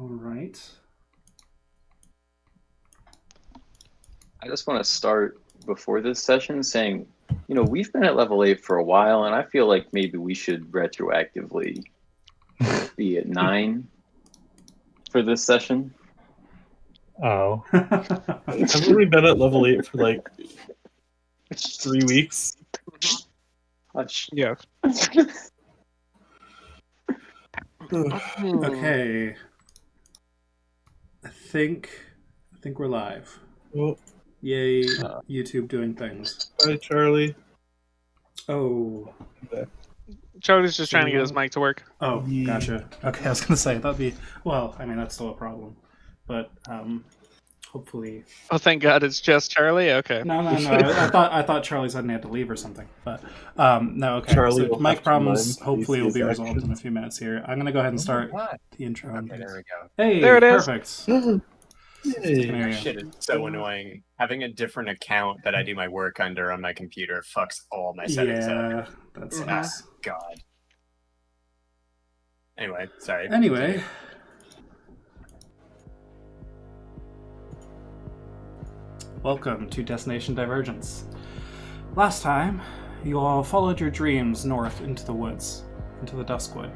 All right. I just want to start before this session saying, we've been at level 8 for a while, and I feel like maybe we should retroactively be at 9 for this session. Oh. Haven't we been at level 8 for like 3 weeks? Hush. Yeah. Okay. I think we're live. Oh, Yay, YouTube doing things. hi, Charlie. Oh. Charlie's just trying to get his mic to work. Oh, gotcha. Okay, I was gonna say that'd be that's still a problem. But hopefully. Oh, thank God, it's just Charlie. Okay. No. I thought Charlie said he had to leave or something. But no. Okay. Charlie so will mic have to problems learn hopefully will his be resolved in a actions. few minutes here. I'm gonna go ahead and start the intro. Okay, there we go. Hey, There it is. perfect. Yay. There you go. Shit, it's so annoying. Having a different account that I do my work under on my computer fucks all my settings up. Yeah, that's Mhm. nice. God. Anyway, sorry. Anyway. Welcome to Destination Divergence. Last time, you all followed your dreams north into the woods, into the Duskwood.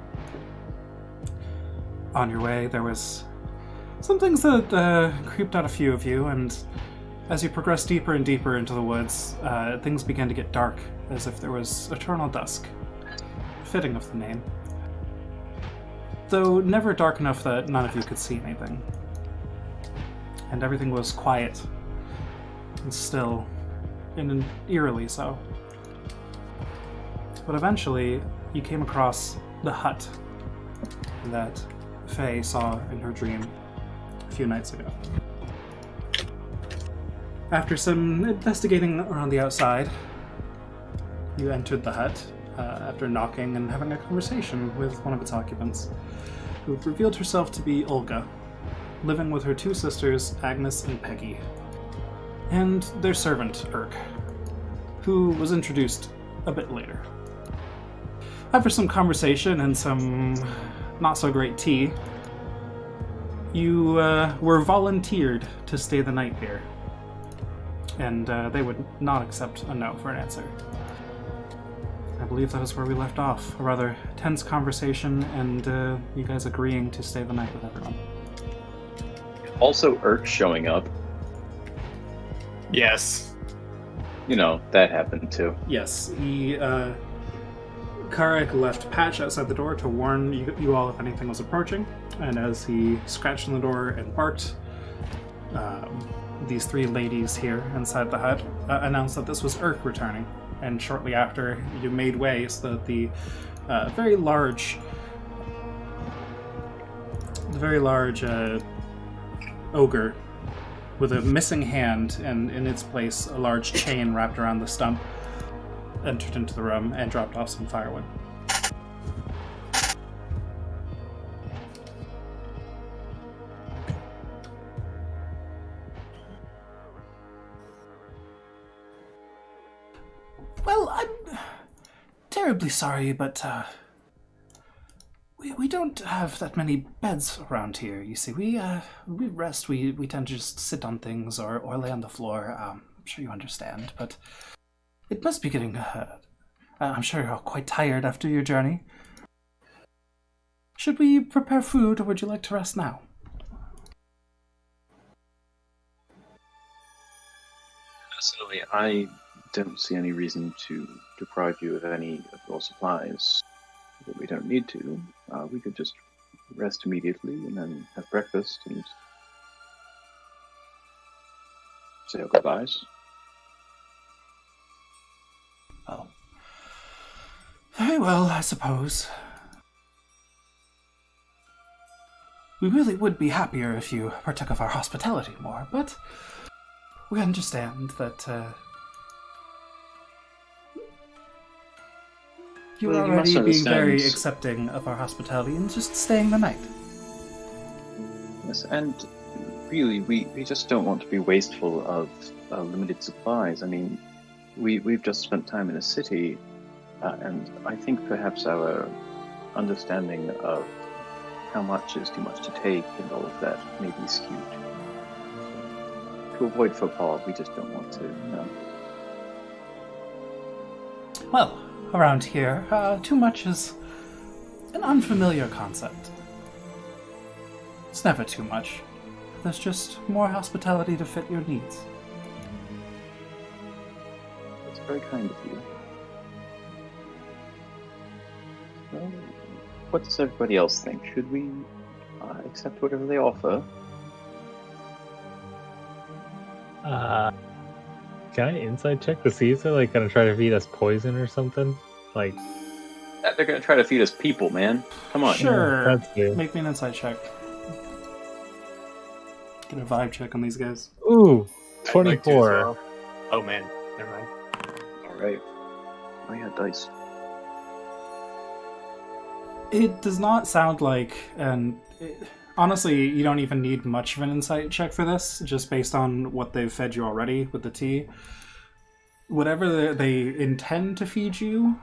On your way, there was some things that creeped out a few of you, and as you progressed deeper and deeper into the woods, things began to get dark, as if there was eternal dusk. Fitting of the name. Though never dark enough that none of you could see anything. And everything was quiet and still, and eerily so. But eventually, you came across the hut that Faye saw in her dream a few nights ago. After some investigating around the outside, you entered the hut after knocking and having a conversation with one of its occupants, who revealed herself to be Olga, living with her two sisters, Agnes and Peggy, and their servant, Urk, who was introduced a bit later. After some conversation and some not-so-great tea, you were volunteered to stay the night here, and they would not accept a no for an answer. I believe that is where we left off. A rather tense conversation, and you guys agreeing to stay the night with everyone. Also, Urk showing up. Yes. That happened too. Yes, Karek left Patch outside the door to warn you all if anything was approaching, and as he scratched on the door and barked, these three ladies here inside the hut announced that this was Urk returning, and shortly after, you made way so that the very large ogre with a missing hand and in its place a large chain wrapped around the stump entered into the room and dropped off some firewood. Well, I'm terribly sorry, but we don't have that many beds around here. You see, we rest. We tend to just sit on things or lay on the floor. I'm sure you understand, but it must be getting. I'm sure you're all quite tired after your journey. Should we prepare food, or would you like to rest now? Personally, I don't see any reason to deprive you of any of your supplies. But we don't need to. We could just rest immediately and then have breakfast and say our goodbyes. Oh. Very well, I suppose. We really would be happier if you partook of our hospitality more, but we understand that you're Well, you must already being very understand. accepting of our hospitality and just staying the night. Yes, and really, we just don't want to be wasteful of limited supplies. I mean, we've just spent time in a city, and I think perhaps our understanding of how much is too much to take, and all of that may be skewed. To avoid football, we just don't want to, Well, around here, too much is an unfamiliar concept. It's never too much. There's just more hospitality to fit your needs. It's very kind of you. Well, what does everybody else think? Should we accept whatever they offer? Can I insight check to see if they're like gonna try to feed us poison or something? Like, They're going to try to feed us people, man. Come on. Sure. that's good. Make me an insight check. Get a vibe check on these guys. Ooh, I'd like to as 24. well. Oh man, never mind. All right. Oh yeah, dice. It does not sound like, honestly, you don't even need much of an insight check for this, just based on what they've fed you already with the tea. Whatever they intend to feed you,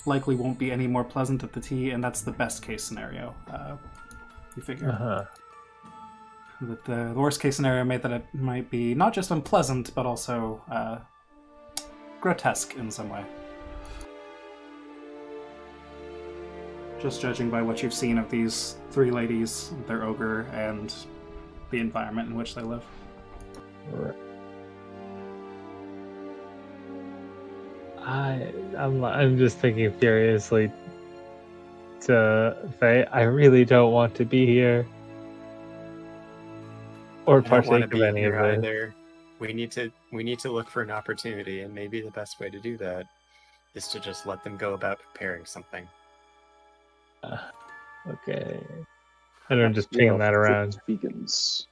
likely won't be any more pleasant at the tea, and that's the best case scenario. You figure. Uh-huh. That the worst case scenario made that it might be not just unpleasant, but also grotesque in some way. Just judging by what you've seen of these three ladies, their ogre, and the environment in which they live. Right. I'm just thinking furiously to Faye, I really don't want to be here. Or I don't want to partake of be any of here this. either. We need to look for an opportunity, and maybe the best way to do that is to just let them go about preparing something. Okay. I don't just ping that around. Vegans.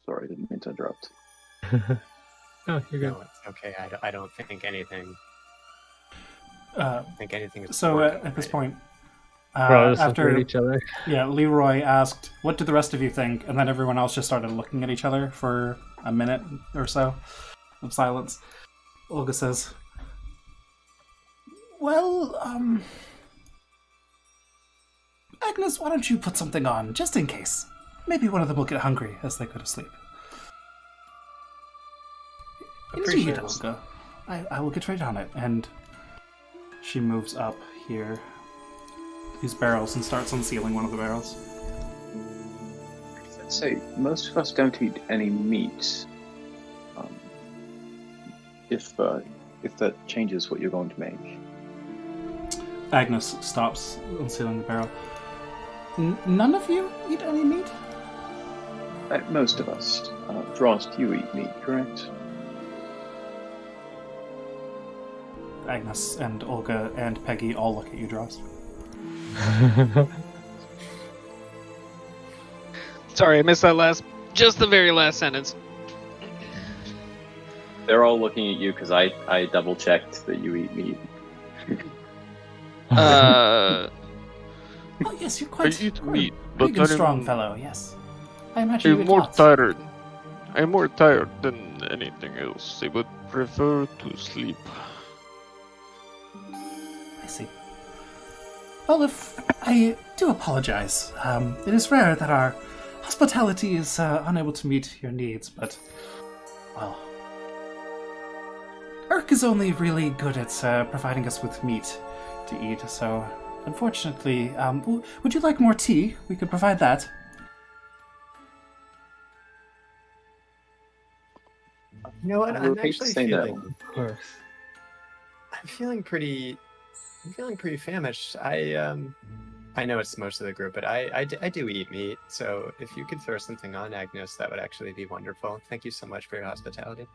Sorry, I didn't mean to interrupt. Oh, you're good. No, it's okay. I don't think anything. Uh, think anything is. so important, at this right? point, We're all just looking after at each other. yeah, Leroy asked, "What do the rest of you think?" And then everyone else just started looking at each other for a minute or so of silence. Olga says, "Well, Agnes, why don't you put something on, just in case? Maybe one of them will get hungry as they go to sleep." Appreciate "Indeed, it. Olga. I will get right on it." And she moves up here, these barrels, and starts unsealing one of the barrels. I'd say most of us don't eat any meat. If that changes what you're going to make. Agnes stops unsealing the barrel. None of you eat any meat? Most of us. Drost, you eat meat, correct? Agnes and Olga and Peggy all look at you, Dross. Sorry, I missed that just the very last sentence. They're all looking at you because I double checked that you eat meat. Uh, Oh yes, you're I quite eat meat, big but and strong fellow, yes. I imagine you I'm eat more lots. tired. I'm more tired than anything else. I would prefer to sleep. I see. Well, I do apologize. It is rare that our hospitality is unable to meet your needs, but, well, Urk is only really good at providing us with meat to eat, so unfortunately, would you like more tea? We could provide that. You know what? I I'm would hate to actually say no. feeling. Of course. I'm feeling pretty famished. I know it's most of the group, but I do eat meat. So if you could throw something on, Agnes, that would actually be wonderful. Thank you so much for your hospitality.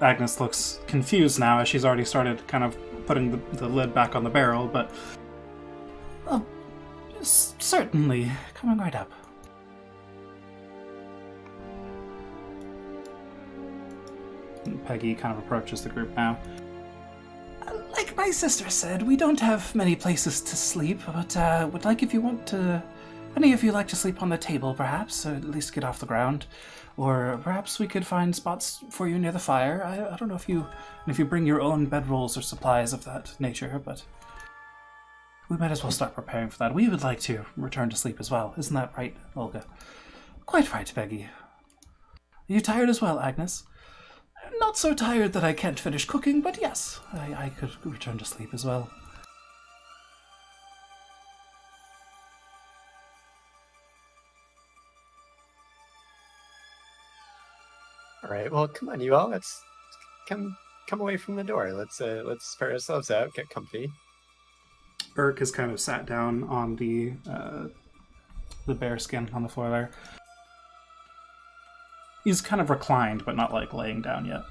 Agnes looks confused now as she's already started kind of putting the lid back on the barrel, but... certainly. Coming right up. And Peggy kind of approaches the group now. Like my sister said, we don't have many places to sleep, but would like if you want to any of you like to sleep on the table, perhaps, or at least get off the ground? Or perhaps we could find spots for you near the fire. I don't know if you bring your own bedrolls or supplies of that nature, but we might as well start preparing for that. We would like to return to sleep as well. Isn't that right, Olga? Quite right, Peggy. Are you tired as well, Agnes? Not so tired that I can't finish cooking, but yes, I could return to sleep as well. All right. Well, come on, you all. Let's come away from the door. Let's spread ourselves out, get comfy. Urk has kind of sat down on the bear skin on the floor there. He's kind of reclined, but not like laying down yet.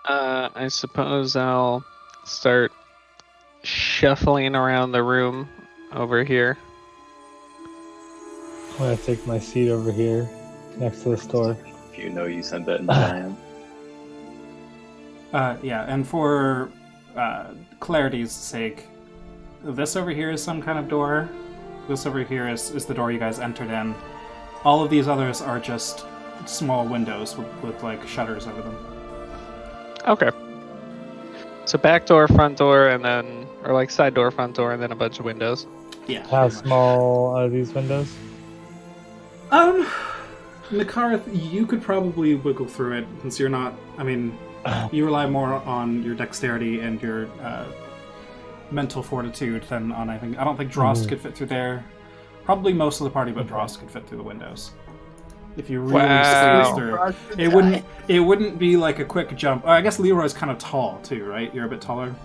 I suppose I'll start shuffling around the room over here. I'm gonna take my seat over here next to the store. If you know you sent that in giant. Yeah, and for clarity's sake, this over here is some kind of door. This over here is the door you guys entered in. All of these others are just small windows with like shutters over them. Okay. So back door, front door, and then, or like side door, front door, and then a bunch of windows. Yeah. How pretty much. small are these windows? Nakara, you could probably wiggle through it since you're not. I mean, you rely more on your dexterity and your mental fortitude than on anything. I don't think Drost could fit through there. Probably most of the party, but Drost could fit through the windows. If you really Wow. squeeze through, it wouldn't be like a quick jump. I guess Leroy's kind of tall too, right? You're a bit taller,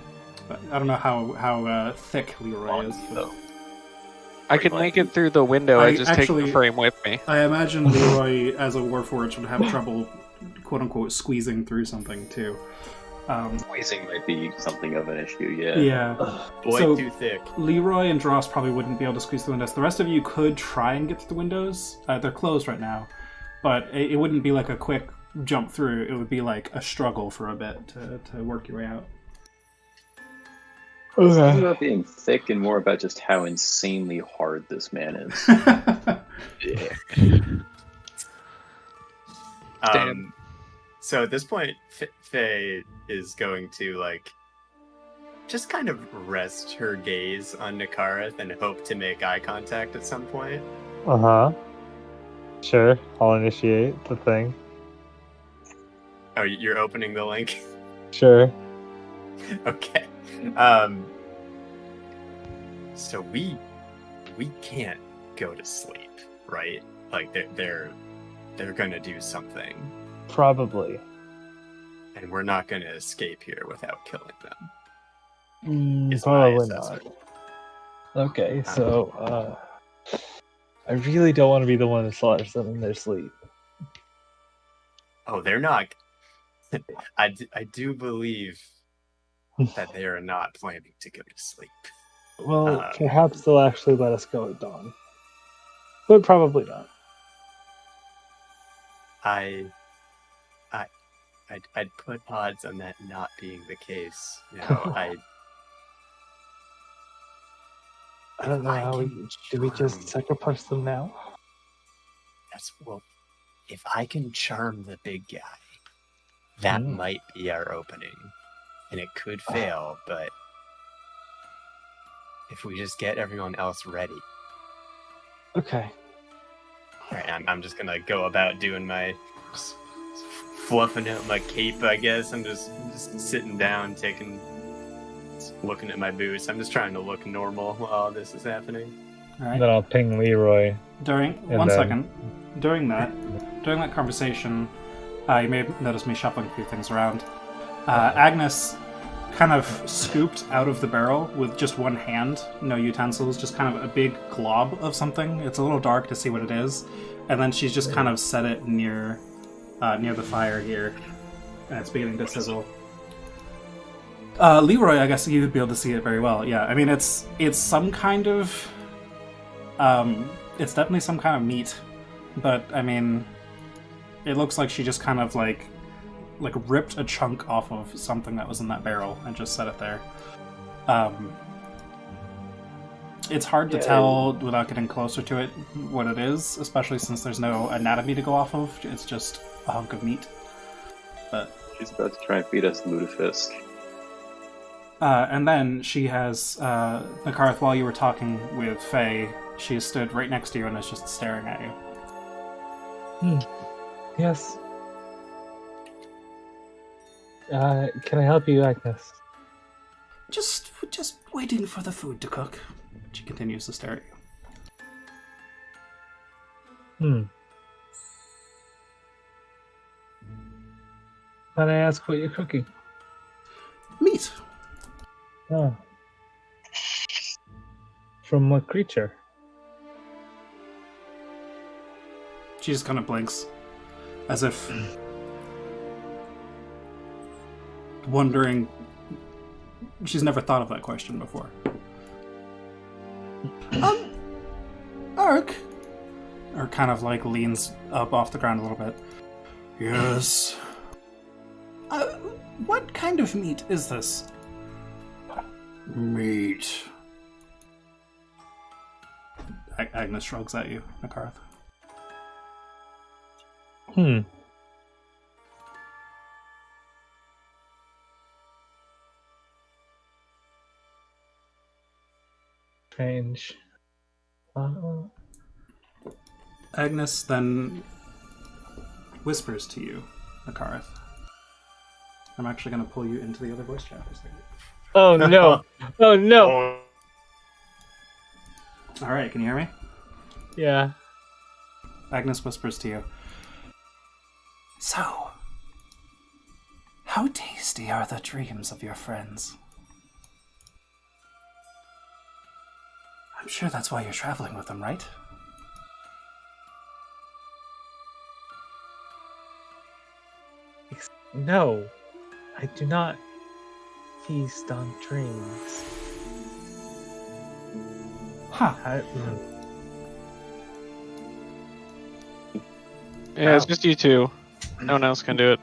but I don't know how thick Leroy is. But I could make it through the window. I just take the frame with me. I imagine Leroy, as a Warforged, would have trouble, quote unquote, squeezing through something too. Squeezing might be something of an issue, yeah. Yeah. Boy, So- too thick. Leroy and Dross probably wouldn't be able to squeeze through the windows. The rest of you could try and get through the windows. They're closed right now, but it wouldn't be like a quick jump through. It would be like a struggle for a bit to work your way out. It's not Okay. about being thick and more about just how insanely hard this man is. Damn. So at this point, Faye is going to like just kind of rest her gaze on Nakara and hope to make eye contact at some point. Uh-huh. Sure, I'll initiate the thing. Oh, you're opening the link? Sure. Okay. So we can't go to sleep, right? Like they're gonna do something, Probably. and we're not gonna escape here without killing them. Is my Probably assessment. not. Okay, so, I really don't want to be the one that slaughters them in their sleep. Oh, they're not. I do believe that they are not planning to go to sleep. Well, perhaps they'll actually let us go at dawn. But probably not. I'd put odds on that not being the case. You know, I don't know how we... Do we just sacrifice them now? Well, if I can charm the big guy, that might be our opening. And it could fail, but if we just get everyone else ready. Okay. Alright, I'm just gonna go about doing my fluffing out my cape, I guess. I'm just sitting down, looking at my boots. I'm just trying to look normal while this is happening. All right. Then I'll ping Leroy. During And one then- second, during that conversation, you may have noticed me shuffling a few things around. Agnes kind of scooped out of the barrel with just one hand, no utensils, just kind of a big glob of something. It's a little dark to see what it is, and then she's just kind of set it near the fire here, and it's beginning to sizzle. Leroy, I guess you'd be able to see it very well. Yeah, I mean it's some kind of it's definitely some kind of meat, but I mean it looks like she just kind of like ripped a chunk off of something that was in that barrel and just set it there. It's hard to Yeah. tell without getting closer to it what it is, especially since there's no anatomy to go off of. It's just a hunk of meat. But She's about to try and feed us lutefisk. and then she has Nakarth. While you were talking with Faye, she stood right next to you and is just staring at you. Yes. Can I help you, Agnes? Just waiting for the food to cook. She continues to stare at you. Can I ask what you're cooking? Meat. Oh. From what creature? She just kind of blinks, as if wondering. She's never thought of that question before. Ark, or kind of like leans up off the ground a little bit. Yes. What kind of meat is this? Meat. Agnes shrugs at you, Nakarth. Strange. Agnes then whispers to you, Nakarth. I'm actually going to pull you into the other voice chat for a second. Oh no! Oh no! Alright, can you hear me? Yeah. Agnes whispers to you. So, how tasty are the dreams of your friends? I'm sure that's why you're traveling with them, right? No, I do not feast on dreams. Huh. Yeah, it's just you two. No one else can do it.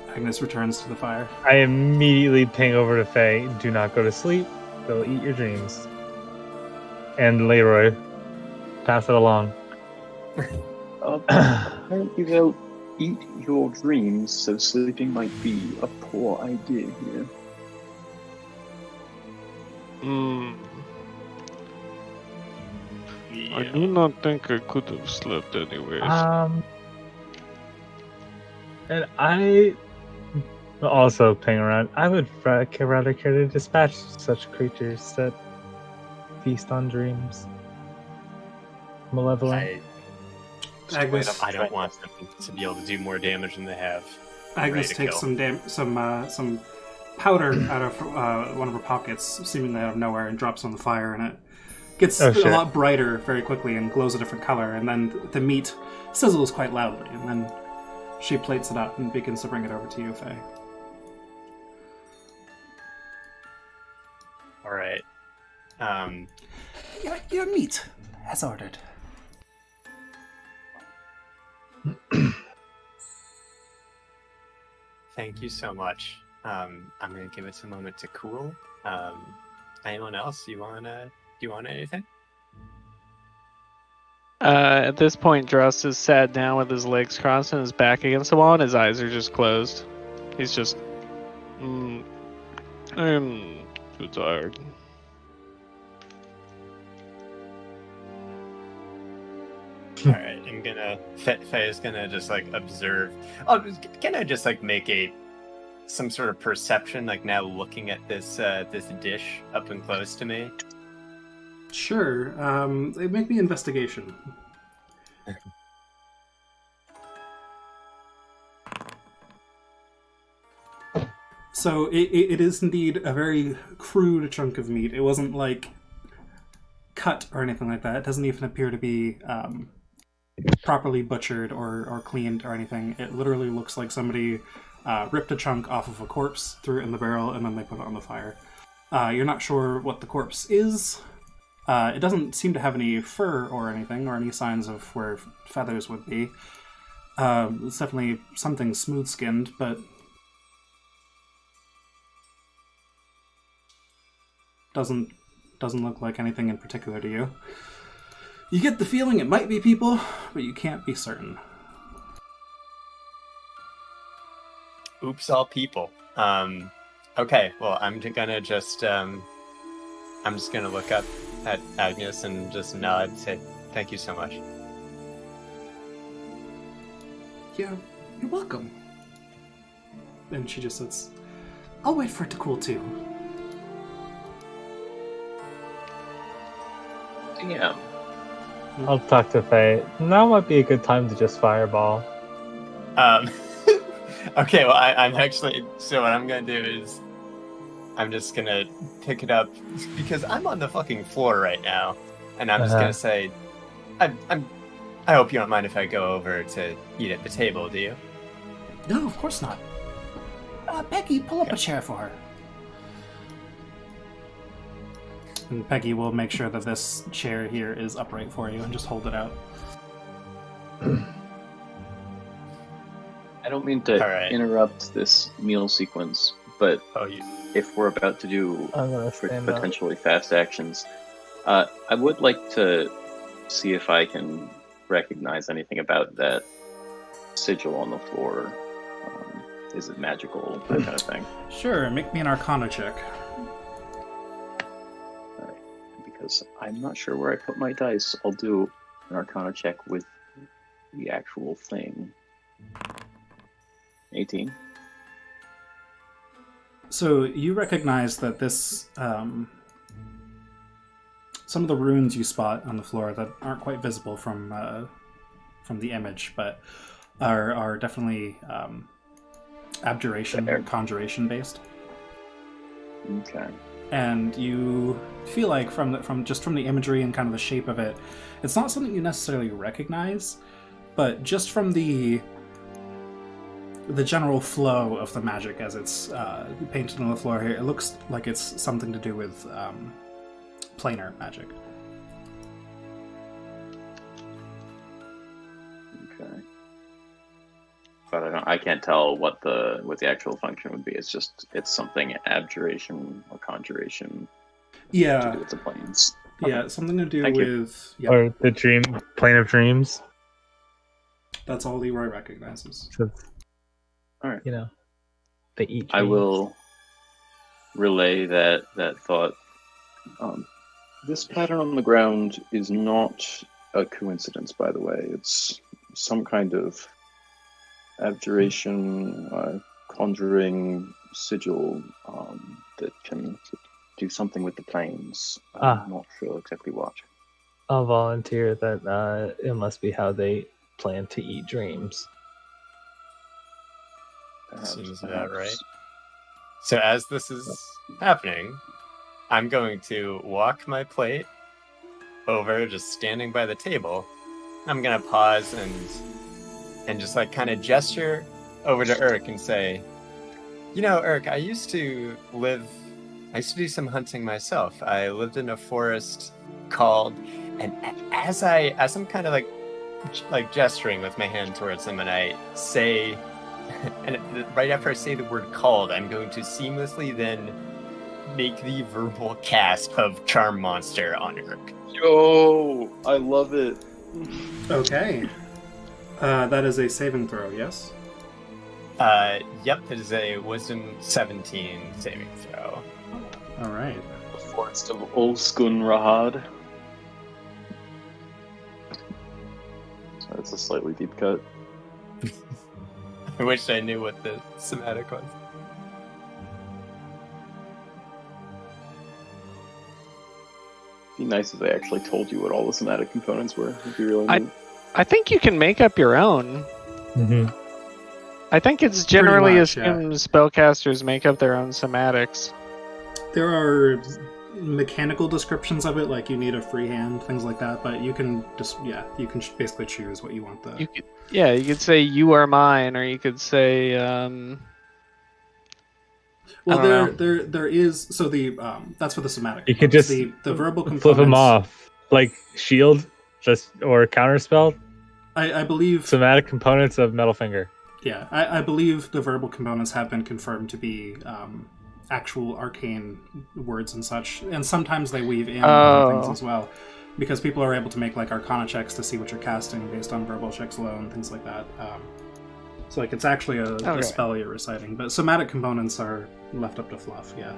Agnes returns to the fire. I immediately ping over to Faye. Do not go to sleep. They'll eat your dreams. And Leroy, pass it along. Apparently they'll eat your dreams, so sleeping might be a poor idea here. I do not think I could have slept anyways. And I also ping around. I would rather care to dispatch such creatures that feast on dreams. Malevolent. Agnes, I don't want them to be able to do more damage than they have. Agnes to takes kill. some powder out of one of her pockets, seemingly out of nowhere, and drops on the fire, and it gets a lot brighter very quickly and glows a different color, and then the meat sizzles quite loudly, and then she plates it up and begins to bring it over to you, Faye. All right. Your meat, as ordered. Thank you so much. I'm gonna give it a moment to cool. Anyone else? Do you want anything? At this point, Druss is sat down with his legs crossed and his back against the wall, and his eyes are just closed. He's just, I'm too tired. All right, I'm gonna. Faye is gonna just like observe. Oh, can I just like make some sort of perception, like now looking at this dish up and close to me? Sure. Make me investigation. So it is indeed a very crude chunk of meat. It wasn't like cut or anything like that. It doesn't even appear to be properly butchered or cleaned or anything. It literally looks like somebody ripped a chunk off of a corpse, threw it in the barrel, and then they put it on the fire. You're not sure what the corpse is. It doesn't seem to have any fur or anything, or any signs of where feathers would be. It's definitely something smooth-skinned, but Doesn't look like anything in particular to you. You get the feeling it might be people, but you can't be certain. Oops, all people. Okay, well, I'm gonna just look up at Agnes and just nod and say, thank you so much. Yeah, you're welcome. And she just says, I'll wait for it to cool too. Damn. I'll talk to Faye. Now might be a good time to just fireball. Okay, well, I'm actually... So what I'm gonna do is... I'm just gonna pick it up, because I'm on the fucking floor right now, and I'm just gonna say, I hope you don't mind if I go over to eat at the table, do you? No, of course not. Peggy, pull up a chair for her. And Peggy will make sure that this chair here is upright for you and just hold it out. I don't mean to Alright. interrupt this meal sequence, but if we're about to do I'm gonna stand up. potentially fast actions, I would like to see if I can recognize anything about that sigil on the floor. Is it magical? That kind of thing. Sure, make me an Arcana check. Alright. Because I'm not sure where I put my dice, I'll do an Arcana check with the actual thing. 18. So you recognize that this, some of the runes you spot on the floor that aren't quite visible from the image, but are definitely abjuration or conjuration based. Okay. And you feel like from the imagery and kind of the shape of it, it's not something you necessarily recognize, but just from the general flow of the magic as it's painted on the floor here, it looks like it's something to do with planar magic. Okay. But I can't tell what the actual function would be. It's something abjuration or conjuration to Yeah, do with the planes. yeah, something to do Thank you. with. Yeah, Or the plane of dreams. that's all Leroy recognizes. So, Alright. you know, they eat. I dreams. will relay that thought. This pattern on the ground is not a coincidence, by the way. It's some kind of abjuration, conjuring sigil that can do something with the planes. I'm not sure exactly what. I'll volunteer that it must be how they plan to eat dreams. Seems about right. So as this is happening, I'm going to walk my plate over, just standing by the table. I'm gonna pause and just like kind of gesture over to Urk and say, you know, Urk, I used to do some hunting myself. I lived in a forest called, and as I'm kind of like gesturing with my hand towards him, and I say, and right after I say the word called, I'm going to seamlessly then make the verbal cast of Charm Monster on Urk. Yo, I love it. Okay. That is a saving throw, yes? Yep, it is a Wisdom 17 saving throw. Alright. The forest of Olskun Rahad. So that's a slightly deep cut. I wish I knew what the somatic was. It'd be nice if they actually told you what all the somatic components were. It'd be really neat. I think you can make up your own. Mm-hmm. I think it's generally much, assumed spellcasters make up their own somatics. There are mechanical descriptions of it, like you need a free hand, things like that, but you can just, you can basically choose what you want the... You could say "you are mine," or you could say. Well, there is, so the that's for the somatic. You could components. just the verbal components. flip them off, like shield, or counterspell. I believe Somatic components of Metal Finger. Yeah, I believe the verbal components have been confirmed to be actual arcane words and such, and sometimes they weave in other things as well, because people are able to make like Arcana checks to see what you're casting based on verbal checks alone, things like that. So like it's actually a spell you're reciting, but somatic components are left up to fluff. Yeah.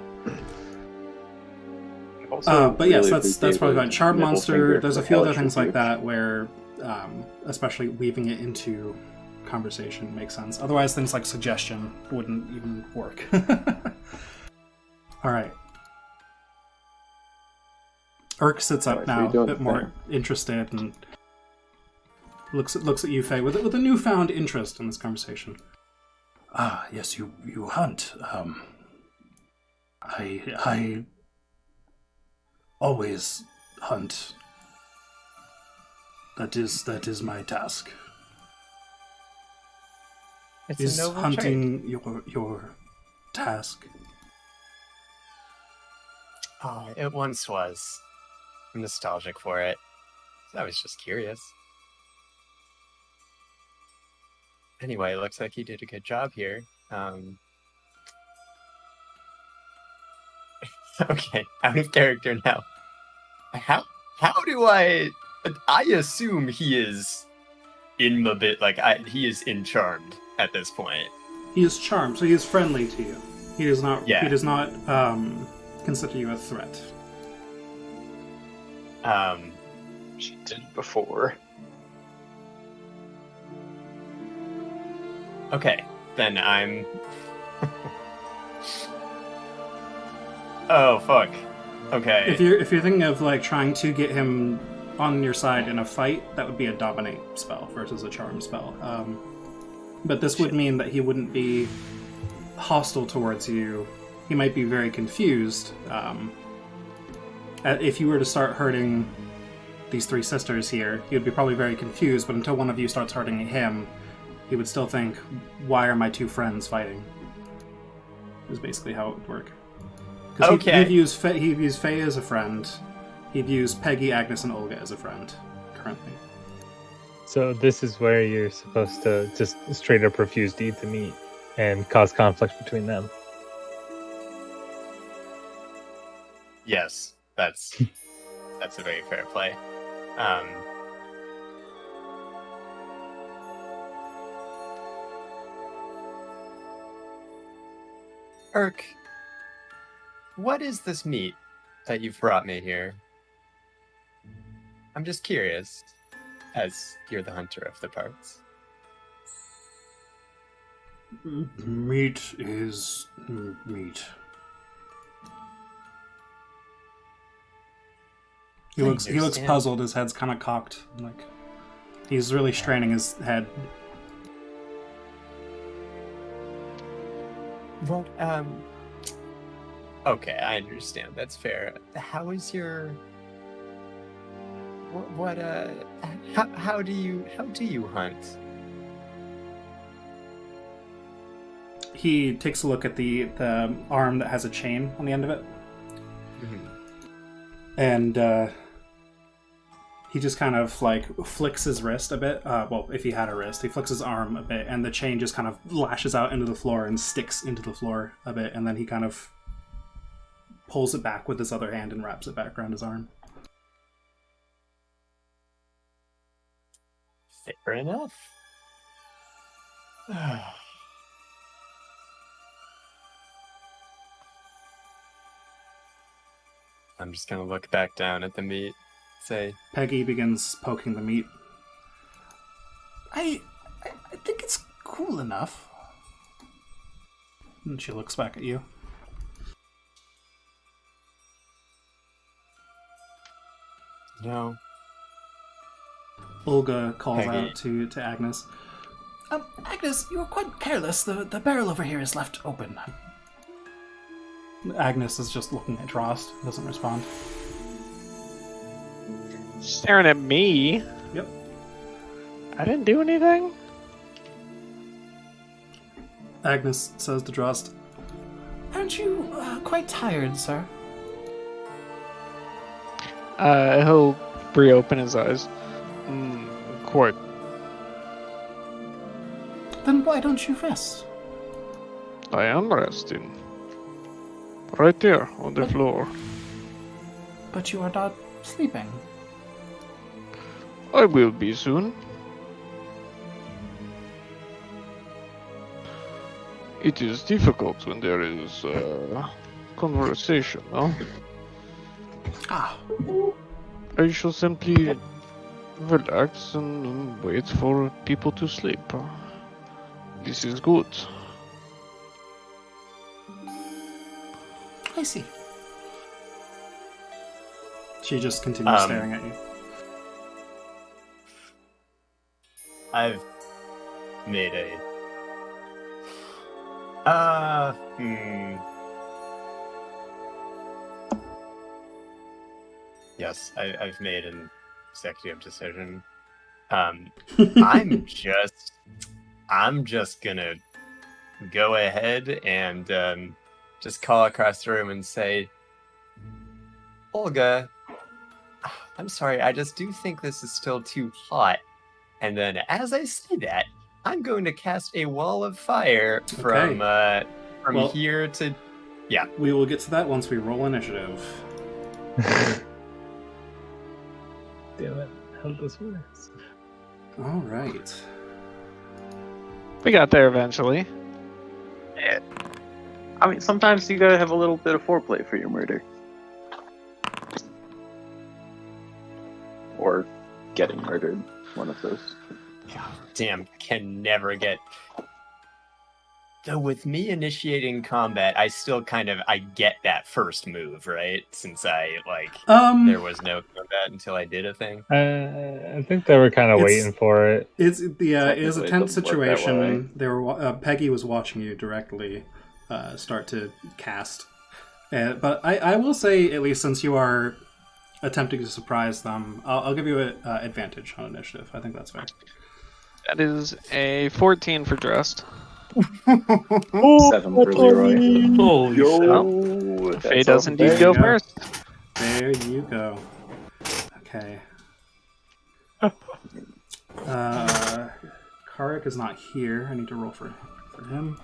But yes, that's probably fine. Charm Monster. There's a few other things like that where, especially weaving it into conversation makes sense. Otherwise, things like suggestion wouldn't even work. All right. Urk sits up now, a bit more interested, and looks at you, Faye, with a newfound interest in this conversation. Ah, yes, you hunt. I always hunt. That is my task. It's Is a noble hunting your task? Oh, it once was. I'm nostalgic for it. I was just curious. Anyway, looks like you did a good job here. Okay, out of character now. How do I assume he is in the bit, like he is in Charmed at this point. He is charmed, so he is friendly to you. He does not. Yeah. He does not consider you a threat. She did before. Okay, then I'm. Oh fuck. Okay. If you're thinking of like trying to get him on your side in a fight, that would be a dominate spell versus a charm spell. But this would mean that he wouldn't be hostile towards you. He might be very confused. If you were to start hurting these three sisters here, he would be probably very confused, but until one of you starts hurting him, he would still think, why are my two friends fighting? Is basically how it would work. Because he views Faye as a friend. He views Peggy, Agnes, and Olga as a friend, currently. So this is where you're supposed to just straight up refuse to eat the meat and cause conflict between them. Yes, that's a very fair play. Urk, what is this meat that you've brought me here? I'm just curious, as you're the hunter of the parts. Meat is meat. He looks puzzled. His head's kind of cocked, like he's really straining his head. What? Okay, I understand. That's fair. How is your? What? How do you hunt? He takes a look at the arm that has a chain on the end of it, and he just kind of like flicks his wrist a bit. Well, if he had a wrist, he flicks his arm a bit, and the chain just kind of lashes out into the floor and sticks into the floor a bit, and then he kind of pulls it back with his other hand and wraps it back around his arm. Fair enough. I'm just gonna look back down at the meat. Say, Peggy begins poking the meat. I think it's cool enough. And she looks back at you. no. Olga calls Peggy. out to Agnes. Agnes, you were quite careless. The barrel over here is left open. Agnes is just looking at Drost, doesn't respond. Staring at me? Yep. I didn't do anything? Agnes says to Drost, "Aren't you quite tired, sir?" He'll reopen his eyes. Quite. Then why don't you rest? I am resting. Right there on the floor. But you are not sleeping. I will be soon. It is difficult when there is conversation, no? Ah, I shall simply relax and wait for people to sleep. This is good. I see. She just continues staring at you. I've made a. Yes, I've made an executive decision. I'm just gonna go ahead and just call across the room and say, Olga, I'm sorry, I just do think this is still too hot. And then as I say that, I'm going to cast a wall of fire from Well, here to... Yeah. We will get to that once we roll initiative. Damn it. How this works. All right. We got there eventually. I mean, sometimes you gotta have a little bit of foreplay for your murder. Or getting murdered. One of those. Damn, can never get... Though with me initiating combat, I still I get that first move, right? Since there was no combat until I did a thing. I think they were kind of waiting for it. It is a Technically, it tense doesn't work that situation. They were Peggy was watching you directly start to cast, but I will say, at least since you are attempting to surprise them, I'll give you an advantage on initiative. I think that's fair. That is a 14 for dressed. 7 for Leroy. Holy Yo, Faye does indeed go you go. first. There you go. Okay. Karik is not here. I need to roll for him.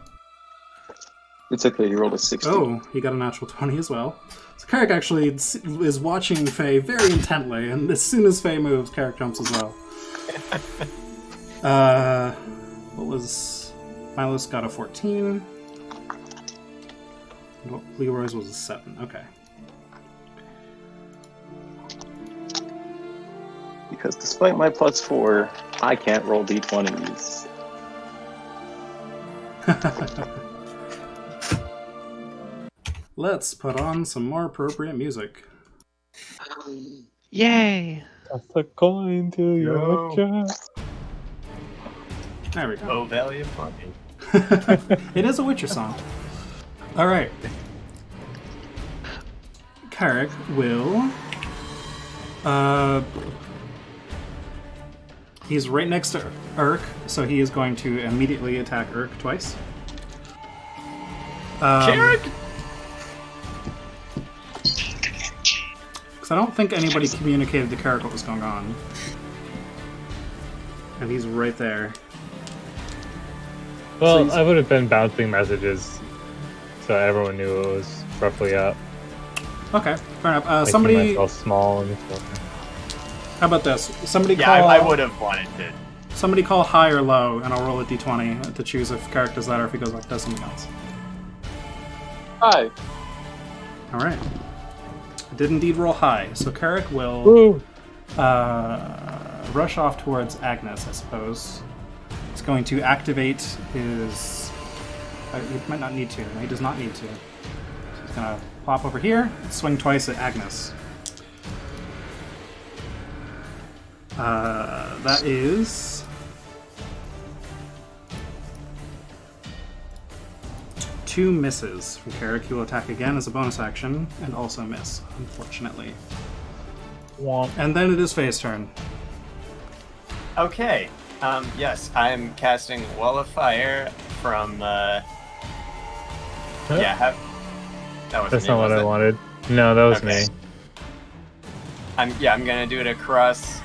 It's okay, you rolled a 60. Oh, he got a natural 20 as well. So Karik actually is watching Faye very intently, and as soon as Faye moves, Karik jumps as well. What was... Milos got a 14. Leroy's was a 7. Okay. Because despite my +4, I can't roll d20s. Let's put on some more appropriate music. Yay! Toss a coin to your chest. There we go. Oh, Valley of Funny. It is a Witcher song. Alright. Karik will... he's right next to Urk, so he is going to immediately attack Urk twice. Karik! Because I don't think anybody communicated to Karik what was going on. And he's right there. Well, he's- I would have been bouncing messages so everyone knew it was roughly up. Okay, fair enough. Making Somebody... myself small and stuff. How about this? Somebody Yeah, call... I would have wanted to. Somebody call high or low, and I'll roll a d20 to choose if Karik does that or if he goes up does something else. Hi. Alright. I did indeed roll high, so Karik will Woo! rush off towards Agnes, I suppose. He's going to activate his... he might not need to. No, he does not need to. So he's going to plop over here, swing twice at Agnes. That is... 2 misses from Karik. He will attack again as a bonus action, and also miss, unfortunately. Womp. And then it is Faye's turn. Okay. Yes, I'm casting Wall of Fire from, that was That's not what I wanted. No, that was me. I'm gonna do it across...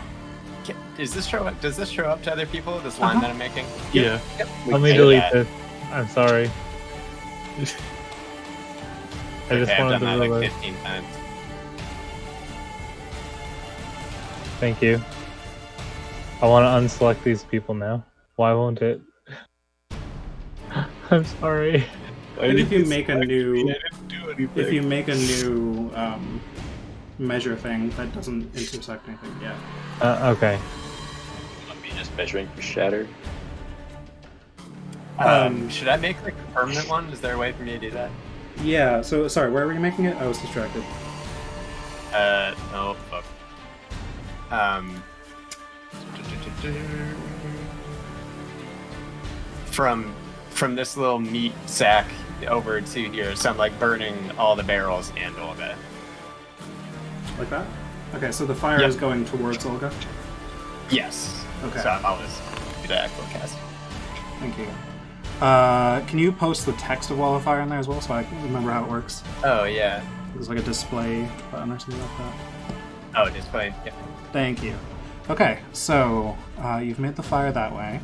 Does this show up to other people, this line that I'm making? Yeah. Yep. Let me delete this. I'm sorry. I just Okay, I've wanted done to that like really 15 times. thank you. I want to unselect these people now. Why won't it? I'm sorry. Why And did if you you make a select me? new, I didn't do anything. if you make a new measure thing, that doesn't intersect anything yet. Okay. Let me just measuring for shatter. Should I make like a permanent one? Is there a way for me to do that? Yeah. So sorry, where were you making it? I was distracted. No, fuck. From this little meat sack over to here, so I'm like burning all the barrels and Olga. Like that. Okay. So the fire Yep. is going towards Olga. Yes. Okay. So I'll just do the actual cast. Thank you. Can you post the text of Wall of Fire in there as well, so I can remember how it works? Oh yeah. There's like a display button or something like that. Oh, display. Yeah. Thank you. Okay, so you've made the fire that way.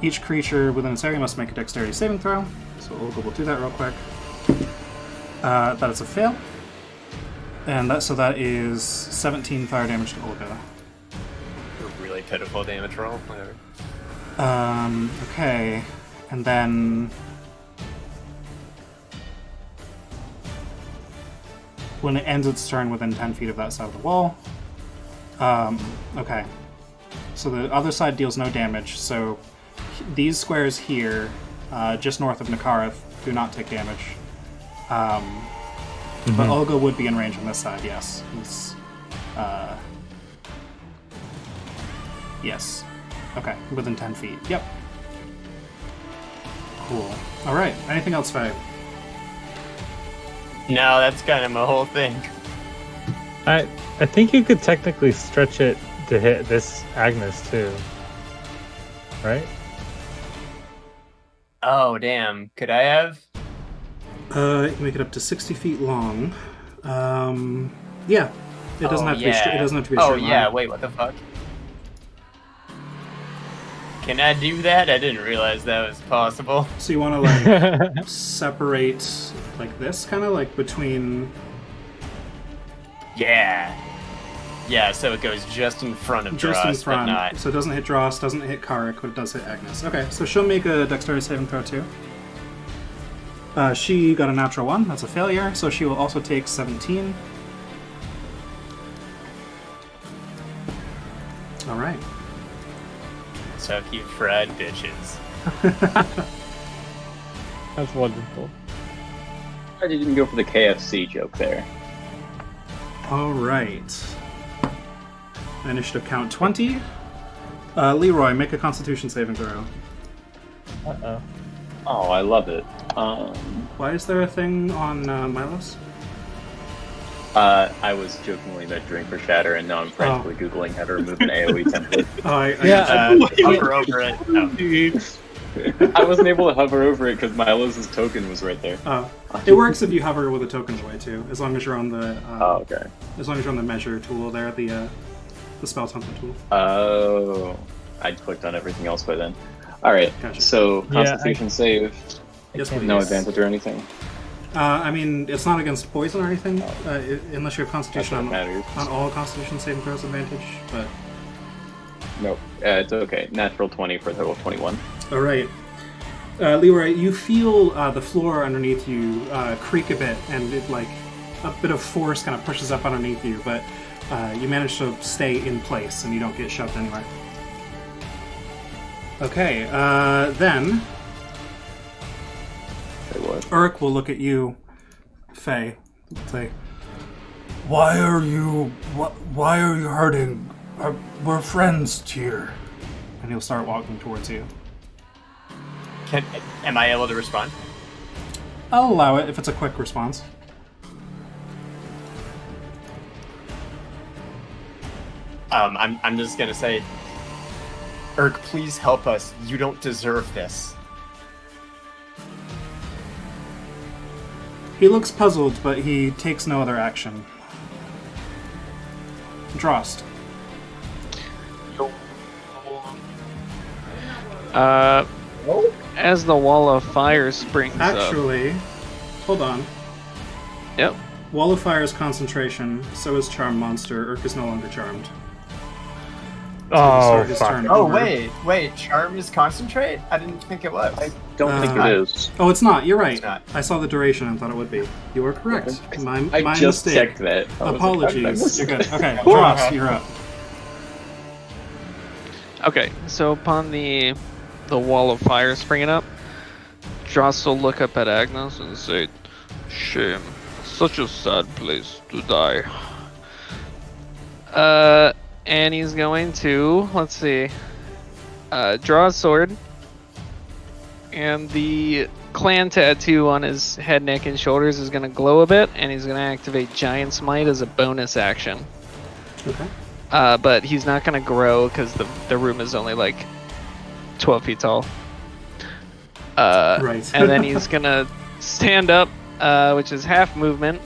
Each creature within its area must make a dexterity saving throw. So we'll do that real quick. That is a fail. And that is 17 fire damage to Olga. A really pitiful damage roll. Whatever. Okay. And then when it ends its turn within 10 feet of that side of the wall. Okay. So the other side deals no damage, so these squares here, just north of Nakareth, do not take damage. But Olga would be in range on this side, yes. Yes. Okay, within 10 feet. Yep. Cool. Alright, anything else, Faye? No, that's kind of my whole thing. I think you could technically stretch it to hit this Agnes too. Right? Oh damn! Could I have? You can make it up to 60 feet long. Yeah. It doesn't have to be. It doesn't have to be a Oh straight line. yeah! Wait, what the fuck? Can I do that? I didn't realize that was possible. So you want to like separate like this, kind of like between. Yeah. Yeah, so it goes just in front of Just in Dross, front. but not. So it doesn't hit Dross, doesn't hit Karik, but it does hit Agnes. Okay, so she'll make a dexterity saving throw too. She got a natural 1. That's a failure, so she will also take 17. Alright. Suck you fried bitches. That's wonderful. I didn't go for the KFC joke there. Alright. Initiative count 20. Leroy, make a constitution saving throw. Uh-oh. Oh, I love it. Why is there a thing on Milos? I was jokingly measuring for shatter, and now I'm frantically Googling how to remove an AoE template. Hover over it. Oh. I wasn't able to hover over it because Milos' token was right there. It works if you hover with a token away too, as long as you're on the Oh, okay. as long as you're on the measure tool there, the spell template tool. Oh, I'd clicked on everything else by then. Alright, Gotcha. so Yeah, Constitution save, Yes, can't- please. no advantage or anything. I mean, it's not against poison or anything, unless you have That's Constitution what matters. on all Constitution saving throws advantage. But Nope, it's okay. Natural 20 for a total of 21. all right, Leroy, you feel the floor underneath you creak a bit, and it like a bit of force kind of pushes up underneath you, but you manage to stay in place and you don't get shoved anywhere. Okay, then Say what? Urk will look at you, Faye, and say, "Why are you hurting? We're friends, Tyr." And he'll start walking towards you. Am I able to respond? I'll allow it if it's a quick response. I'm just gonna say, Urk, please help us. You don't deserve this. He looks puzzled, but he takes no other action. Drost. As the wall of fire springs up. Actually, hold on. Yep. Wall of Fire is concentration, so is Charm Monster. Urk is no longer charmed. Oh, start his fuck. turn. Oh, Over. wait. Charm is concentrate? I didn't think it was. I don't think Uh, it is. Oh, it's not. You're right. It's not. I saw the duration and thought it would be. You are correct. My I just mistake. checked that. I was like, how did I Apologies. miss You're it? good. Okay, Dross, you're up. Okay, so upon the wall of fire springing up, Dross will look up at Agnes and say, "Shame, such a sad place to die." And he's going to, let's see, draw a sword, and the clan tattoo on his head, neck, and shoulders is going to glow a bit, and he's going to activate Giant Smite as a bonus action. Okay. But he's not going to grow because the room is only like 12 feet tall. Right. And then he's going to stand up, which is half movement,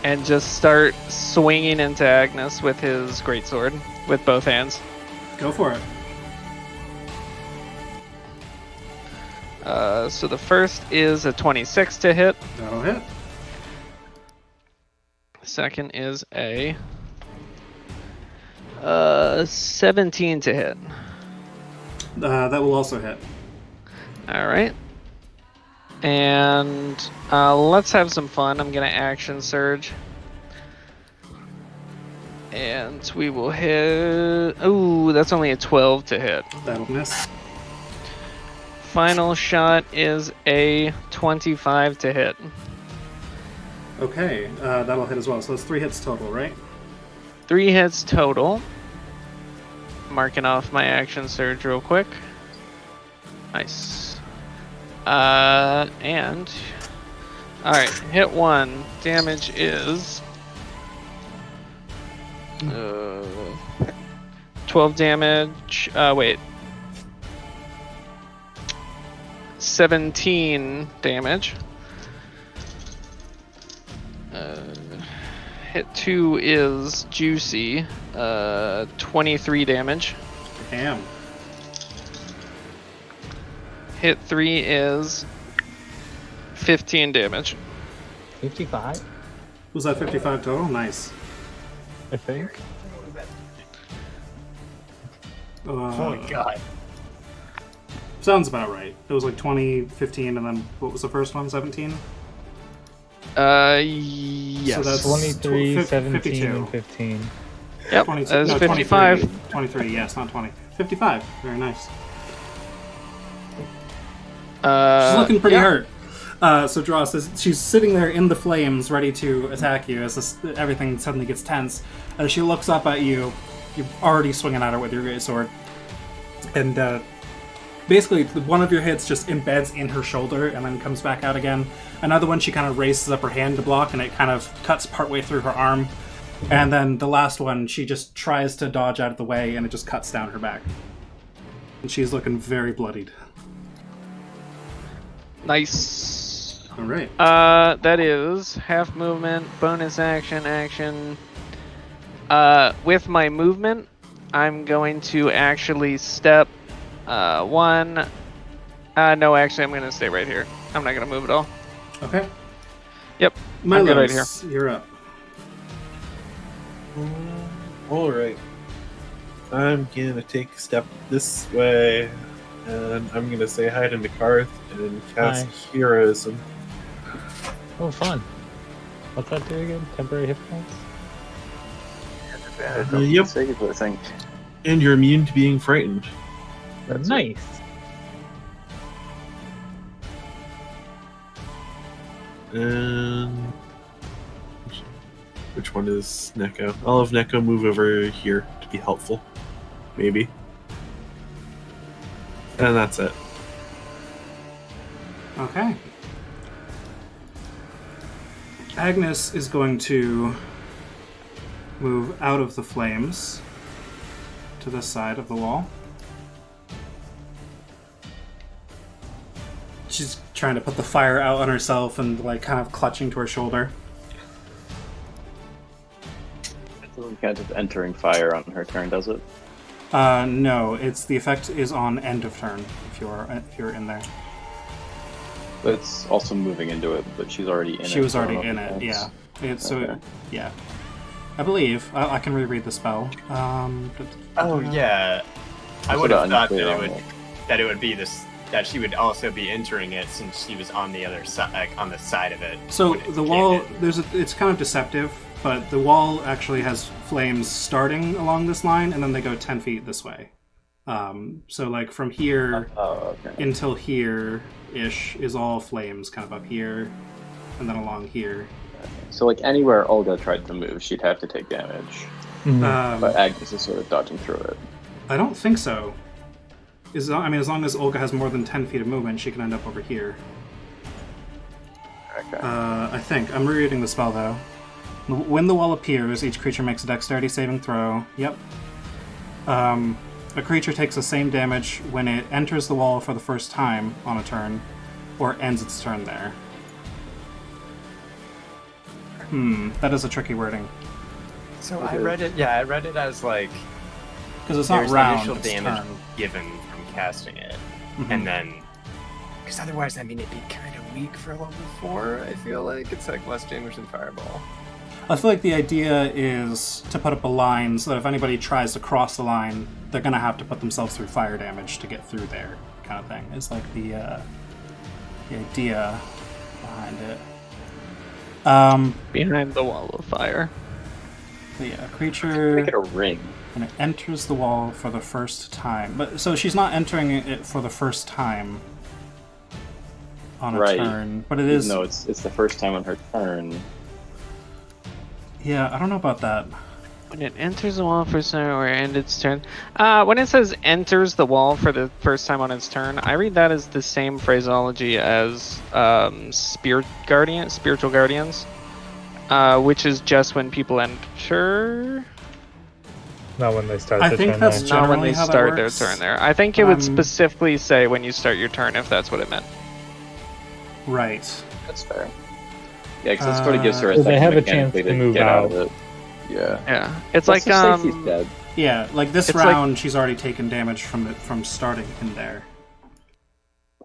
and just start swinging into Agnes with his greatsword with both hands. Go for it. So the first is a 26 to hit. That'll hit. Second is a 17 to hit. That will also hit. All right. And let's have some fun. I'm going to action surge. And we will hit... Ooh, that's only a 12 to hit. That'll miss. Final shot is a 25 to hit. Okay, that'll hit as well. So that's 3 hits total, right? 3 hits total. Marking off my action surge real quick. Nice. And... Alright, hit 1. Damage is... 12 damage. Wait. 17 damage. Hit 2 is juicy. 23 damage. Damn. Hit 3 is 15 damage. 55, Was that 55 total? Nice. I think. Oh, God. Sounds about right. It was like 20, 15, and then what was the first one? 17? Yes. So that's 23, 17, 52. and 15. Yep, 22, that is no, 55. 23, 23, yes, not 20. 55. Very nice. She's looking pretty hurt. So Dross, she's sitting there in the flames, ready to attack you as everything suddenly gets tense. As she looks up at you, you're already swinging at her with your great sword. And basically, one of your hits just embeds in her shoulder and then comes back out again. Another one, she kind of raises up her hand to block, and it kind of cuts partway through her arm. And then the last one, she just tries to dodge out of the way, and it just cuts down her back. And she's looking very bloodied. Nice. All right. That is half movement, bonus action. With my movement, I'm going to actually step one. No, actually, I'm going to stay right here. I'm not going to move at all. Okay. Yep. I'm good right here. Milos, you're up. Alright. I'm gonna take a step this way, and I'm gonna say hi to Nakarth and cast Hi. Heroism. Oh, fun. What's that do again? Temporary hit points? Yep. Save, I think. And you're immune to being frightened. That's nice. And which one is Neko? I'll have Neko move over here to be helpful. Maybe. And that's it. Okay. Agnes is going to move out of the flames to this side of the wall. She's trying to put the fire out on herself and like kind of clutching to her shoulder. Doesn't count as entering fire on her turn, does it? No, it's the effect is on end of turn if you're in there. But it's also moving into it, but she's already in it. She was so I don't already know in if it, that's- yeah. So, Okay. yeah. I believe. I can reread the spell. Oh yeah, I It's would have sort of thought unclear that on it would be this, that she would also be entering it since she was on the other side, like on the side of it. So when it the came wall, in. it's kind of deceptive, but the wall actually has flames starting along this line, and then they go 10 feet this way. So like from here Oh, okay. until here-ish is all flames, kind of up here, and then along here. So like anywhere Olga tried to move, she'd have to take damage. But Agnes is sort of dodging through it. I don't think so. As long as Olga has more than 10 feet of movement, she can end up over here. Okay. I think. I'm rereading the spell, though. When the wall appears, each creature makes a dexterity saving throw. Yep. A creature takes the same damage when it enters the wall for the first time on a turn, or ends its turn there. That is a tricky wording. So I read it. Yeah, I read it as like Because it's not there's round, initial it's damage turn. given from casting it, Mhm. and then because otherwise, I mean, it'd be kind of weak for level 4. I feel like it's like less damage than Fireball. I feel like the idea is to put up a line so that if anybody tries to cross the line, they're going to have to put themselves through fire damage to get through there, kind of thing. It's like the idea behind it. Behind the wall of fire. But yeah, a creature Make it a ring. when it enters the wall for the first time. But so she's not entering it for the first time on a Right. turn, but it is. No, it's the first time on her turn. Yeah, I don't know about that. When it enters the wall for turn or end its turn. When it says enters the wall for the first time on its turn, I read that as the same phraseology as spiritual guardians, which is just when people enter. Not when they start I the think turn that's there. Not when Generally they how that start their works. turn there. I think it would Um, specifically say when you start your turn, if that's what it meant. Right. That's fair. Yeah, because that sort of gives her a So they second have a mechanically chance to move get out of out. it. Yeah. Yeah, it's Let's like just say she's dead. Yeah, like this It's like- round, she's already taken damage from starting in there.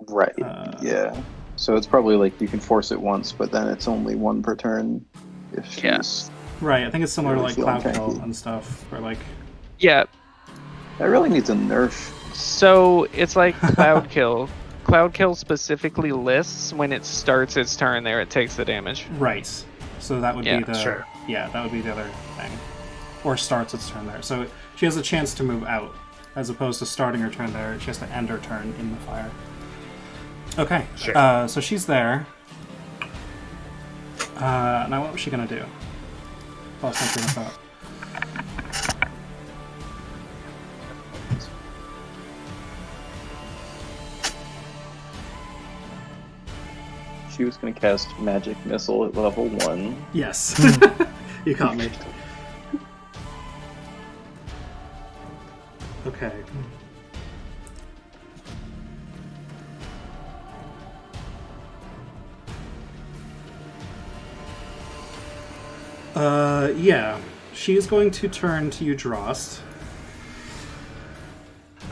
Right. Yeah. So it's probably like you can force it once, but then it's only one per turn. If she's Yeah. Right, I think it's similar to like Feeling Cloud Kill cranky. and stuff, where like yeah. that really needs a nerf. So it's like Cloud Kill. Cloud Kill specifically lists when it starts its turn there, it takes the damage. right. So that would Yeah, be the sure. yeah, that would be the other thing, or starts its turn there. So she has a chance to move out, as opposed to starting her turn there. She has to end her turn in the fire. Okay, Sure. so she's there. Now what was she gonna do? Lost my train of thought. She was going to cast Magic Missile at level 1. Yes, you caught me. Okay. Yeah. She is going to turn to you, Drost.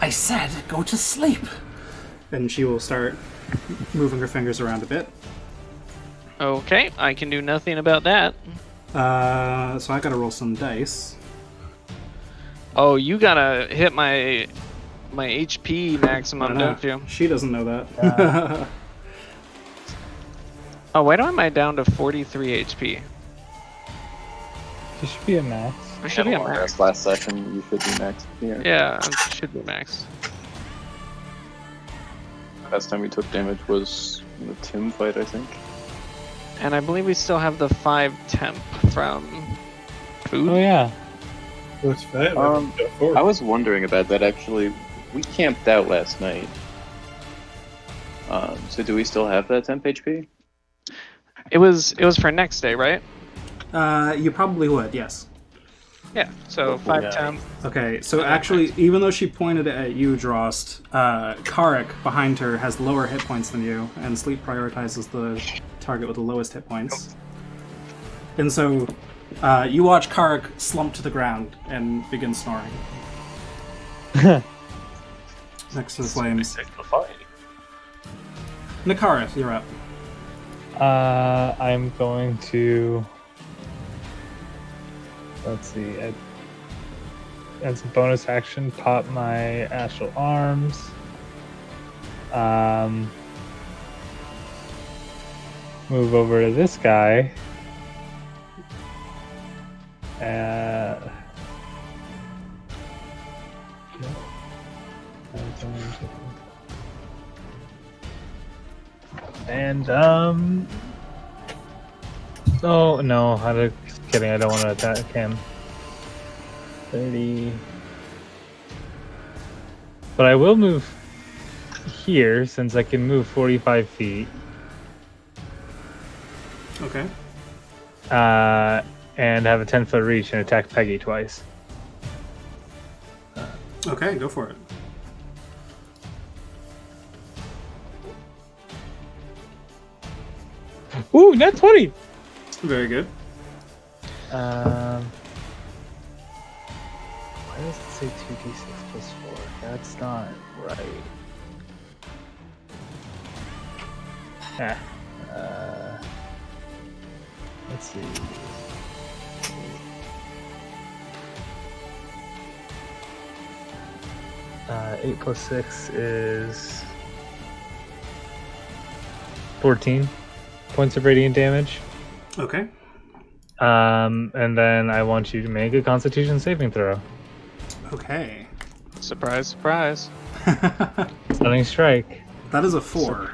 I said, go to sleep. And she will start moving her fingers around a bit. Okay, I can do nothing about that. So I gotta roll some dice. Oh, you gotta hit my HP maximum, don't you? She doesn't know that. Oh, why am I down to 43 HP? It should be a max. I should be at Long max. rest last session, you should be max here. Yeah, I should be max. Last time we took damage was in the Tim fight, I think. And I believe we still have the 5 temp from food. Oh yeah. What's that? I was wondering about that actually. We camped out last night. So do we still have that temp HP? It was for next day, right? You probably would, yes. Yeah. So 5 Yeah. temp. Okay, so actually, even though she pointed it at you, Drost, Karik behind her has lower hit points than you, and Sleep prioritizes the target with the lowest hit points. And so, you watch Karik slump to the ground and begin snoring next to the flames. Nakara, you're up. I'm going to. Let's see. As a bonus action, pop my astral arms. Move over to this guy. And oh no, just kidding, I don't want to attack him. 30. But I will move here since I can move 45 feet. Okay. And have a 10-foot reach and attack Peggy twice. Okay, go for it. Ooh, net 20! Very good. Why does it say 2d6 plus 4? That's not right. Let's see. 8 plus 6 is 14 points of radiant damage. Okay. And then I want you to make a Constitution saving throw. Okay. Surprise, surprise. Stunning strike. That is a 4.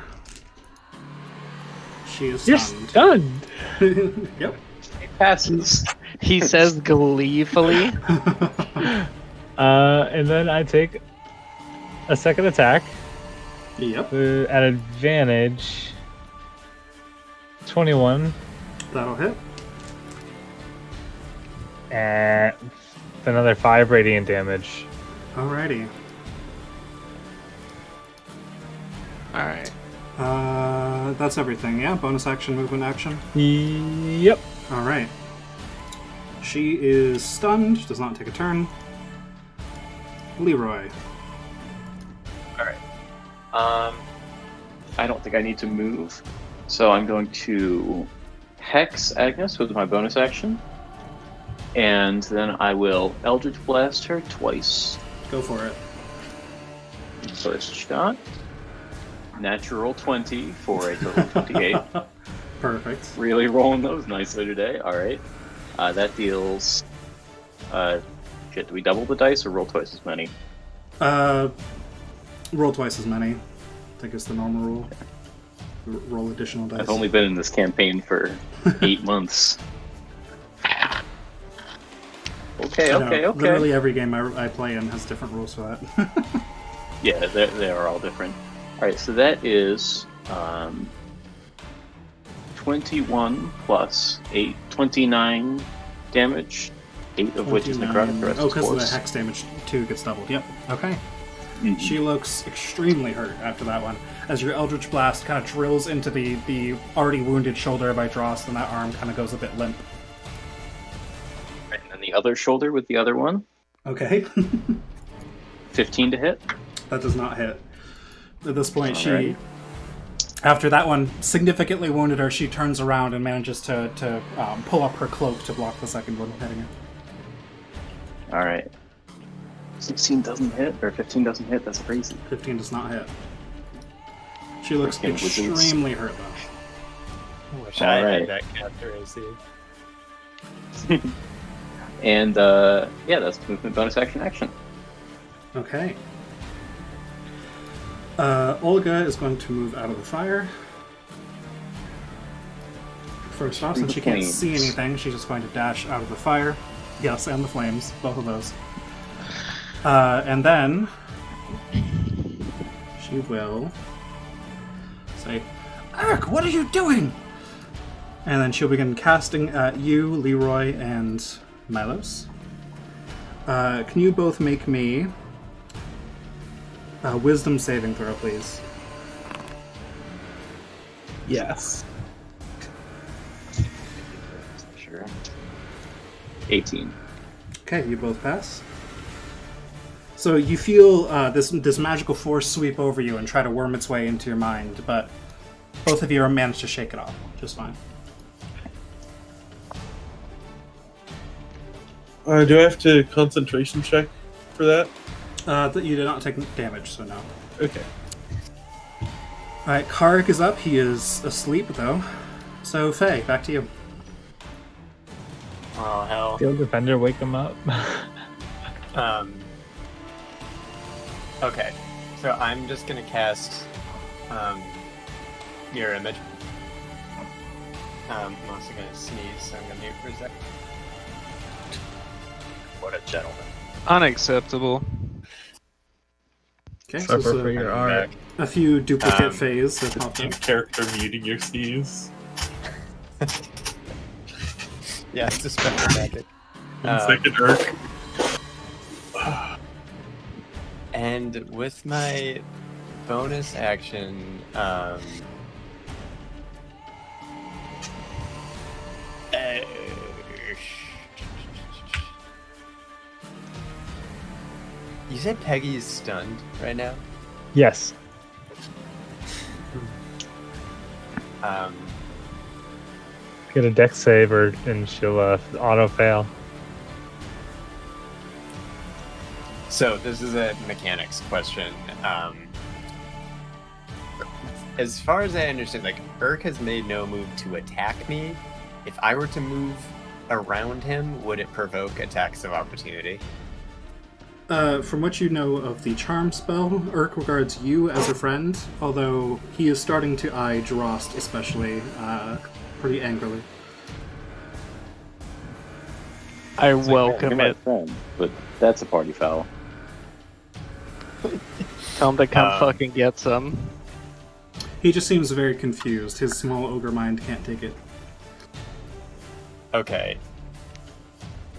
She is You're stunned. stunned. Yep. It passes. He says gleefully. And then I take a second attack Yep. at advantage. 21 That'll hit. and another 5 radiant damage. Alrighty. Alright. That's everything, yeah? Bonus action, movement action? Yep. Alright. She is stunned, does not take a turn. Leroy. I don't think I need to move, so I'm going to Hex Agnes with my bonus action, and then I will Eldritch Blast her twice. Go for it. First shot, natural 20 for a total of 28. Perfect. Really rolling those nicely today. All right, that deals. Shit, do we double the dice or roll twice as many? Roll twice as many. I think it's the normal rule. Roll additional dice. I've only been in this campaign for 8 months. Okay. Literally every game I play in has different rules for that. Yeah, they are all different. All right, so that is 21 plus 8, 29 damage. 8 of which is necrotic. The rest Oh, is because of the force. hex damage 2 gets doubled. Yep. Okay. Mhm. She looks extremely hurt after that one, as your Eldritch Blast kind of drills into the already wounded shoulder by Drost, and that arm kind of goes a bit limp. And then the other shoulder with the other one. Okay. 15 to hit. That does not hit. At this point, Alright. after that one significantly wounded her, she turns around and manages to pull up her cloak to block the second one hitting her. All right. 16 doesn't hit, or 15 doesn't hit. That's crazy. 15 does not hit. She looks Freaking wizards. extremely hurt, though. I wish I Alright. had that characteristic. And yeah, that's movement, bonus action, action. Okay. Olga is going to move out of the fire. First off, since she can't flames. see anything, she's just going to dash out of the fire. Yes, and the flames, both of those. And then she will say, "Eric, what are you doing?" And then she'll begin casting at you, Leroy, and Milos. Can you both make me a wisdom saving throw, please? Yes. Sure. 18. Okay, you both pass. So you feel this magical force sweep over you and try to worm its way into your mind, but Both of you managed to shake it off just fine. Do I have to concentration check for that? That you did not take damage, so no. Okay. Alright, Karg is up. He is asleep, though. So, Faye, back to you. Oh hell. Field defender, wake him up. Okay, so I'm just gonna cast mirror image. I'm also gonna sneeze, so I'm gonna mute for a sec. What a gentleman. Unacceptable. Okay, so Suffer for your art. a few duplicate Fays have popped In up. character muting your sneeze. Yeah, it's a special magic. 1 second, Urk. And with my bonus action, you said Peggy is stunned right now? Yes. Get a dex save and she'll auto fail. So this is a mechanics question. As far as I understand, like, Urk has made no move to attack me. If I were to move around him, would it provoke attacks of opportunity? From what you know of the charm spell, Urk regards you as a friend, although he is starting to eye Drost especially pretty angrily. I welcome You're my it. friend, but that's a party foul. Tell him to come fucking get some. He just seems very confused. His small ogre mind can't take it. Okay.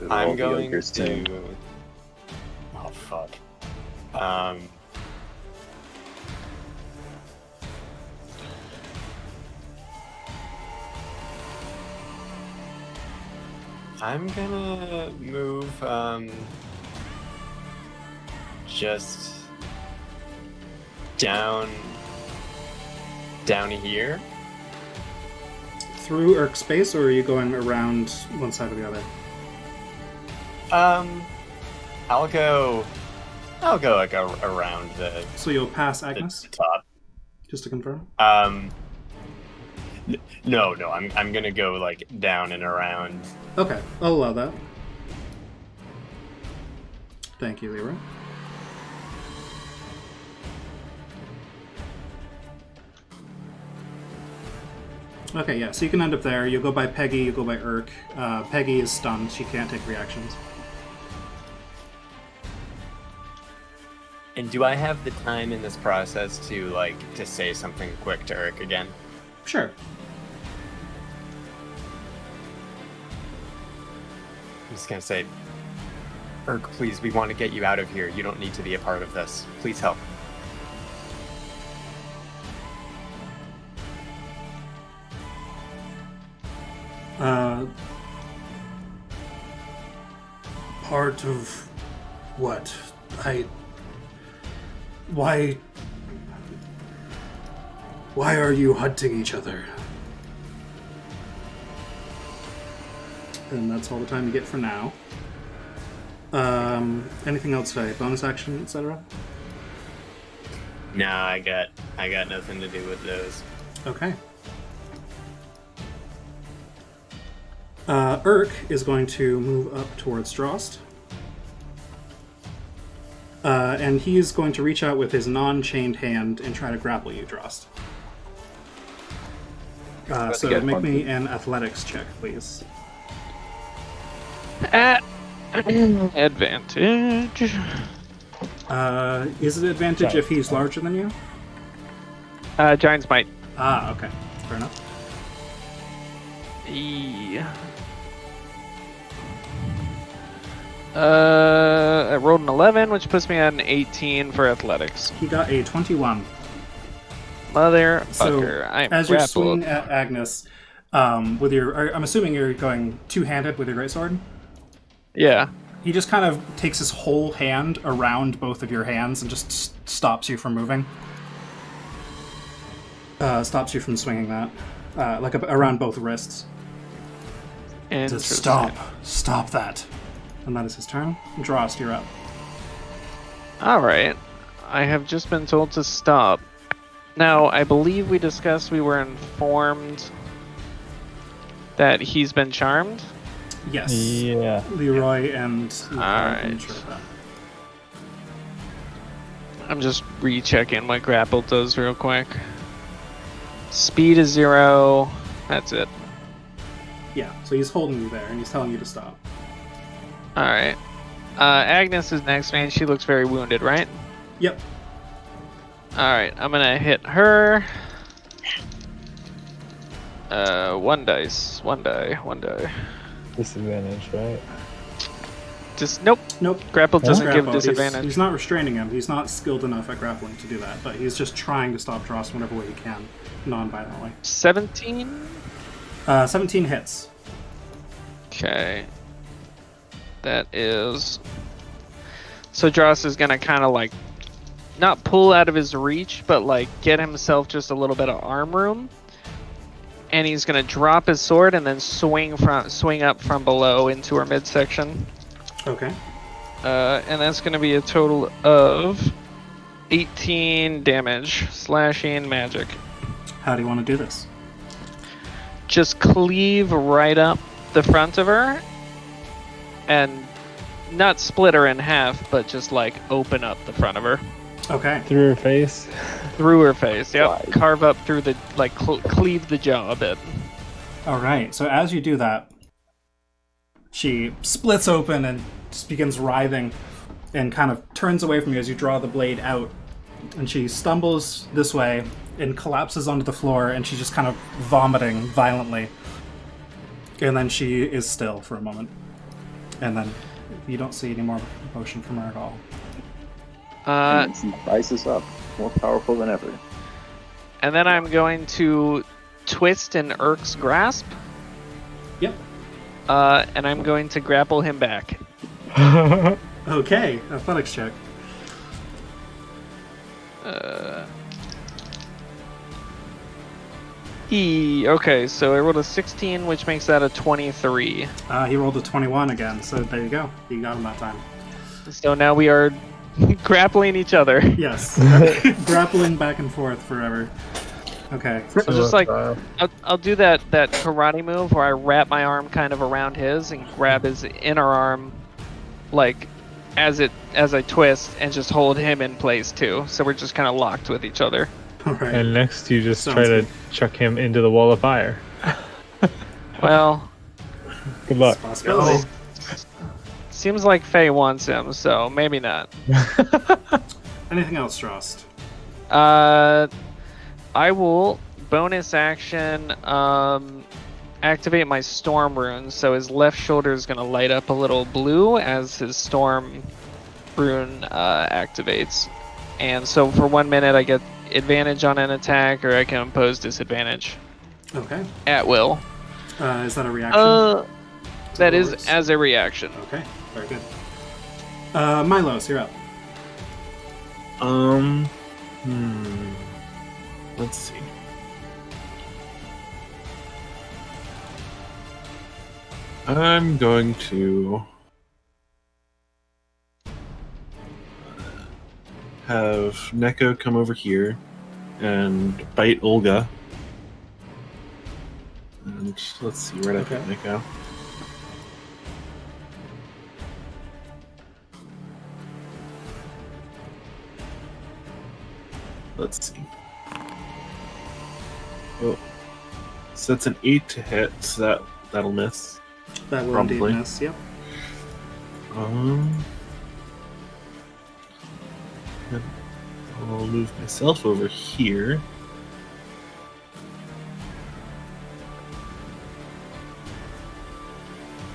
All I'm the going ogres to... too. Oh, fuck. I'm gonna move, just down here. Through Urk's space, or are you going around one side or the other? I'll go like around the So you'll pass Agnes, top. just to confirm? No, I'm gonna go like down and around. Okay, I'll allow that. Thank you, Leroy. Okay, yeah, so you can end up there. You'll go by Peggy, you'll go by Urk. Peggy is stunned, she can't take reactions. And do I have the time in this process to say something quick to Urk again? Sure. I'm just gonna say, Urk, please, we want to get you out of here. You don't need to be a part of this. Please help. Part of what? Why are you hunting each other? And that's all the time you get for now. Anything else today? Bonus action, etc.? Nah, I got nothing to do with those. Okay. Urk is going to move up towards Drost. And he's going to reach out with his non-chained hand and try to grapple you, Drost. So make me an athletics check, please. Advantage. Is it advantage if he's larger than you? Giant's might. Ah, okay. Fair enough. Yeah. I rolled an 11, which puts me at an 18 for athletics. He got a 21. Motherfucker, So, I'm as you're grappled. swinging at Agnes, with your... I'm assuming you're going two-handed with your greatsword? Yeah. He just kind of takes his whole hand around both of your hands and just stops you from moving. stops you from swinging that, around both wrists. Says, Interesting. stop that. And that is his turn. Drost, you're up. All right. I have just been told to stop. Now, I believe we discussed we were informed that he's been charmed. Yes. Yeah. Leroy and Alright. Sure of that. I'm just rechecking what grapple does real quick. Speed is 0. That's it. Yeah, so he's holding you there and he's telling you to stop. All right. Agnes is next, man. She looks very wounded, right? Yep. All right. I'm gonna hit her. One dice. One die. Disadvantage, right? Just nope. Nope. Grapple doesn't give Grapple. disadvantage. He's not restraining him. He's not skilled enough at grappling to do that, but he's just trying to stop Drost whatever way he can, non-violently. 17. 17 hits. Okay. That is. So Dross is gonna kind of like, not pull out of his reach, but like get himself just a little bit of arm room, and he's gonna drop his sword and then swing up from below into her midsection. Okay. And that's gonna be a total of 18 damage, slashing magic. How do you want to do this? Just cleave right up the front of her, and not split her in half, but just like open up the front of her. Okay. Through her face. Through her face, yep. Slide. Carve up through the, like, cleave the jaw a bit. All right. So as you do that, she splits open and just begins writhing and kind of turns away from you as you draw the blade out. And she stumbles this way and collapses onto the floor, and she's just kind of vomiting violently. And then she is still for a moment. And then you don't see any more motion from her at all. And she rises up, more powerful than ever. And then I'm going to twist in Urk's grasp. Yep. And I'm going to grapple him back. Okay. Athletics check. Okay, so I rolled a 16, which makes that a 23. He rolled a 21 again, so there you go. You got him that time. So now we are grappling each other. Yes. Grappling back and forth forever. Okay. So just like, I'll do that karate move where I wrap my arm kind of around his and grab his inner arm, like, as I twist, and just hold him in place too. So we're just kind of locked with each other. All right. And next you just Sounds try to good. chuck him into the wall of fire. Well, Good luck. It's a possibility. seems like Faye wants him, so maybe not. Anything else, Drost? I will bonus action activate my storm rune, so his left shoulder is going to light up a little blue as his storm rune activates. And so for 1 minute I get advantage on an attack, or I can impose disadvantage Okay. at will. Is that a reaction? That is works. as a reaction. Okay. Very good. Milos, you're up. Let's see. I'm going to have Neko come over here and bite Olga. And let's see, where did I put Okay. Neko? Let's see. Oh, so that's an 8 to hit, so that'll miss. That will Probably. indeed miss. Yep. Then I'll move myself over here.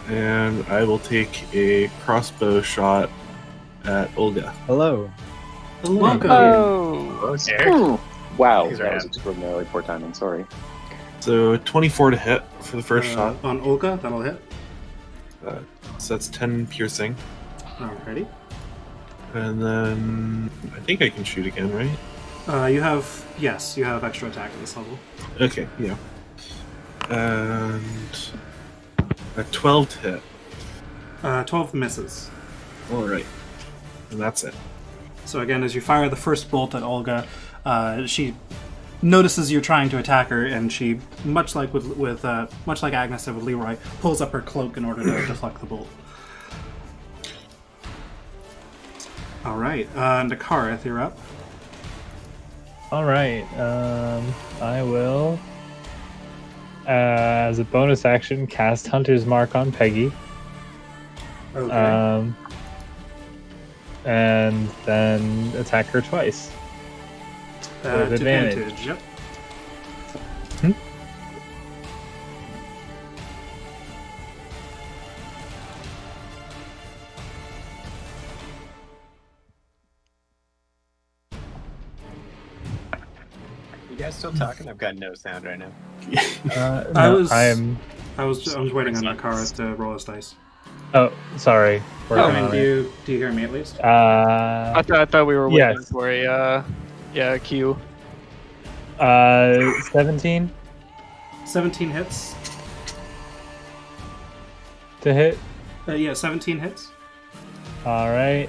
And I will take a crossbow shot at Olga. Hello. Welcome. Oh, Ooh. Wow, These are that was happening. extraordinarily poor timing. Sorry. So 24 to hit for the first shot. On Olga, that'll hit. So that's 10 piercing. Alrighty. And then I think I can shoot again, right? You have extra attack at this level. Okay, yeah. And a 12 to hit. 12 misses. All right, and that's it. So again, as you fire the first bolt at Olga, she notices you're trying to attack her, and she, much like Agnes did with Leroy, pulls up her cloak in order to deflect the bolt. All right, Nakareth, you're up. All right. I will, as a bonus action, cast Hunter's Mark on Peggy. Okay. And then attack her twice. With advantage. Yep. You guys still talking? I've got no sound right now. I was I'm waiting on Nakareth to roll his dice. Oh, sorry. I mean, do you hear me at least? I thought we were waiting yes. for a cue. 17 17 hits. to hit. Yeah, 17 hits. All right.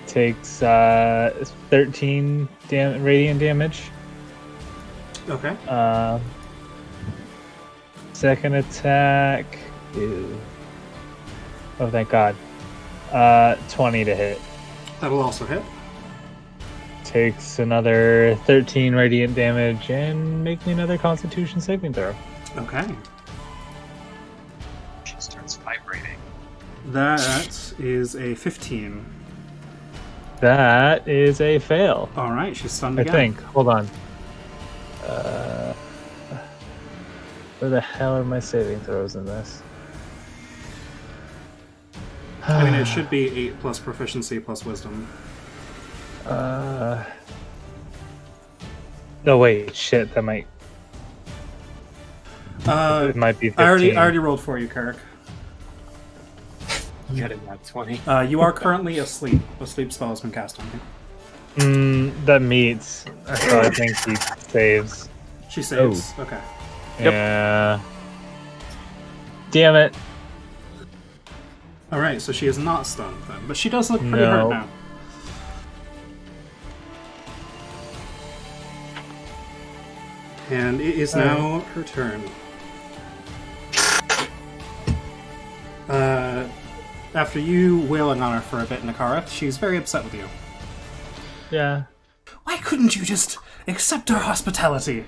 Takes 13 radiant damage. Okay. Second attack. Ew. Oh, thank God. 20 to hit. That'll also hit. Takes another 13 radiant damage and make me another Constitution saving throw. Okay. She starts vibrating. That is a 15. That is a fail. All right, she's stunned I again. think. Hold on. Where the hell are my saving throws in this? I mean, it should be 8 plus proficiency plus wisdom. Oh wait, shit. That might. It might be 15. I already rolled for you, Kirk. You got a nat 20. You are currently asleep. A sleep spell has been cast on you. That meets. So I think he saves. She saves. Okay. Yep. Yeah. Damn it. All right, so she is not stunned then, but she does look pretty No. hurt now. And it is now her turn. After you wailing on her for a bit, Nakareth, she's very upset with you. Yeah. Why couldn't you just accept our hospitality?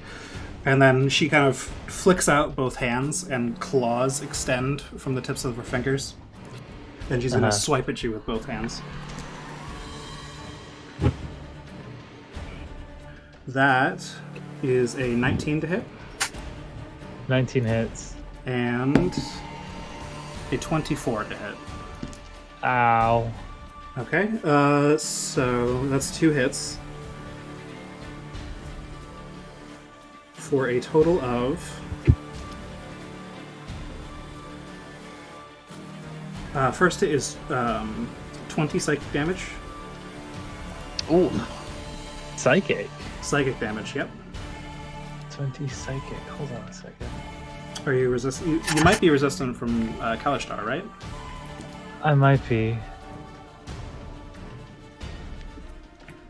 And then she kind of flicks out both hands, and claws extend from the tips of her fingers. Then she's going to swipe at you with both hands. That is a 19 to hit, 19 hits. and a 24 to hit. Ow. Okay, so that's 2 hits. For a total of... first it is 20 psychic damage. Ooh. Psychic. Psychic damage, yep. 20 psychic. Hold on a second. Are you resistant? You might be resistant from Kalishtar, right? I might be.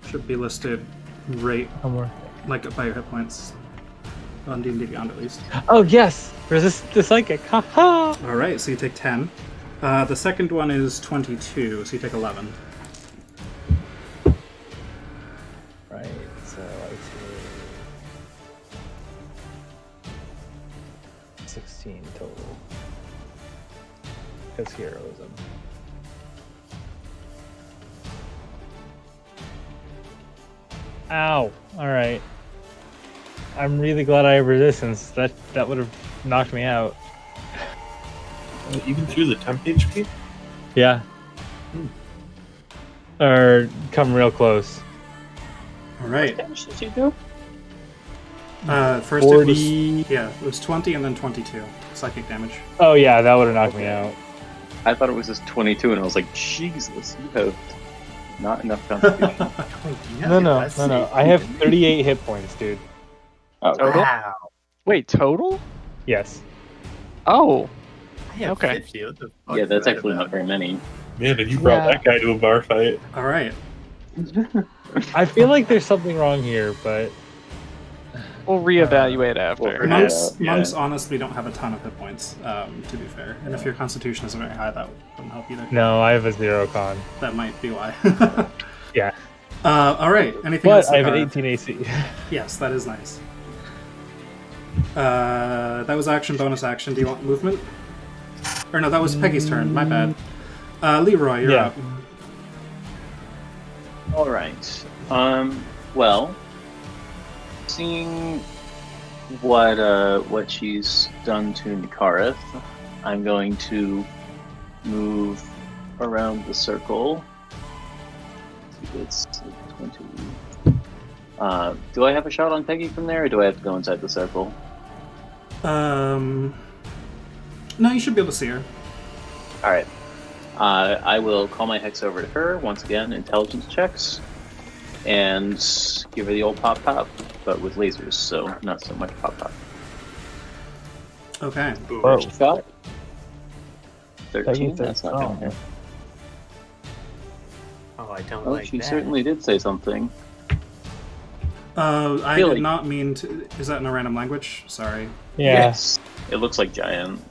Should be listed right, Somewhere. like by your hit points. On D&D Beyond, at least. Oh, yes! Resist the psychic. Haha! Alright, so you take 10. The second one is 22, so you take 11. Right, so I take 16 total. Because heroism. Ow! Alright. I'm really glad I have resistance. That would have knocked me out. Even through the temp HP? Yeah. Or come real close. Alright. What damage did you do? First 40. it was 20 and then 22 psychic damage. Oh yeah, that would have knocked me out. I thought it was just 22, and I was like, Jesus, you have Not enough constitution. No. I have 38 hit points, dude. Oh, Total? Wow. Wait, total? Yes. Oh, I have Okay. 50. What the fuck yeah, is that's that actually about? not very many. Man, and you brought Yeah. that guy to a bar fight. All right. I feel like there's something wrong here, but we'll reevaluate after. well, Monks, Yeah. monks honestly don't have a ton of hit points, to be fair. And if your constitution isn't very high, that wouldn't help either. no, I have a 0 con. That might be why. Yeah. All right. Anything else? But I have an Zakar? 18 AC. Yes, that is nice. That was action, bonus action. Do you want movement? Or no, that was Peggy's turn. My bad. Leroy, you're Yeah. up. All right. Well, seeing what she's done to Nikareth, I'm going to move around the circle. It's 20. Do I have a shot on Peggy from there, or do I have to go inside the circle? No, you should be able to see her. All right. I will call my hex over to her once again. Intelligence checks, and give her the old pop pop, but with lasers, so not so much pop pop. Okay. Whoa. Shot. 13. Peggy That's not strong. gonna hit. Oh, I don't Oh, like she that. certainly did say something. I Really? did not mean to. Is that in a random language? Sorry. Yeah. Yes. It looks like giant.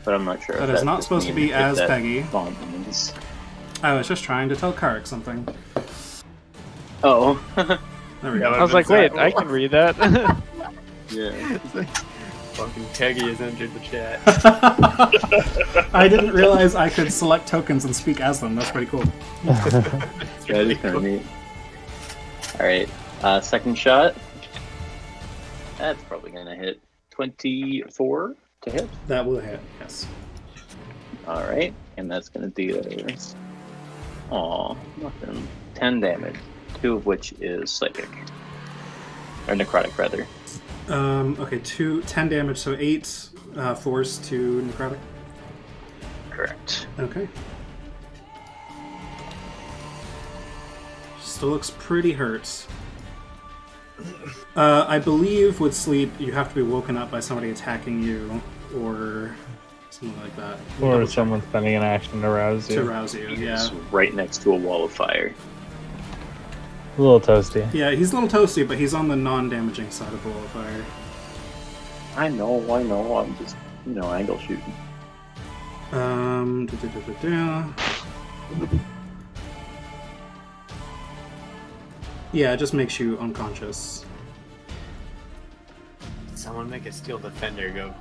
But I'm not sure. That if is not just supposed to means be if as that Peggy. font means- I was just trying to tell Karek something. Oh. There we Yeah, go. I was like, wait, I can read that. Yeah. It's like, fucking Peggy has entered the chat. I didn't realize I could select tokens and speak as them. That's pretty cool. That is kind of neat. Alright. Second shot. That's probably going to hit 24 to hit. That will hit, yes. Alright. And that's going to do. Aw, nothing. 10 damage. 2 of which is psychic. Or necrotic, rather. Okay, 10 damage, so 8 force to necrotic. Correct. Okay. Still looks pretty hurt. I believe with sleep, you have to be woken up by somebody attacking you, or something like that. Or Double check. someone spending an action to rouse To you. rouse you, yeah. He's right next to a wall of fire. A little toasty. Yeah, he's a little toasty, but he's on the non-damaging side of the wall of fire. I know. I'm just, angle shooting. Yeah, it just makes you unconscious. Someone make a steel defender go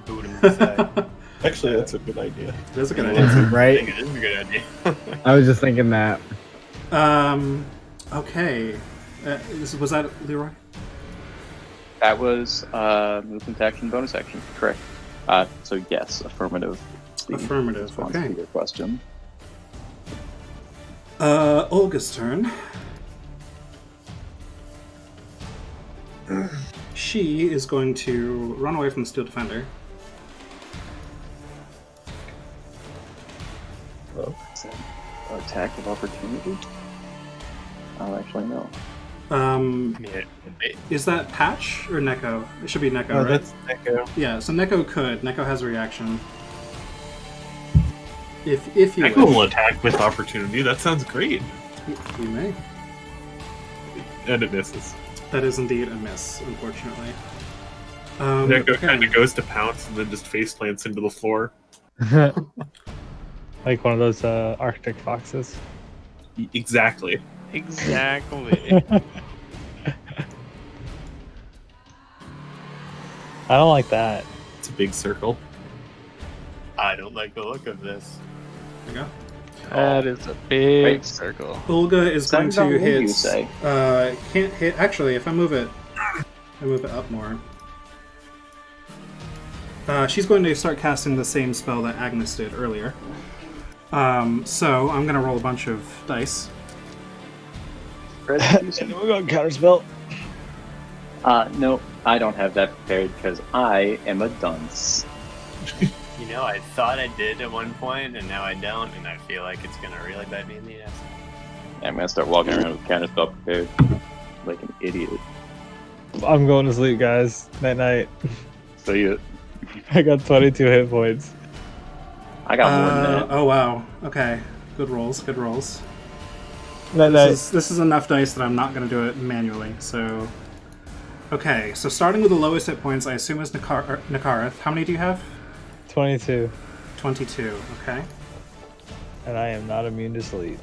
boot him in the side. Actually, that's a good idea. That's a good I idea. think Right? it is a good idea. I was just thinking that. Okay. Was that Leroy? That was movement action, bonus action. Correct. So yes, affirmative. is the Affirmative, response okay. to your question. Olga's turn. She is going to run away from the steel defender. Is that attack of opportunity? Oh, actually, no. Is that Patch or Neko? It should be Neko, Oh, right? that's Echo. Yeah, so Neko could. Neko has a reaction. If you Echo wish. will attack with opportunity. That sounds great. You may. And it misses. That is indeed a miss, unfortunately. Echo okay. kind of goes to pounce and then just face plants into the floor. Like one of those Arctic foxes. Exactly. Exactly. I don't like that. It's a big circle. I don't like the look of this. There you go. That is a big Right. circle. Olga is going Sounds to about hit. you say. Can't hit. Actually, if I move it up more. She's going to start casting the same spell that Agnes did earlier. So I'm going to roll a bunch of dice. We're going counterspell. No, I don't have that prepared because I am a dunce. You know, I thought I did at one point, and now I don't, and I feel like it's gonna really bite me in the ass. Yeah, I'm gonna start walking around with counterspell prepared, like an idiot. I'm going to sleep, guys. Night night. So you, I got 22 hit points. I got more than that. Oh wow. Okay. Good rolls. Good rolls. Night night. This is enough dice that I'm not going to do it manually. So, okay. So starting with the lowest hit points, I assume is Nakareth. How many do you have? 22. 22. Okay. And I am not immune to sleep.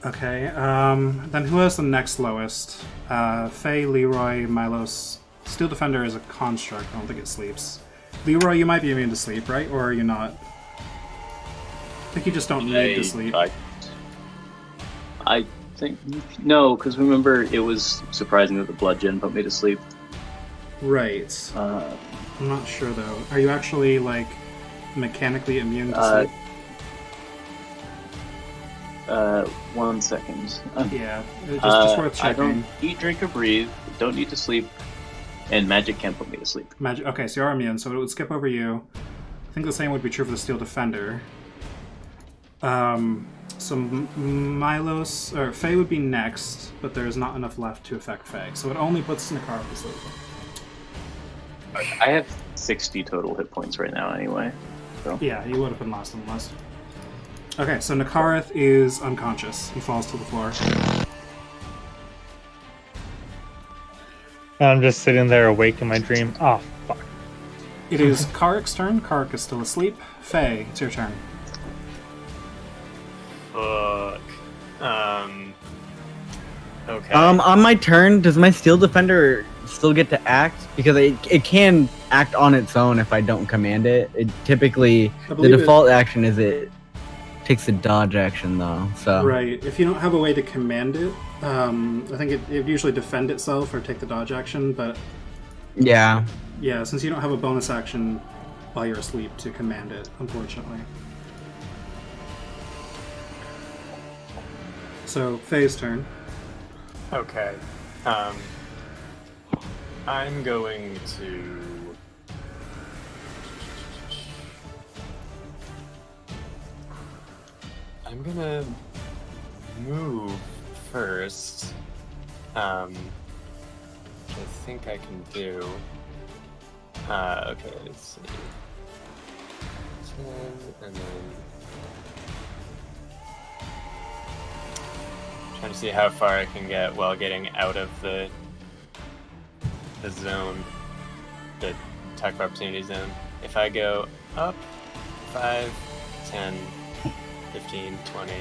Okay. Then who has the next lowest? Faye, Leroy, Milos. Steel Defender is a construct. I don't think it sleeps. Leroy, you might be immune to sleep, right? Or are you not? I think you just don't need to sleep. I think no, because remember it was surprising that the blood gen put me to sleep. Right. I'm not sure though. Are you actually like mechanically immune to sleep? 1 second. Yeah, just worth checking. I don't eat, drink, or breathe. Don't need to sleep, and magic can't put me to sleep. Magic. Okay, so you are immune, so it would skip over you. I think the same would be true for the Steel Defender. So Milos or Faye would be next, but there's not enough left to affect Faye, so it only puts Nakara to sleep. I have 60 total hit points right now, anyway. So. Yeah, you would have been last on the list. Okay, so Nakareth is unconscious. He falls to the floor. And I'm just sitting there awake in my dream. Oh, fuck. It is Karik's turn. Karik is still asleep. Faye, it's your turn. Fuck. Okay. On my turn, does my Steel Defender still get to act? Because it can act on its own if I don't command it. It typically, the default action is it takes a dodge action though. So right, if you don't have a way to command it, I think it would usually defend itself or take the dodge action. But yeah, since you don't have a bonus action while you're asleep to command it, unfortunately. So Faye's turn. Okay. I'm going to... I'm gonna move first. I think I can do... okay, let's see. 10, and then... Trying to see how far I can get while getting out of the zone, the attack of opportunity zone. If I go up 5, 10, 15, 20,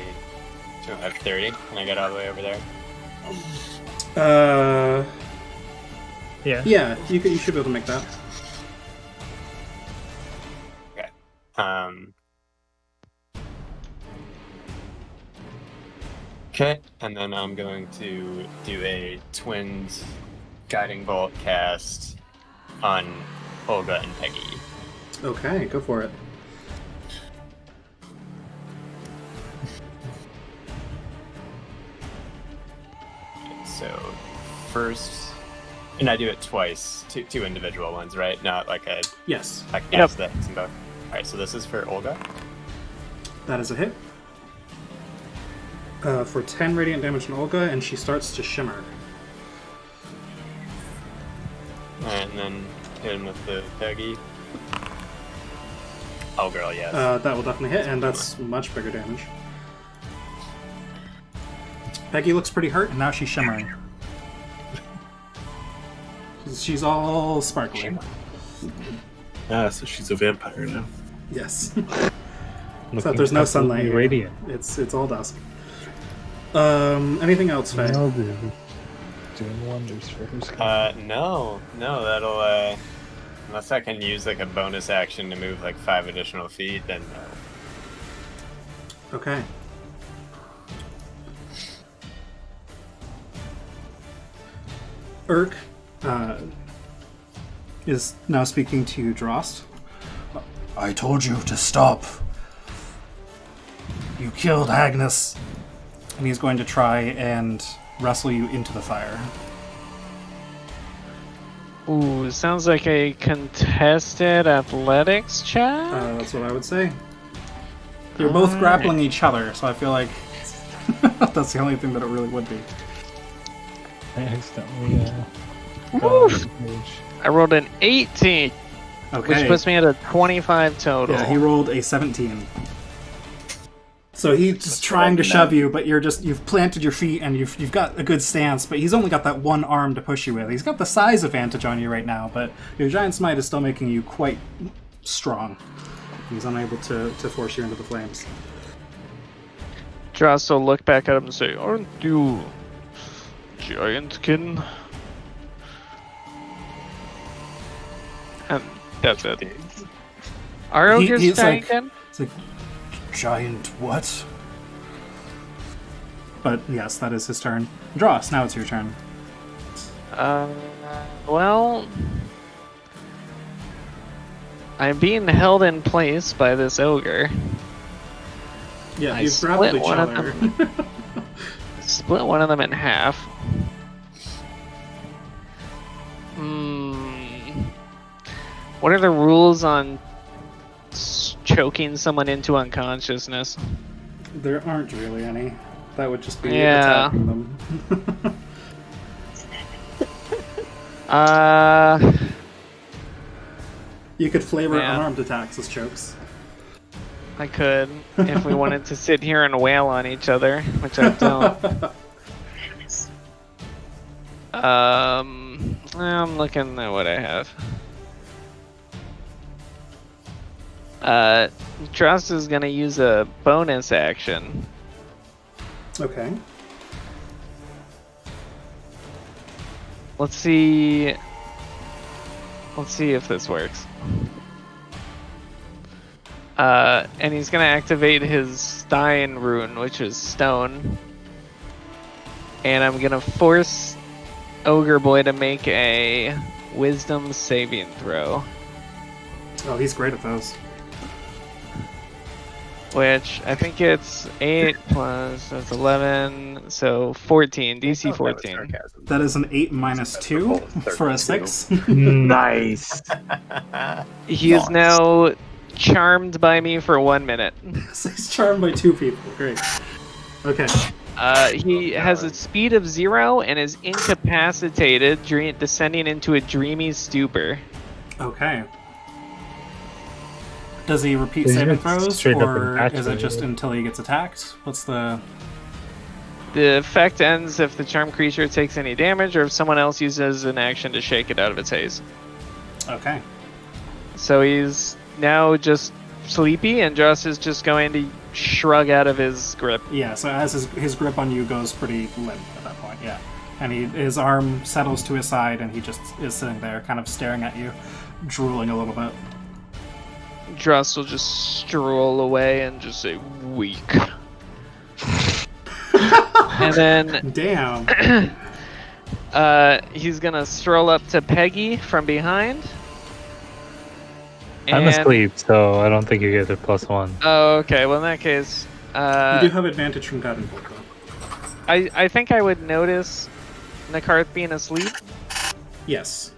25, 30, can I get all the way over there? Yeah. Yeah, you should be able to make that. Okay. Okay, and then I'm going to do a twinned guiding bolt cast on Olga and Peggy. Okay, go for it. So, first, and I do it twice, two individual ones, right? Not like a Yes, cast that in both. All right, so this is for Olga. that is a hit. For 10 radiant damage on Olga, and she starts to shimmer. And then hit him with the Peggy. Oh, girl, yes. That will definitely hit, and that's much bigger damage. Peggy looks pretty hurt, and now she's shimmering. She's all sparkly. So she's a vampire now. Yes. So there's no sunlight here. Radiant. It's all dusk. Anything else, Faye? No, dude. Doing wonders for her. No, that'll, unless I can use, like, a bonus action to move, like, 5 additional feet, then no. Okay. Urk is now speaking to Drost. I told you to stop. You killed Agnes. And he's going to try and wrestle you into the fire. Ooh, sounds like a contested athletics check. That's what I would say. You're both Alright. grappling each other, so I feel like that's the only thing that it really would be. I accidentally. Woo! Page. I rolled an 18, Okay. which puts me at a 25 total. Yeah, he rolled a 17. So he's just trying to shove you, but you've planted your feet and you've got a good stance, but he's only got that one arm to push you with. He's got the size advantage on you right now, but your giant smite is still making you quite strong. He's unable to force you into the flames. Dross will look back at him and say, "Aren't you Giantkin?" And that's it. Are ogres he's like- Giantkin? It's like, giant what? But yes, that is his turn. Dross, now it's your turn. Well, I'm being held in place by this ogre. Yeah, I you've grappled split each one of other. Split one of them in half. What are the rules on choking someone into unconsciousness? There aren't really any. That would just be Yeah. attacking them. You could flavor Man. unarmed attacks as chokes. I could if we wanted to sit here and wail on each other, which I don't. I'm looking at what I have. Dross is gonna use a bonus action. Okay. Let's see if this works. And he's gonna activate his Stein rune, which is stone. And I'm gonna force Ogre Boy to make a Wisdom saving throw. Oh, he's great at those. Which I think it's 8 plus that's 11, so 14. DC 14. That is an 8 minus 2 for a 6. Nice. He is now charmed by me for 1 minute. So he's charmed by 2 people. Great. Okay. He has a speed of 0 and is incapacitated, descending into a dreamy stupor. Okay. Does he repeat He's saving gonna throws, straight up or and is it back just you. until he gets attacked? What's the... The effect ends if the charmed creature takes any damage or if someone else uses an action to shake it out of its haze. Okay. So he's now just sleepy, and Joss is just going to shrug out of his grip. Yeah, so as his grip on you goes pretty limp at that point, yeah. And his arm settles to his side, and he just is sitting there, kind of staring at you, drooling a little bit. Dross will just stroll away and just say, weak. And then Damn. he's gonna stroll up to Peggy from behind. I'm asleep, so I don't think you get a +1. Oh, okay. Well, in that case, you do have advantage from Guiding Bolt, though. I think I would notice Nakarth being asleep. Yes.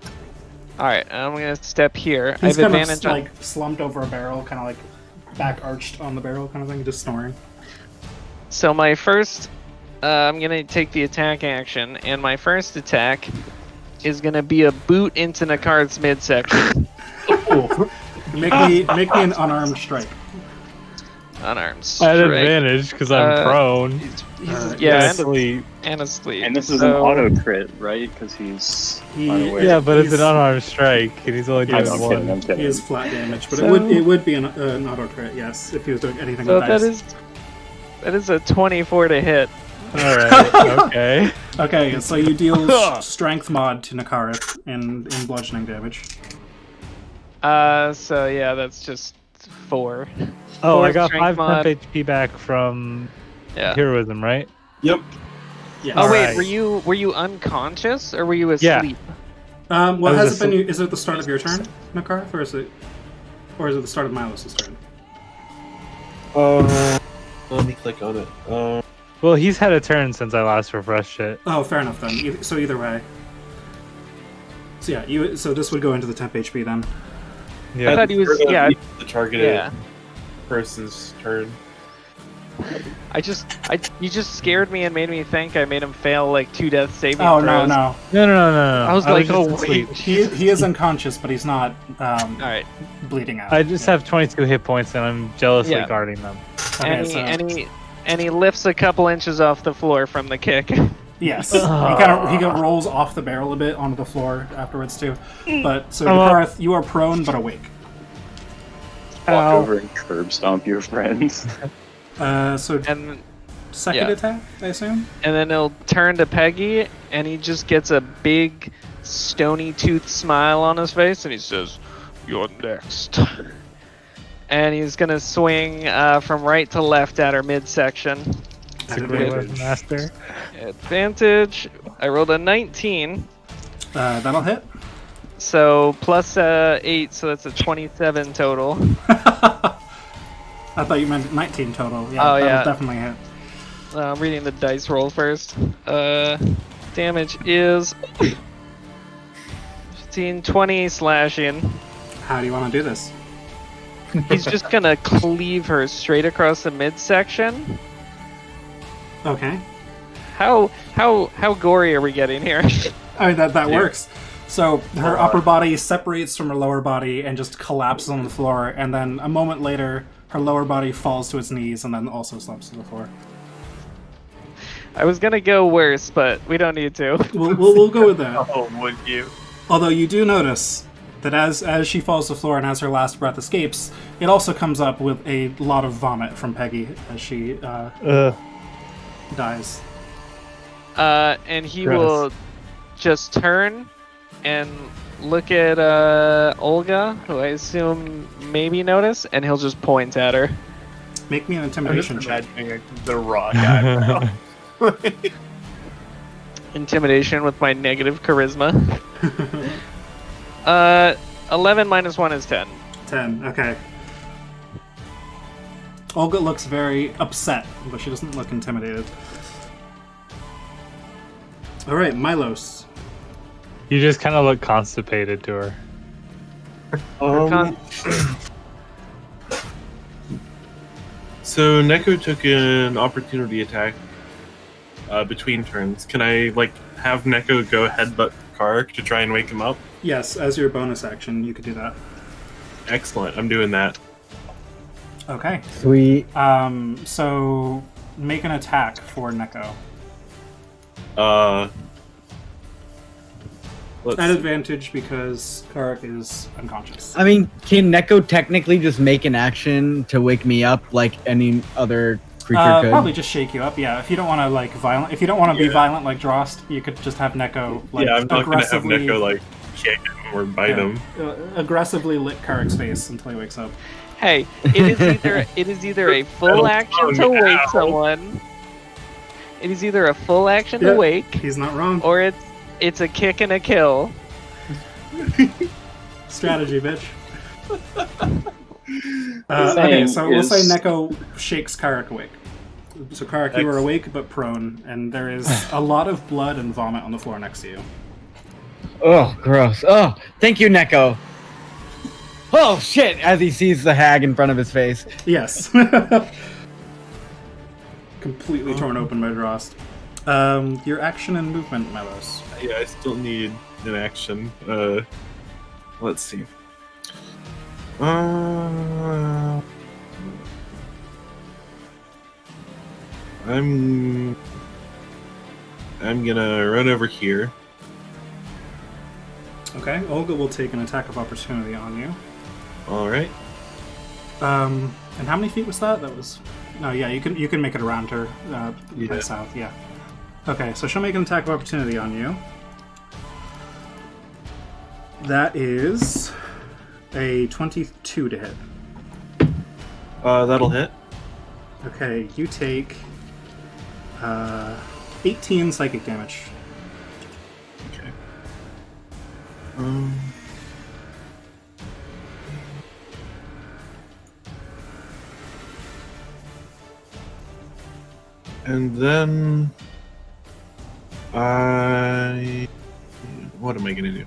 Alright, I'm gonna step here. He's I have kind advantage of, on... like, slumped over a barrel, kind of like back arched on the barrel kind of thing, just snoring. So my first... I'm gonna take the attack action, and my first attack is gonna be a boot into Nakarth's midsection. Make me an unarmed strike. Unarmed I strike. had advantage because I'm prone. Yeah, Asleep. and asleep. And this is So- an auto crit, right? Because he's unaware. Yeah, but it's an He's- unarmed strike, and he's only doing I'm one. kidding, I'm kidding. He is flat damage, but So- it would be an auto crit, yes, if he was doing anything So with dice. that is a 24 to hit. Alright, okay. Okay, so you deal strength mod to Nakarth in bludgeoning damage. So yeah, that's just 4. Oh, I Fourth got strength 5 mod. temp HP back from Yeah. heroism, right? Yep. Yes. Oh wait, Alright. were you unconscious or were you Yeah. asleep? Well, I was has it just- been? Is it the start of your turn, Nakarth, or is it the start of Milos' turn? Let me click on it. Well, he's had a turn since I last refreshed it. Oh, fair enough then. So either way, So yeah, so this would go into the temp HP then. Yeah. I thought he was. For Yeah, the targeted yeah. person's turn. You just scared me and made me think I made him fail like 2 death saving Oh throws. no. No. I was like, just oh asleep. wait. He is unconscious, but he's not All right. bleeding out. I just have 22 hit points and I'm jealously Yeah. guarding them. Okay, And he lifts a couple inches off the floor from the kick. Yes, he rolls off the barrel a bit onto the floor afterwards too. But so Karth, you are prone but awake. Walk over and curb stomp your friends. So And second attack, I assume. and then he'll turn to Peggy and he just gets a big stony tooth smile on his face and he says, "You're next." And he's gonna swing from right to left at her midsection. It's a great weapon, master. Advantage. I rolled a 19. That'll hit. So plus 8, so that's a 27 total. I thought you meant 19 total. Yeah, Oh, that'll yeah. definitely hit. I'm reading the dice roll first. Damage is 15, 20 slashing. How do you want to do this? He's just gonna cleave her straight across the midsection. Okay. How gory are we getting here? I mean, that works. So her upper body separates from her lower body and just collapses on the floor, and then a moment later, her lower body falls to its knees and then also slumps to the floor. I was gonna go worse, but we don't need to. We'll go with that. Oh, would you? Although you do notice that as she falls to the floor and as her last breath escapes, it also comes up with a lot of vomit from Peggy as she dies. And he Gross. will just turn and look at Olga, who I assume maybe notice, and he'll just point at her. Make me an I'm just intimidation check. imagining the raw guy. Intimidation with my negative charisma. 11 minus 1 is 10. 10, okay. Olga looks very upset, but she doesn't look intimidated. Alright, Milos. You just kind of look constipated to her. So Neko took an opportunity attack between turns. Can I have Neko go headbutt Kark to try and wake him up? Yes, as your bonus action, you could do that. Excellent. I'm doing that. Okay. Sweet. So make an attack for Neko. Let's At see. advantage because Karak is unconscious. I mean, can Neko technically just make an action to wake me up like any other creature could? Probably just shake you up. Yeah, if you don't want to violent, if you don't want to be violent like Drost, you could just have Neko Yeah, I'm not gonna have aggressively Neko kick him or bite him. aggressively lick Karak's face until he wakes up. Hey, it is either a full action to wake someone. It is either a full action to wake, He's not wrong. or it's a kick and a kill. Strategy, bitch. Okay, so we'll say Neko shakes Karak awake. So Karak, you are awake but prone, and there is a lot of blood and vomit on the floor next to you. Oh, gross. Oh, thank you, Neko. Oh, shit, as he sees the hag in front of his face. Yes. Completely torn open by Drost. Your action and movement, Melos. Yeah, I still need an action. Let's see. I'm gonna run over here. Okay, Olga will take an attack of opportunity on you. All right. And how many feet was that? That was... No, yeah, you can make it around her. Yeah. South, yeah. Okay, so she'll make an attack of opportunity on you. That is a 22 to hit. That'll hit. Okay, you take 18 psychic damage. Okay. And then what am I gonna do?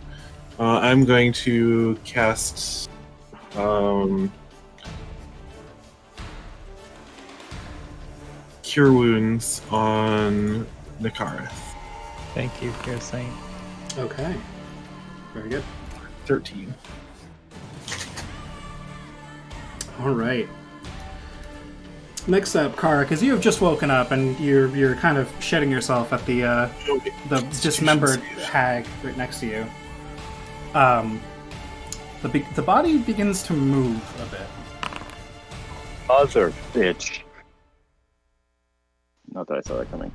I'm going to cast Cure Wounds on Nakareth. Thank you, Fair Saint. Okay. Very good. 13. All right. Next up, Kara, because you have just woken up and you're kind of shedding yourself at the dismembered hag right next to you. The body begins to move a bit. Mother bitch. Not that I saw that coming.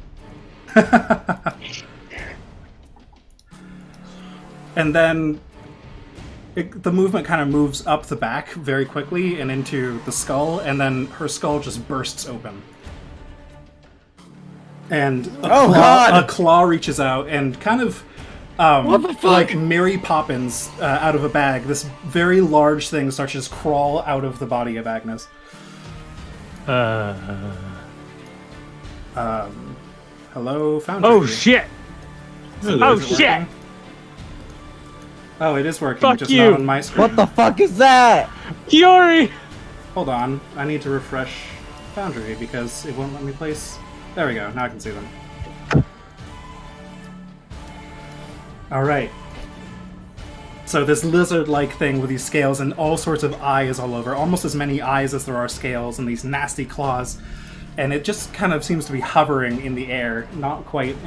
And then the movement kind of moves up the back very quickly and into the skull, and then her skull just bursts open. And a claw reaches out and kind of What the fuck? like Mary Poppins out of a bag, this very large thing starts to just crawl out of the body of Agnes. Hello, Foundry. Oh shit! Oh Is it shit! working? Oh, it is working, Fuck just you. not on my screen. What the fuck is that? Kiori! Hold on, I need to refresh Foundry because it won't let me place... There we go, now I can see them. Alright. So this lizard-like thing with these scales and all sorts of eyes all over, almost as many eyes as there are scales, and these nasty claws. And it just kind of seems to be hovering in the air, not quite,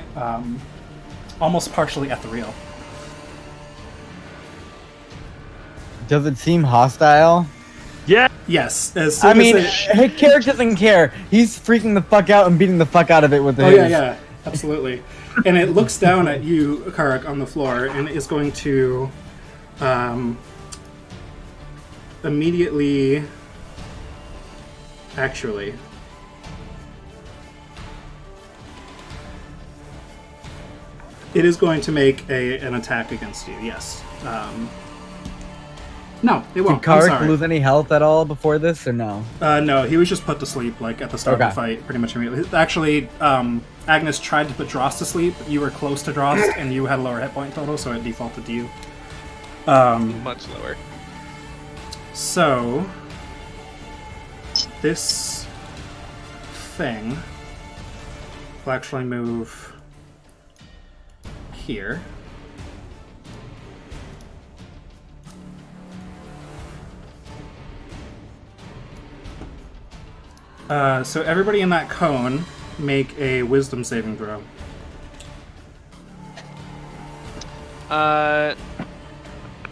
almost partially ethereal. Does it seem hostile? Yeah! Yes, as soon I mean, as it... Carrick doesn't care. He's freaking the fuck out and beating the fuck out of it with his... Oh, yeah, absolutely. And it looks down at you, Karak, on the floor, and is going to immediately... Actually... It is going to make an attack against you, yes. No, it won't. Did I'm Karik sorry. lose any health at all before this, or no? No, he was just put to sleep, like, at the start of the fight, pretty much immediately. Actually, Agnes tried to put Dross to sleep. You were close to Dross, and you had a lower hit point total, so it defaulted to you. Much lower. So... This... thing... will actually move... here. So everybody in that cone make a wisdom saving throw.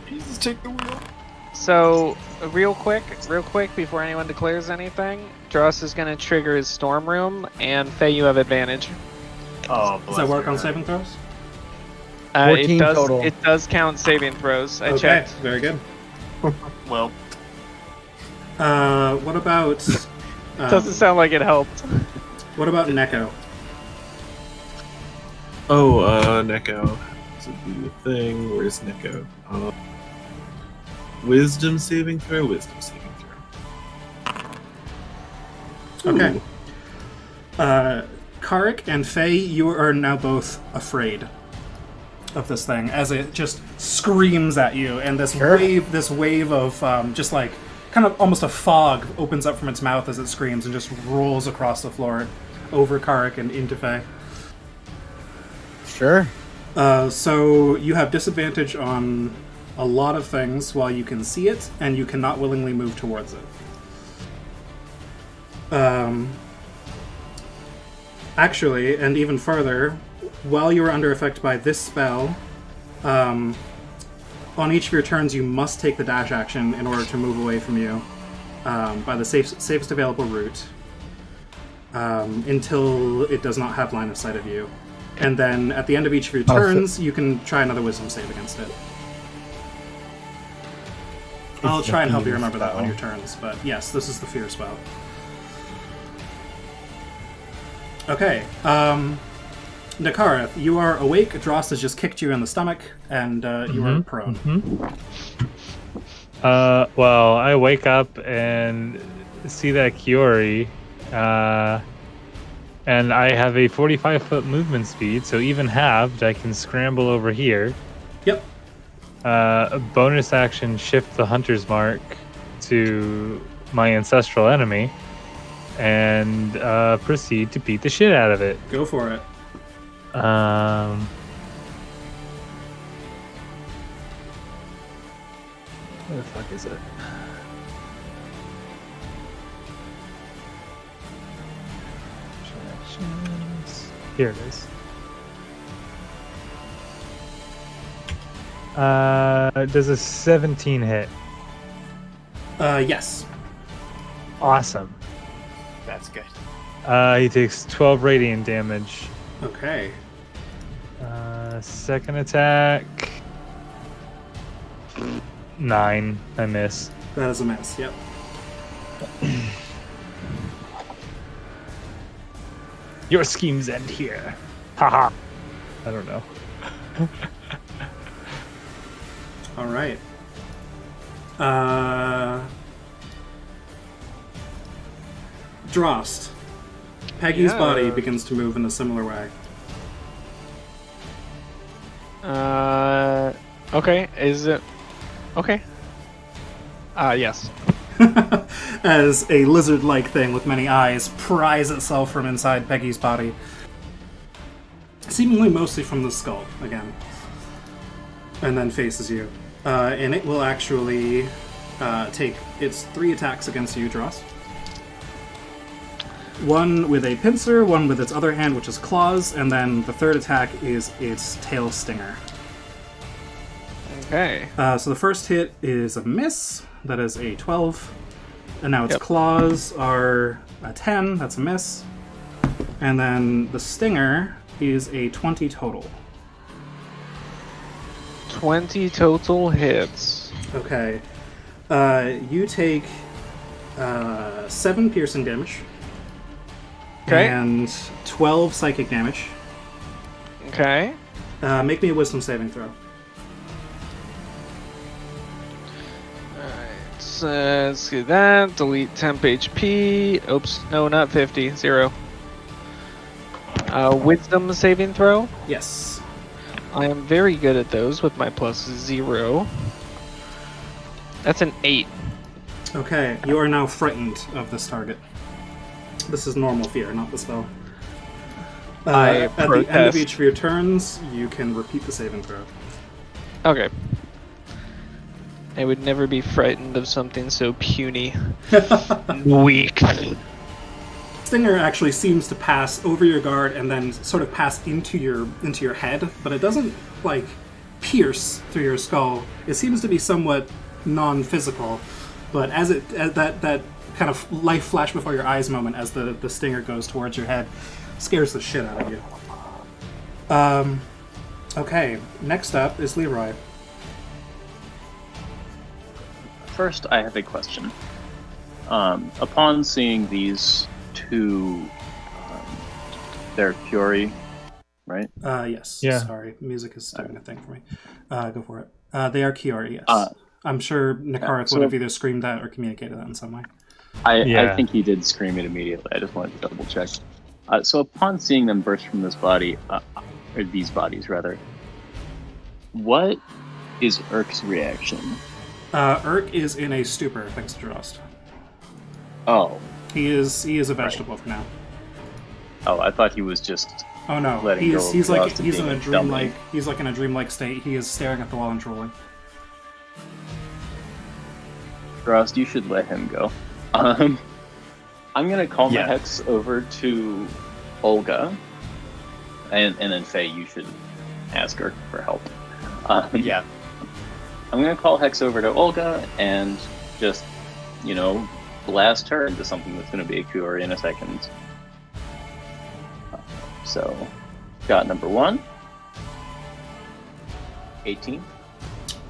Jesus, take the wheel. So real quick, before anyone declares anything, Dross is gonna trigger his storm room, and Faye, you have advantage. Oh, Does that work on saving throws? 14 total. It does count saving throws. I Okay, checked. very good. Well, What about... Doesn't sound like it helped. What about Neko? Oh, Neko. This would be the thing. Where's Neko? Wisdom saving throw, wisdom saving throw. Okay. Karik and Faye, you are now both afraid of this thing as it just screams at you, and this wave of just like kind of almost a fog opens up from its mouth as it screams and just rolls across the floor over Karik and into Faye. Sure. So you have disadvantage on a lot of things while you can see it, and you cannot willingly move towards it. Actually, and even further, while you are under effect by this spell, on each of your turns you must take the dash action in order to move away from you by the safest available route until it does not have line of sight of you. And then at the end of each of your turns, you can try another wisdom save against it. I'll try and help you remember that on your turns, but yes, this is the fear spell. Okay, Nakareth, you are awake. Dross has just kicked you in the stomach, and you are prone. Well, I wake up and see that Kiori, and I have a 45-foot movement speed, so even halved, I can scramble over here. Yep. Bonus action, shift the hunter's mark to my ancestral enemy, and proceed to beat the shit out of it. Go for it. Where the fuck is it? Actions. Here it is. Does a 17 hit? Yes. Awesome. That's good. He takes 12 radiant damage. Okay. Second attack. 9. I miss. That is a miss. Yep. Your schemes end here. Haha. I don't know. All right. Drost. Peggy's Yeah. body begins to move in a similar way. Okay. Is it? Okay. Yes. As a lizard-like thing with many eyes pries itself from inside Peggy's body. Seemingly mostly from the skull, again. And then faces you. And it will actually take its 3 attacks against you, Dross. One with a pincer, one with its other hand, which is claws, and then the third attack is its tail stinger. Okay. So the first hit is a miss. That is a 12. And now its Yep. claws are a 10. That's a miss. And then the stinger is a 20 total. 20 total hits. Okay. You take 7 piercing damage. Okay. And 12 psychic damage. Okay. Make me a wisdom saving throw. Alright, let's do that. Delete temp HP. Oops, no, not 50. 0. Wisdom saving throw. Yes. I am very good at those with my +0. That's an 8. Okay, you are now frightened of this target. This is normal fear, not the spell. I at the end protest. of each of your turns, you can repeat the saving throw. Okay. I would never be frightened of something so puny. Weak. Stinger actually seems to pass over your guard and then sort of pass into your head, but it doesn't like pierce through your skull. It seems to be somewhat non-physical, but as that kind of life flash before your eyes moment as the stinger goes towards your head scares the shit out of you. Okay, next up is Leroy. First, I have a question. Upon seeing these two, they're Fury, right? Yes. Yeah. Sorry, music is doing a thing for me. Go for it. They are Kiori, yes. I'm sure Nikarth would have either screamed that or communicated that in some way. I think he did scream it immediately. I just wanted to double check. So upon seeing them burst from this body, or these bodies rather, what is Urk's reaction? Urk is in a stupor thanks to Drost. Oh, He is a vegetable for now. I thought he was just. Oh no, Letting go of he's like Drost and he's in being a a dreamlike dummy. he's like in a dreamlike state. He is staring at the wall and drooling. Drost, you should let him go. I'm gonna call my Yeah. hex over to Olga, and then Faye, you should ask her for help. Yeah. I'm gonna call Hex over to Olga and just, blast her into something that's gonna be a Fury in a second. So, got number 1. 18.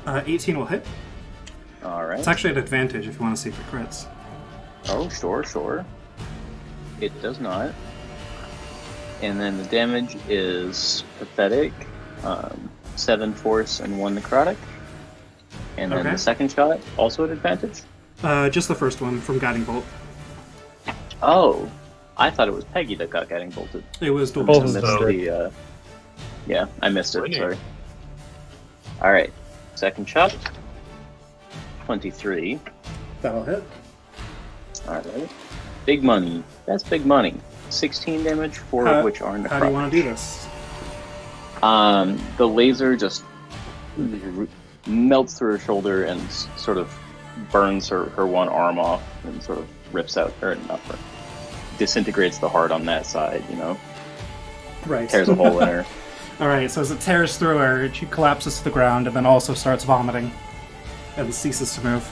18 will hit. Alright. It's actually an advantage if you want to see if it crits. Oh, sure. It does not. And then the damage is pathetic. 7 force and 1 necrotic. And then Okay. the second shot, also an advantage? Just the first one from Guiding Bolt. Oh, I thought it was Peggy that got getting bolted. It was dual. Both I of missed them. the, yeah, I missed it, Brilliant. sorry. Alright, Second shot. 23. That'll hit. Alright. Big money. That's big money. 16 damage, 4 of which are necrotic. How do you want to do this? The laser just melts through her shoulder and sort of burns her one arm off and sort of rips out, or not, disintegrates the heart on that side, you know? Right. Tears a hole in her. Alright, so as it tears through her, she collapses to the ground and then also starts vomiting and ceases to move.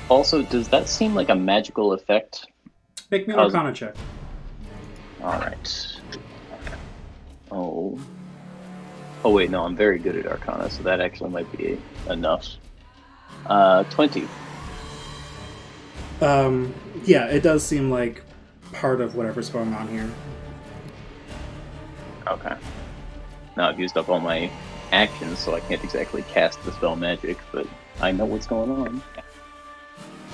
Also, does that seem like a magical effect? Make me an Arcana check. Alright. Oh, wait, no, I'm very good at Arcana, so that actually might be enough. 20. Yeah, it does seem like part of whatever's going on here. Okay. Now I've used up all my actions, so I can't exactly cast the spell magic, but I know what's going on.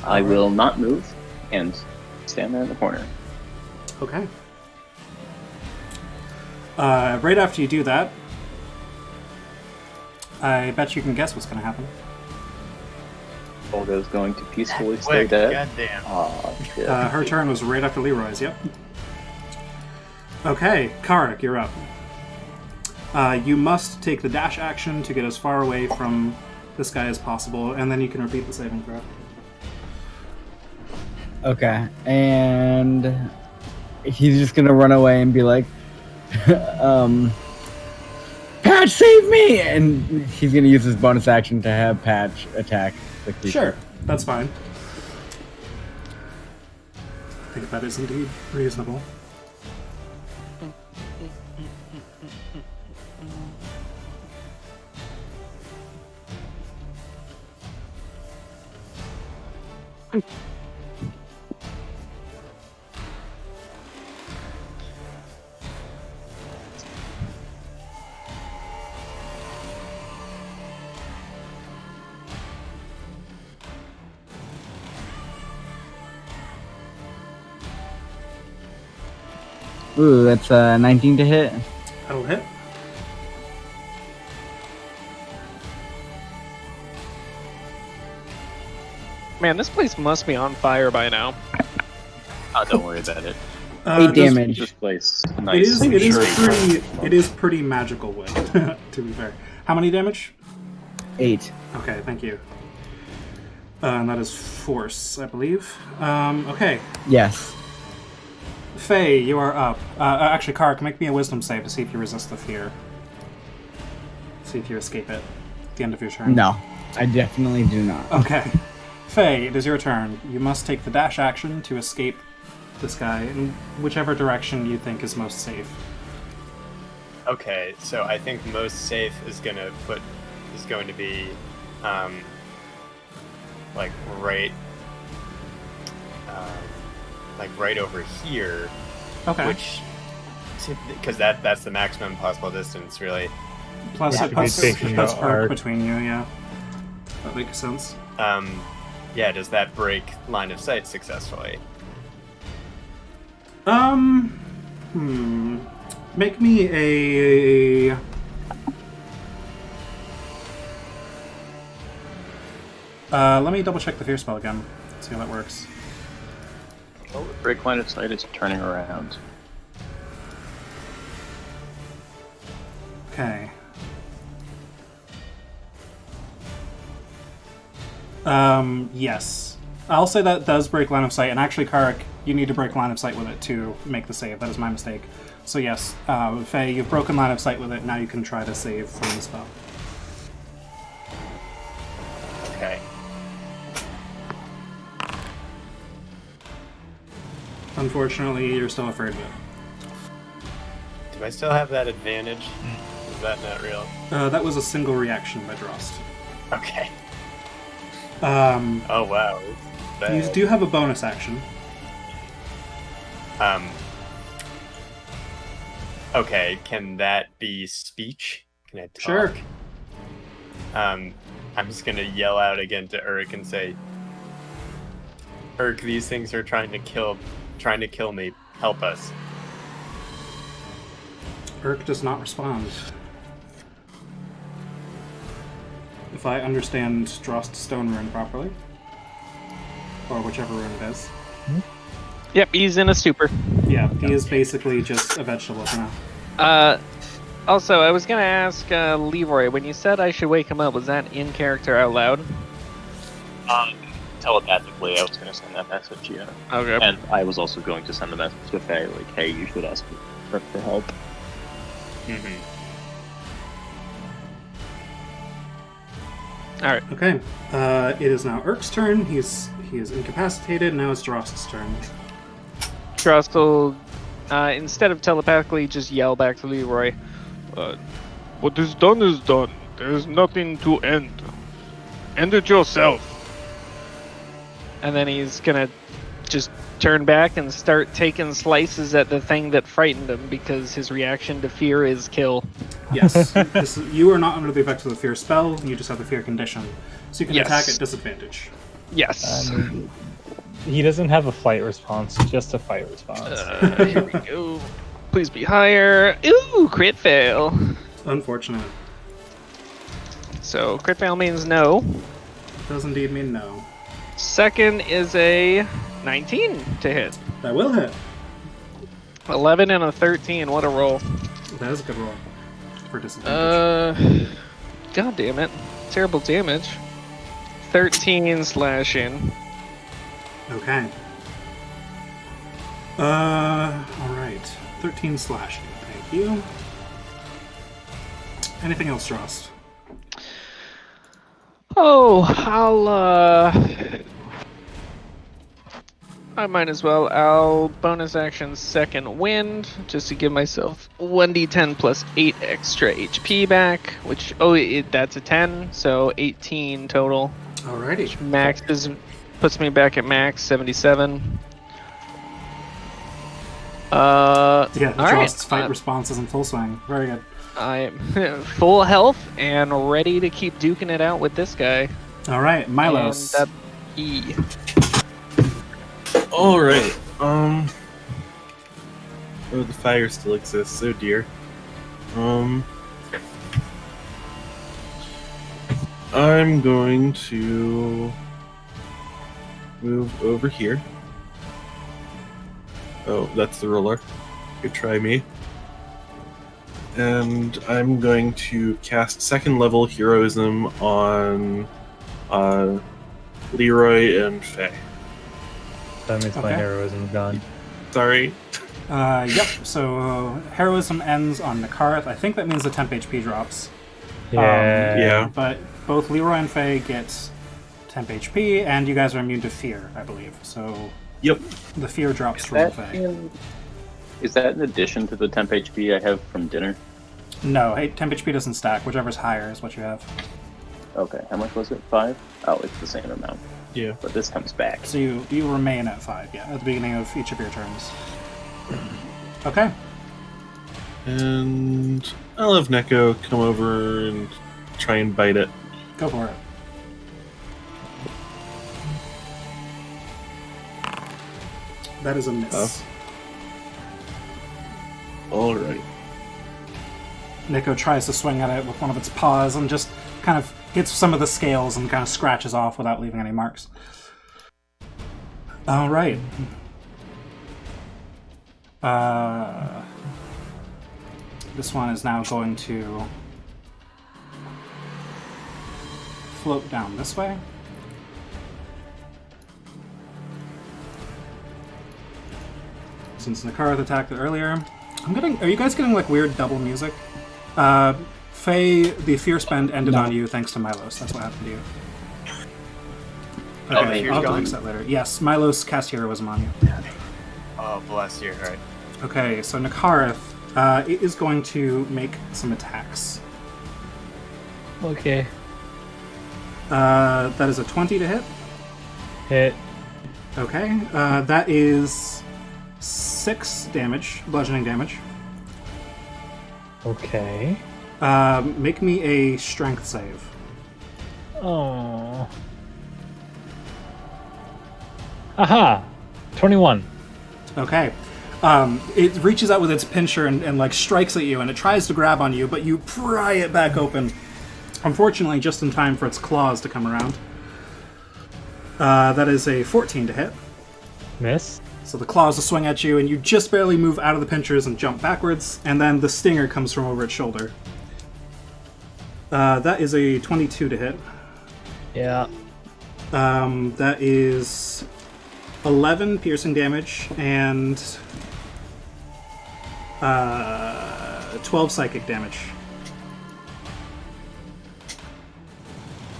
I will not move and stand there in the corner. Okay. Right after you do that, I bet you can guess what's going to happen. Olga's going to peacefully stay dead. Goddamn. Aw, shit. Her turn was right after Leroy's, yep. Okay, Karak, you're up. You must take the dash action to get as far away from this guy as possible, and then you can repeat the saving throw. Okay, and he's just gonna run away and be like, Patch, save me! And he's gonna use his bonus action to have Patch attack the creature. Sure, that's fine. I think that is indeed reasonable. Ooh, that's 19 to hit. That'll hit. Man, this place must be on fire by now. Oh, don't worry about it. 8 damage. This place, It nice. it is pretty magical wood, to be fair. How many damage? 8. Okay, thank you. And that is force, I believe. Okay. Yes. Faye, you are up. Actually, Kark, make me a wisdom save to see if you resist the fear. See if you escape it at the end of your turn. No, I definitely do not. Okay. Faye, it is your turn. You must take the dash action to escape this guy in whichever direction you think is most safe. Okay, so I think most safe is going to be like right over here. Okay. Which, because that's the maximum possible distance, really. Plus Yeah, it puts to be taking Arc the arc. between you, yeah. That makes sense. Yeah, does that break line of sight successfully? Make me a... let me double check the fear spell again. See how that works. Oh, break line of sight is turning around. Okay. Yes. I'll say that does break line of sight, and actually, Karak, you need to break line of sight with it to make the save. That is my mistake. So yes, Faye, you've broken line of sight with it, now you can try to save from the spell. Okay. Unfortunately, you're still afraid of it. Do I still have that advantage? Is that not real? That was a single reaction by Drost. Okay. Oh wow. You do have a bonus action. Okay, can that be speech? Can I talk? Sure. I'm just gonna yell out again to Urk and say, Urk, these things are trying to kill me. Help us. Urk does not respond. if I understand Drost's stone rune properly, or whichever rune it is. Yep, he's in a stupor. Yeah, he is basically just a vegetable for now. Also, I was gonna ask Leroy, when you said I should wake him up, was that in character out loud? Telepathically, I was going to send that message, yeah. Okay. And I was also going to send a message to Faye, like, hey, you should ask for help. Mm-hmm. Alright. Okay, it is now Urk's turn. He is incapacitated. Now it's Drost's turn. Drost will, instead of telepathically, just yell back to Leroy. What is done. There's nothing to end. End it yourself. And then he's gonna just turn back and start taking slices at the thing that frightened him, because his reaction to fear is kill. Yes, you are not under the effects of the fear spell. You just have the fear condition, so you can Yes. attack at disadvantage. Yes. He doesn't have a flight response, just a fight response. Here we go. Please be higher. Ooh, crit fail. Unfortunate. So crit fail means no. Does indeed mean no. Second is a 19 to hit. That will hit. 11 and a 13. What a roll. That is a good roll for disadvantage. God damn it. Terrible damage. 13 slashing. Okay. Alright. 13 slashing. Thank you. Anything else, Drost? Oh, I might as well. I'll bonus action second wind, just to give myself 1d10 plus 8 extra HP back, which, that's a 10, so 18 total. Alrighty. Max puts me back at max, 77. Yeah, all right. Drost's fight response is in full swing. Very good. I'm full health and ready to keep duking it out with this guy. Alright, Milos. And E. Alright, oh, the fire still exists, oh dear. I'm going to move over here. Oh, that's the roller. Good try me. And I'm going to cast second level heroism on Leroy and Faye. That means my Okay. heroism gone. Sorry. Yep, so heroism ends on Nakarth. I think that means the temp HP drops. Yeah. Yeah. But both Leroy and Faye get temp HP, and you guys are immune to fear, I believe. So Yep. the fear drops from Faye. Is that in addition to the temp HP I have from dinner? No, hey, temp HP doesn't stack. Whichever's higher is what you have. Okay, how much was it? 5? Oh, it's the same amount. Yeah. But this comes back. So you remain at 5, yeah, at the beginning of each of your turns. Okay. And I'll have Neko come over and try and bite it. Go for it. That is a miss. Alright. Nico tries to swing at it with one of its paws and just kind of hits some of the scales and kind of scratches off without leaving any marks. Alright. This one is now going to float down this way. Since Nakarath attacked it earlier. Are you guys getting like weird double music? Faye, the fear spend ended on you thanks to Milos. That's what happened to you. Oh, Okay, fear's I'll have to gone? fix that later. Yes, Milos cast heroism on you. Oh, bless you. All right. Okay, so Nakarath, it is going to make some attacks. Okay. That is a 20 to hit. Hit. Okay, that is 6 damage, bludgeoning damage. Okay. Make me a strength save. Oh. Aha! 21. Okay. It reaches out with its pincher and like strikes at you, and it tries to grab on you, but you pry it back open, Unfortunately, just in time for its claws to come around. That is a 14 to hit. Miss. So the claws will swing at you, and you just barely move out of the pinchers and jump backwards, and then the stinger comes from over its shoulder. That is a 22 to hit. Yeah. That is 11 piercing damage and 12 psychic damage.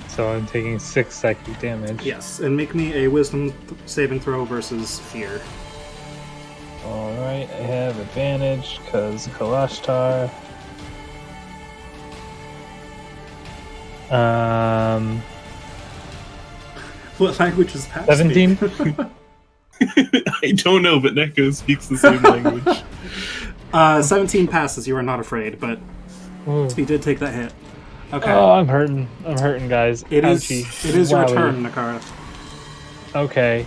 So I'm taking 6 psychic damage. Yes, and make me a wisdom saving throw versus fear. Alright, I have advantage because Kalashtar. What language is that? 17? I don't know, but Neko speaks the same language. 17 passes. You are not afraid, but Ooh. he did take that hit. Okay. Oh, I'm hurting. I'm hurting, guys. It is. Ouchie. It is your Wowie. turn, Nakara. Okay.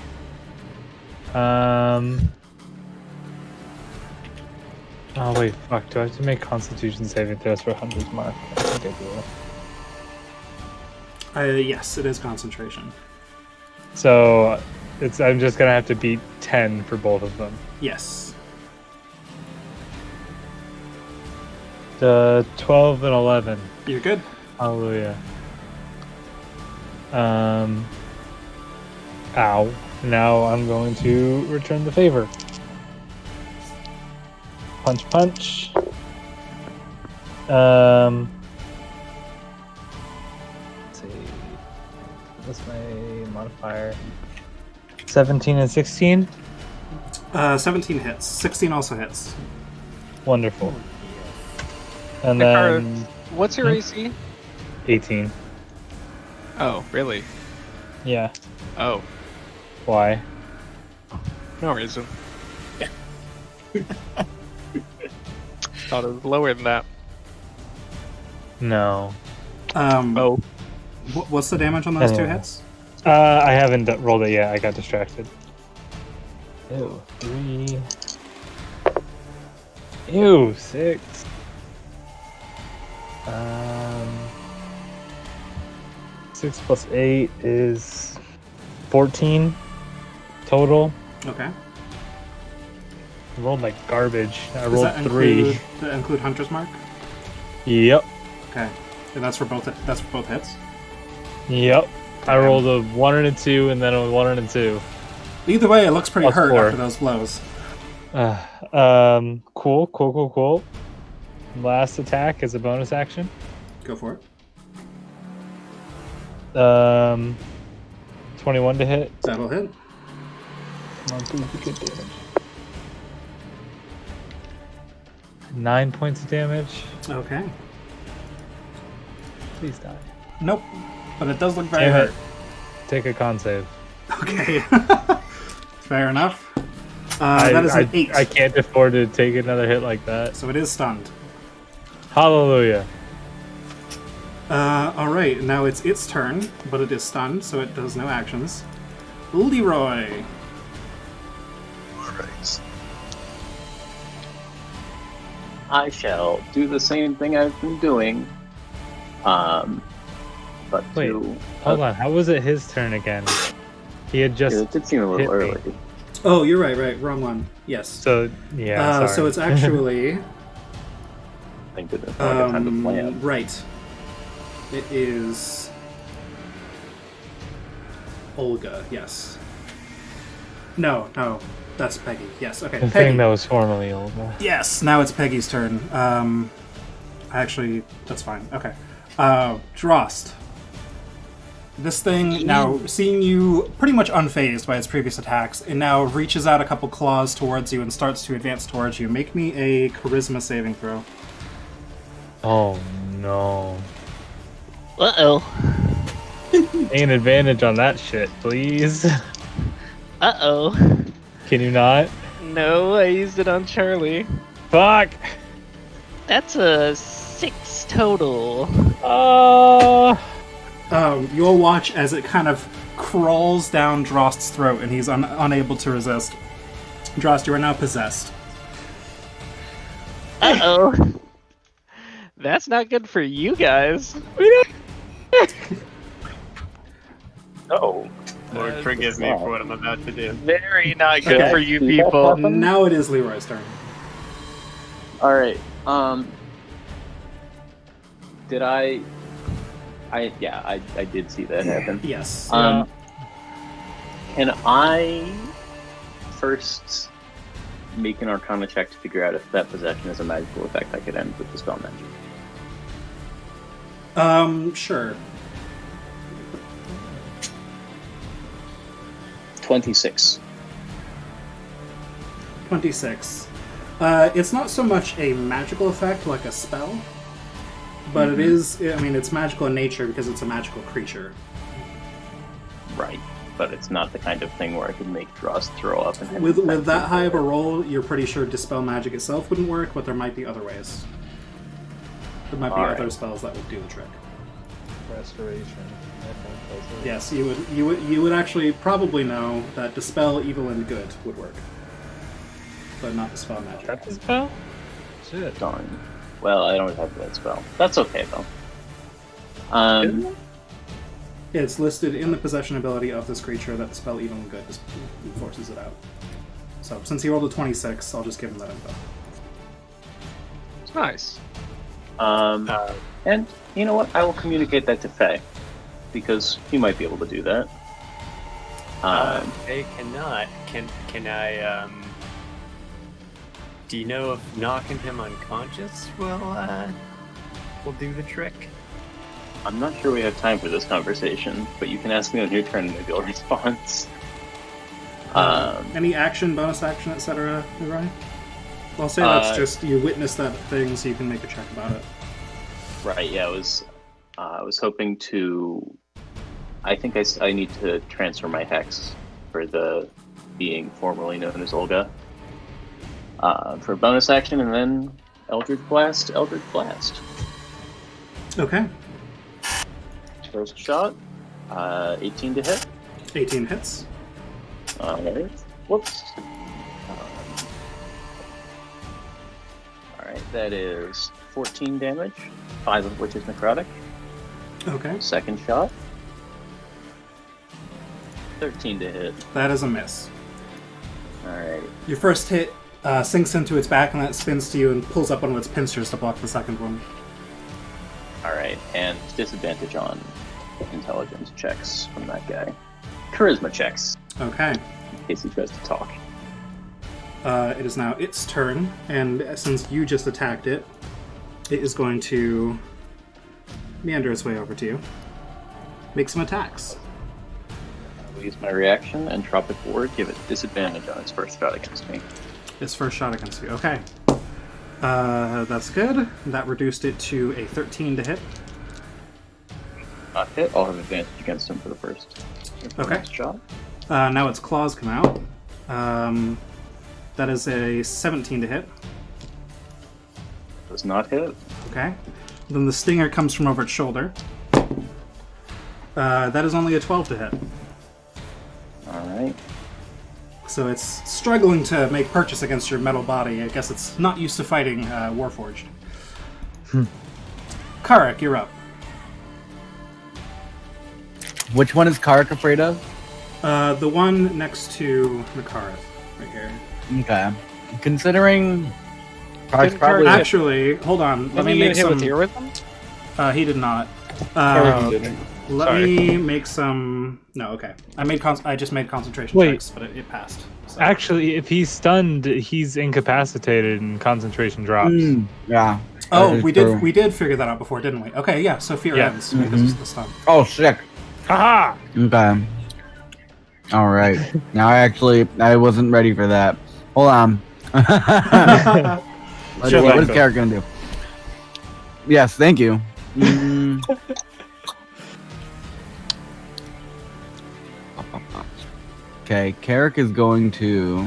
Oh wait, fuck. Do I have to make Constitution saving throws for 100's mark? I think I do. Yes, it is concentration. So, I'm just gonna have to beat 10 for both of them. Yes. 12 and 11. You're good. Hallelujah. Ow. Now I'm going to return the favor. Punch, punch. Let's see. What's my modifier? 17 and 16? 17 hits. 16 also hits. Wonderful. And Nakara, then what's your AC? 18. Oh, really? Yeah. Oh, Why? no reason. Thought it was lower than that. No. Oh, What's the damage on those two Anyway. hits? I haven't rolled it yet. I got distracted. Ew. 3. Ew, 6. 6 plus 8 is 14 total. Okay. I rolled like garbage. I Does rolled that 3. Does that include Hunter's Mark? Yep. Okay. And that's for both. That's for both hits. Yep. I rolled a 1 and a 2, and then a 1 and a 2. Either way, it looks pretty Plus hurt 4. after those blows. Cool. Last attack is a bonus action. Go for it. 21 to hit. That'll hit. Come on, please be good damage. 9 points of damage. Okay. Please die. Nope. But it does look very Damn hurt. it. Take a con save. Okay. Fair enough. That is an 8. I can't afford to take another hit like that. So it is stunned. Hallelujah. Alright, now it's its turn, but it is stunned, so it does no actions. Leroy. Alright. I shall do the same thing I've been doing. But Wait, to... Hold on. How was it his turn again? He had just. Yeah, it did seem a hit little me. early. Oh, you're right. Wrong one. Yes. So, yeah. Sorry. So it's actually... Thank goodness. I don't have time to plan. Right. It is... Olga, yes. No. That's Peggy. Yes, okay. the Peggy. thing that was formerly old. Yes, now it's Peggy's turn. Actually, that's fine. Okay. Drost. This thing, now seeing you pretty much unfazed by its previous attacks, it now reaches out a couple claws towards you and starts to advance towards you. Make me a charisma saving throw. Oh no. Uh-oh. Take an advantage on that shit, please. Uh-oh. Can you not? no, I used it on Charlie. Fuck! That's a 6 total. You'll watch as it kind of crawls down Drost's throat and he's unable to resist. Drost, you are now possessed. Uh-oh. That's not good for you guys. No. Lord, forgive me for what I'm about to do. Very not good Okay. for you See that people. happen? Now it is Leroy's turn. All right. Did I did see that happen. Yes. Can I first make an Arcana check to figure out if that possession is a magical effect I could end with the spell magic? Sure. 26. 26. It's not so much a magical effect like a spell, but it is, I mean, it's magical in nature because it's a magical creature. Right. But it's not the kind of thing where I could make Drost throw up. And With that high of a roll, you're pretty sure Dispel Magic itself wouldn't work, but there might be other ways. There might be other spells that would do the trick. Restoration. I think those are- Yes, you would actually probably know that Dispel Evil and Good would work, but not Dispel Magic. That's a spell? Shit. Darn. Well, I don't have that spell. That's okay though. It's listed in the possession ability of this creature that Dispel Evil and Good just forces it out. So since he rolled a 26, I'll just give him that info. It's nice. And you know what? I will communicate that to Faye because he might be able to do that. They cannot. Can I? Do you know if knocking him unconscious will do the trick? I'm not sure we have time for this conversation, but you can ask me on your turn and maybe I'll respond. Any action, bonus action, etc., Ryan? I'll say that's just you witness that thing, so you can make a check about it. Right. Yeah. I was hoping to. I think I need to transfer my hex for the being formerly known as Olga. For bonus action, and then Eldritch Blast. Okay. First shot, 18 to hit. 18 hits. Alright. Whoops. Alright, that is 14 damage, 5 of which is necrotic. Okay. Second shot, 13 to hit. That is a miss. Alright. Your first hit sinks into its back, and that spins to you and pulls up one of its pincers to block the second one. Alright, and disadvantage on intelligence checks from that guy. Charisma checks, Okay. in case he tries to talk. It is now its turn, and since you just attacked it, it is going to meander its way over to you. Make some attacks. I'll use my reaction, Entropic Ward, give it disadvantage on its first shot against me. Its first shot against you. Okay. That's good. That reduced it to a 13 to hit. Not hit, I'll have advantage against him for the first. Okay. Next shot. Now its claws come out. That is a 17 to hit. Does not hit. Okay. Then the stinger comes from over its shoulder. That is only a 12 to hit. Alright. So it's struggling to make purchase against your metal body. I guess it's not used to fighting Warforged. Karak, you're up. Which one is Karak afraid of? The one next to Nakarath, right here. Okay. Considering Karak's Didn't probably Karak- Actually, hold on. Let me Didn't you make get hit some. with earwisdom? He did not. Karak didn't. Let Sorry. me make some. No, okay. I just made concentration Wait. checks, but it passed. So. Actually, if he's stunned, he's incapacitated and concentration drops. Yeah. Oh, that is we true. did figure that out before, didn't we? Okay, yeah. So fear Yeah. ends because it's the stun. Oh, sick. Haha! Okay. All right. Now, I wasn't ready for that. Hold on. What Sure, is Michael. Karak gonna do? Yes, thank you. Okay, Karak is going to.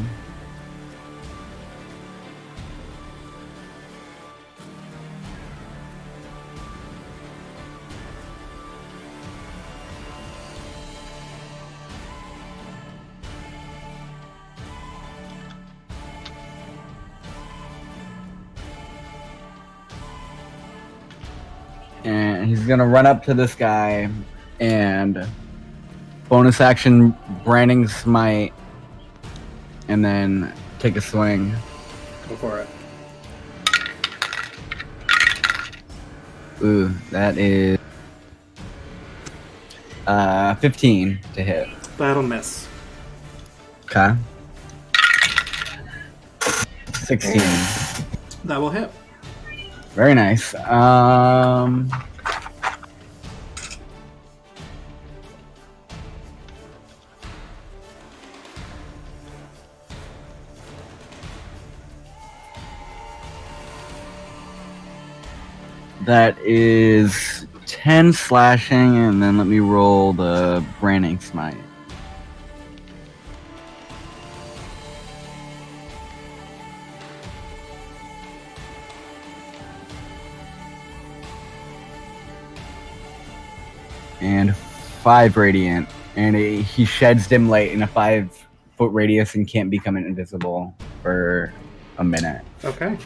And he's gonna run up to this guy and bonus action branding smite, and then take a swing. Go for it. Ooh, that is 15 to hit. That'll miss. Okay. 16. That will hit. Very nice. That is 10 slashing, and then let me roll the branding smite. And 5 radiant, and he sheds dim light in a 5-foot radius and can't become invisible for a minute. Okay.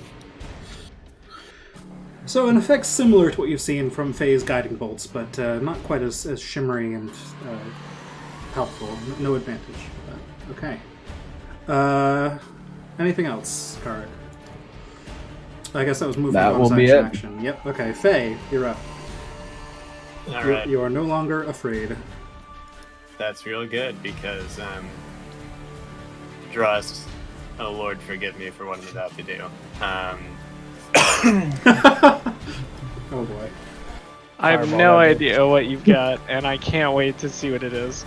So an effect similar to what you've seen from Faye's guiding bolts, but not quite as shimmery and helpful. No advantage. But okay. Anything else, Karik? I guess that was movement. That will be action. Yep. Okay, Faye, you're up. All right. You are no longer afraid. That's real good because Drost, oh Lord, forgive me for what I'm about to do. Oh boy. I have Fireball no that idea what you've got, and I can't wait to see what it is.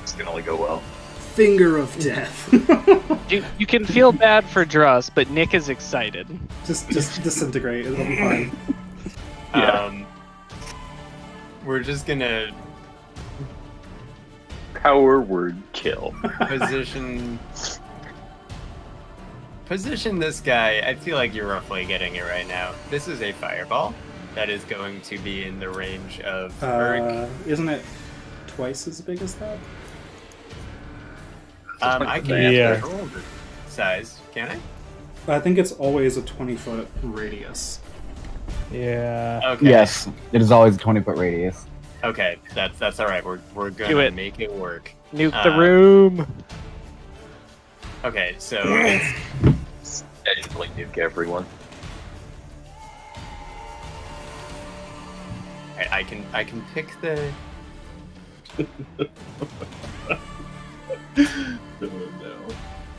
It's gonna only go well. Finger of death. You can feel bad for Dross, but Nick is excited. just disintegrate. It'll be fine. We're just gonna Power word kill. position this guy. I feel like you're roughly getting it right now. This is a fireball that is going to be in the range of Isn't it twice as big as that? I can Yeah. control the size, can I? I think it's always a 20-foot radius. Yeah. Okay. Yes, it is always a 20-foot radius. Okay, that's all right. We're Do gonna it. make it work. Nuke the room. Okay, so it's I just like nuke everyone. I can pick the.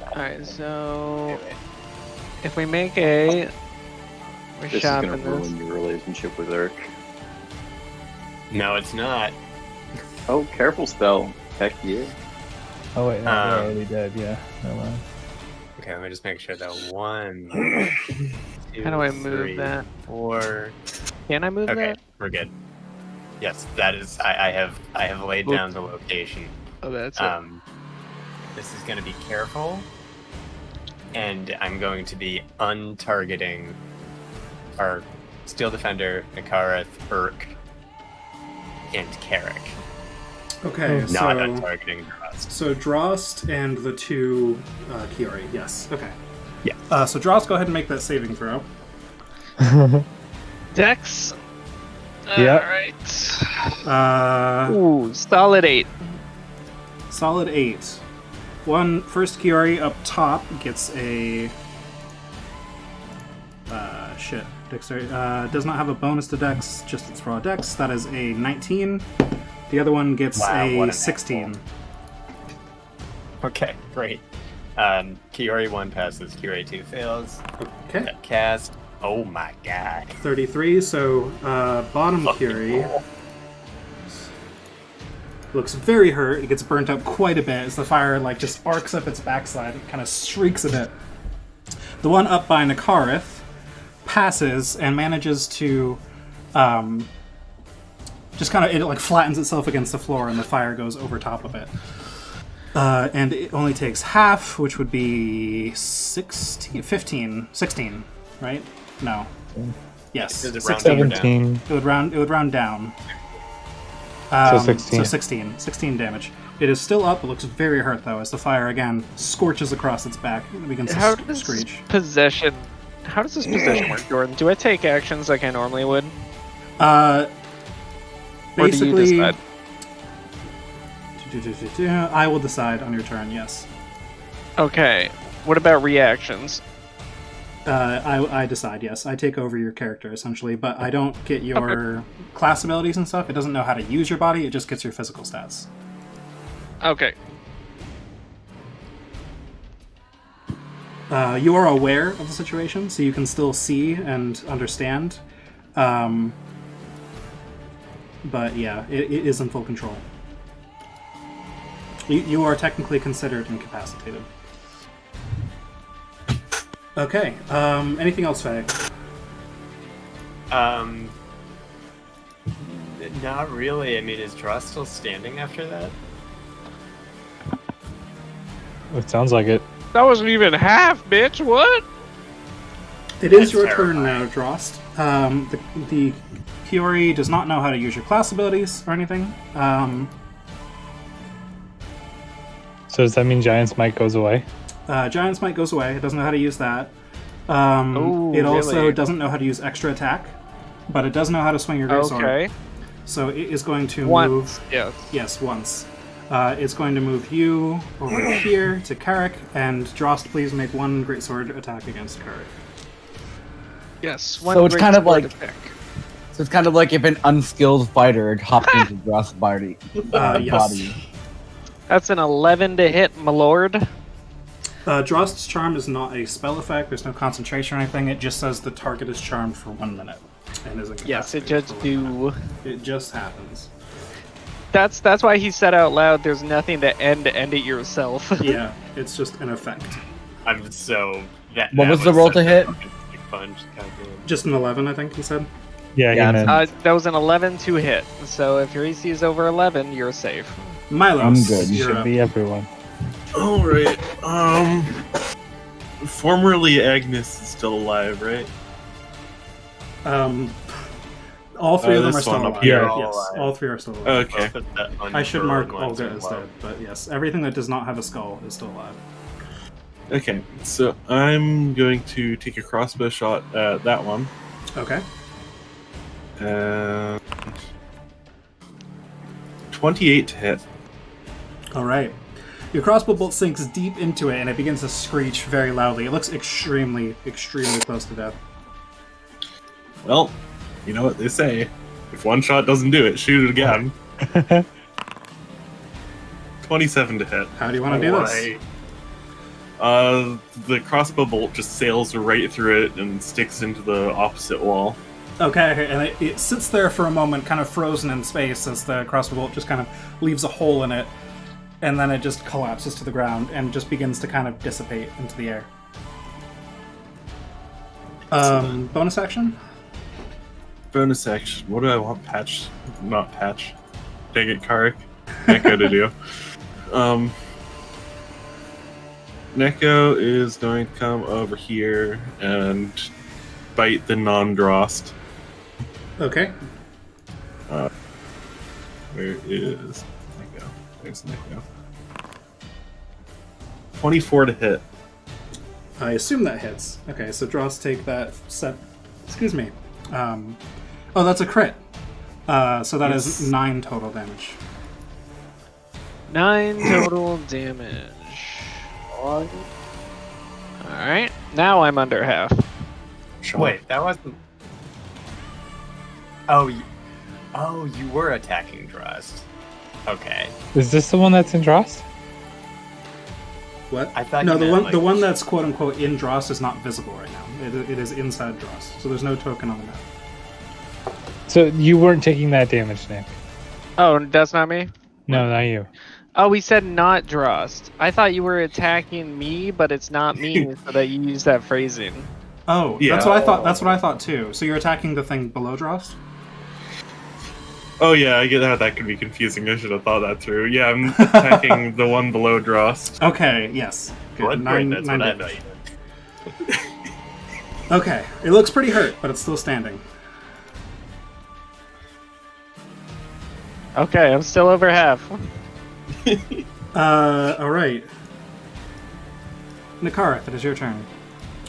Alright, so if we make we're This is shopping gonna this. ruin your relationship with Urk. No, it's not. Oh, careful spell. Heck yeah. Oh wait, no, Um, we're already dead. Yeah. Never mind. Okay, let me just make sure that 1, 2, How do I move 3, that? 4. Can I move Okay, that? we're good. Yes, that is. I have laid down the location. Oh, that's it. This is going to be careful, and I'm going to be untargeting our Steel Defender, Nakareth, Urk, and Carrick. Okay, Not so untargeting Drost. so Drost and the two Kiori. Yes. Okay. Yeah. So Drost, go ahead and make that saving throw. Dex. Yep. Alright. Ooh, solid 8. Solid 8. First Kiori up top gets a Dexterity does not have a bonus to Dex, just its raw Dex. That is a 19. The other one gets Wow, what a an 16. Okay, great. Kiori 1 passes, Kiori 2 fails. Okay. Cast. Oh my god. 33. So bottom Kiori looks very hurt. It gets burnt up quite a bit as the fire just arcs up its backside. It kind of shrieks a bit. The one up by Nakareth passes and manages to just kind of it flattens itself against the floor and the fire goes over top of it. And it only takes half, which would be 16, right? No. Yes. Does it 16. round up or down? 17. It would round down. So 16. So 16 damage. It is still up. It looks very hurt though, as the fire again scorches across its back and begins How to does screech. How does this possession work, Jordan? Do I take actions like I normally would? Or do you Basically, decide? I will decide on your turn. Yes. Okay. What about reactions? I decide. Yes, I take over your character essentially, but I don't get your class abilities and stuff. It doesn't know how to use your body. It just gets your physical stats. Okay. You are aware of the situation, so you can still see and understand. But yeah, it is in full control. You are technically considered incapacitated. Okay. Anything else, Faye? Not really. I mean, is Draw still standing after that? It sounds like it. That wasn't even half, bitch. What? It is That's your turn terrifying. now, Drost. The Kiori does not know how to use your class abilities or anything. So does that mean Giant's Might goes away? Giant's Might goes away. It doesn't know how to use that. Ooh, It also really? doesn't know how to use extra attack, but it does know how to swing your greatsword. Okay. So it is going to Once. move. Yes. Yes, once. It's going to move you over here to Carrick, and Drost, please make one greatsword attack against Carrick. Yes. So it's kind of great sword like- attack. So it's kind of like if an unskilled fighter hopped into Dross's body. Yes. body. That's an 11 to hit, my lord. Drost's charm is not a spell effect. There's no concentration or anything. It just says the target is charmed for 1 minute. And is Yes, it incapacitated just for 1 do. minute. It just happens. That's why he said out loud, "There's nothing to end it yourself." Yeah, it's just an effect. I'm so. What was the roll such to a hit? fucking big punch. Goddamn. Just an 11, I think he said. Yeah, Yeah, he meant. That was an 11 to hit. So if your AC is over 11, you're safe. Milos, I'm good. You you're should up. be everyone. All right. Formerly Agnes is still alive, right? All three of them are this still one up alive. here. Yes, all three are still alive. Okay. Both of the I should unburned mark ones Olga are as low. dead, but yes, everything that does not have a skull is still alive. Okay. So I'm going to take a crossbow shot at that one. Okay. And 28 to hit. All right. Your crossbow bolt sinks deep into it, and it begins to screech very loudly. It looks extremely, extremely close to death. Well, you know what they say. If one shot doesn't do it, shoot it again. 27 to hit. How do you want to do this? The crossbow bolt just sails right through it and sticks into the opposite wall. Okay, and it sits there for a moment, kind of frozen in space, as the crossbow bolt just kind of leaves a hole in it, and then it just collapses to the ground and just begins to kind of dissipate into the air. Bonus action? Bonus action. What do I want Patch? Not Patch. Dang it, Karik. Neko to do. Neko is going to come over here and bite the non-Drost. Okay. Where is Neko? There's Neko. 24 to hit. I assume that hits. Okay, so Dross take that set. Excuse me. Oh, that's a crit. So that is Yes. 9 total damage. 9 total damage. Alright, now I'm under half. Wait, that wasn't. Oh, you were attacking Drost. Okay. Is this the one that's in Drost? What? I thought no, you the meant, one like- the one that's quote unquote in Dross is not visible right now. It is inside Dross, so there's no token on the map. So you weren't taking that damage, Nick? Oh, that's not me? No, not you. Oh, we said not Drost. I thought you were attacking me, but it's not me, so that you use that phrasing. Oh, Yeah. that's what I thought. That's what I thought too. So you're attacking the thing below Dross? Oh yeah, I get how that could be confusing. I should have thought that through. Yeah, I'm attacking the one below Drost. Okay. Yes. Good. What? Nine, Great, that's nine what I damage. thought you meant. Okay. It looks pretty hurt, but it's still standing. Okay, I'm still over half. All right. Nakara, it is your turn.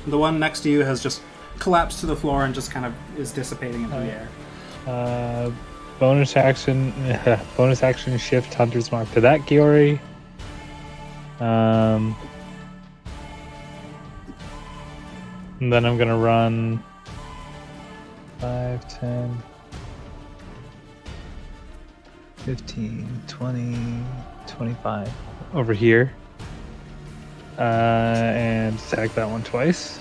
The one next to you has just collapsed to the floor and just kind of is dissipating into the air. Bonus action shift Hunter's Mark to that Giori. And then I'm gonna run 5, 10, 15, 20, 25 over here. And attack that one twice.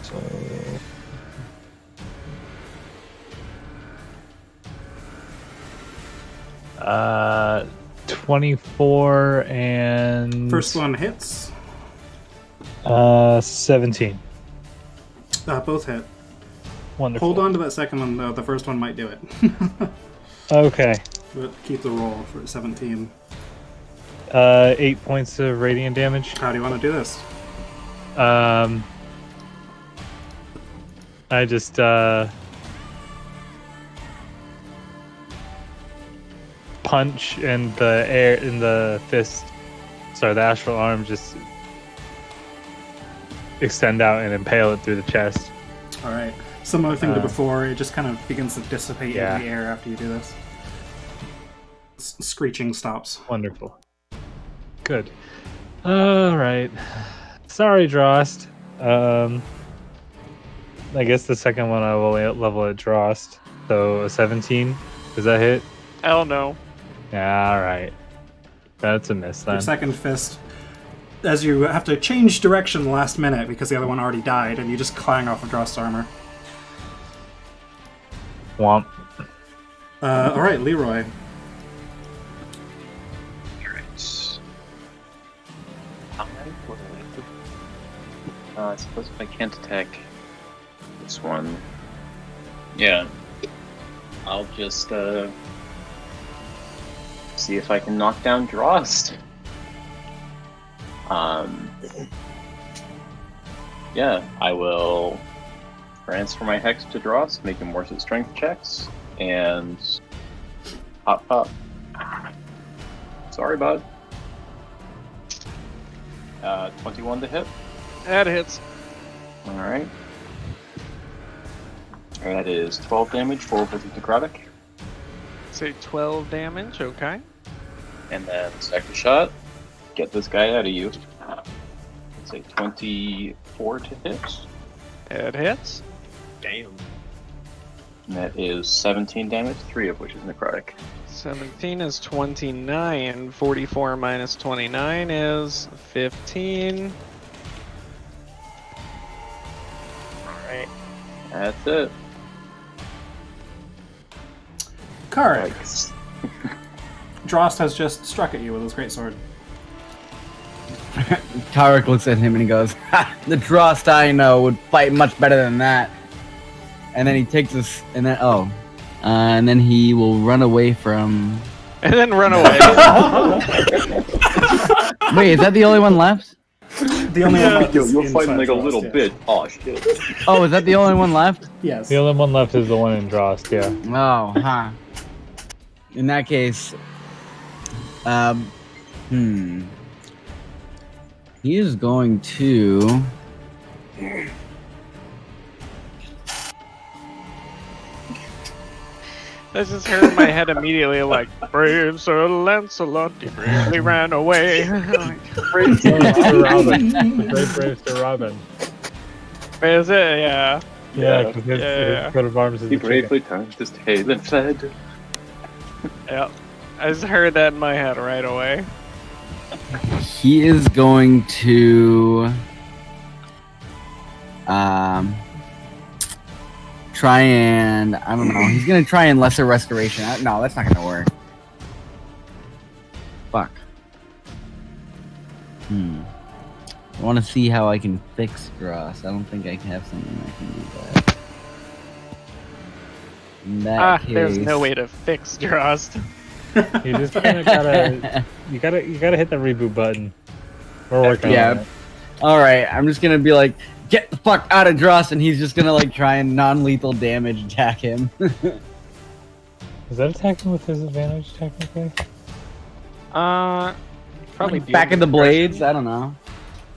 So 24 and First one hits. 17. Both hit. Wonderful. Hold on to that second one though. The first one might do it. Okay. But keep the roll for 17. 8 points of radiant damage. How do you want to do this? I just punch and the air in the fist. Sorry, the astral arm just extend out and impale it through the chest. All right. Similar thing to before. It just kind of begins to dissipate Yeah. in the air after you do this. Screeching stops. Wonderful. Good. All right. Sorry, Drost. I guess the second one I will level at Drost. So a 17. Does that hit? Hell no. Yeah, all right. That's a miss then. Your second fist, as you have to change direction last minute because the other one already died, and you just clang off of Drost's armor. Womp. All right, Leroy. I suppose if I can't attack this one, yeah, I'll just see if I can knock down Drost. Yeah, I will transfer my hex to Drost, make him worse at strength checks, and pop. Sorry, bud. 21 to hit. That hits. Alright. That is 12 damage, 4 with necrotic. Say 12 damage, okay. And then second shot, get this guy out of you. Let's say 24 to hit. It hits. Damn. And that is 17 damage, 3 of which is necrotic. 17 is 29. 44 minus 29 is 15. Alright. That's it. Karik. Yikes. Drost has just struck at you with his greatsword. Tarek looks at him and he goes, "Ha! The Drost I know would fight much better than that." And then he takes this, and then he will run away from. And then run away. Wait, is that the only one left? The only one left Yo, is you're inside fighting like a Drost, little yeah. bit. Oh shit. Oh, is that the only one left? Yes. The only one left is the one in Drost, yeah. Oh, huh. In that case, he is going to. I just heard in my head immediately like, brave Sir Lancelot, he bravely ran away. Brave Sir Robin. Brave Sir Robin. Is it? Yeah. Yeah, because his coat of arms is He a chicken. bravely turned his tail and fled. Yeah. I just heard that in my head right away. He is going to. Try and I don't know. He's gonna try and lesser restoration. No, that's not gonna work. Fuck. I want to see how I can fix Dross. I don't think I have something I can do that. In that There's case- no way to fix Drost. You just kinda gotta you gotta hit the reboot button. We're working on it. All right. I'm just gonna be like, get the fuck out of Dross, and he's just gonna like try and non-lethal damage attack him. Is that attacking with disadvantage technically? Probably Back of the blades. I don't know.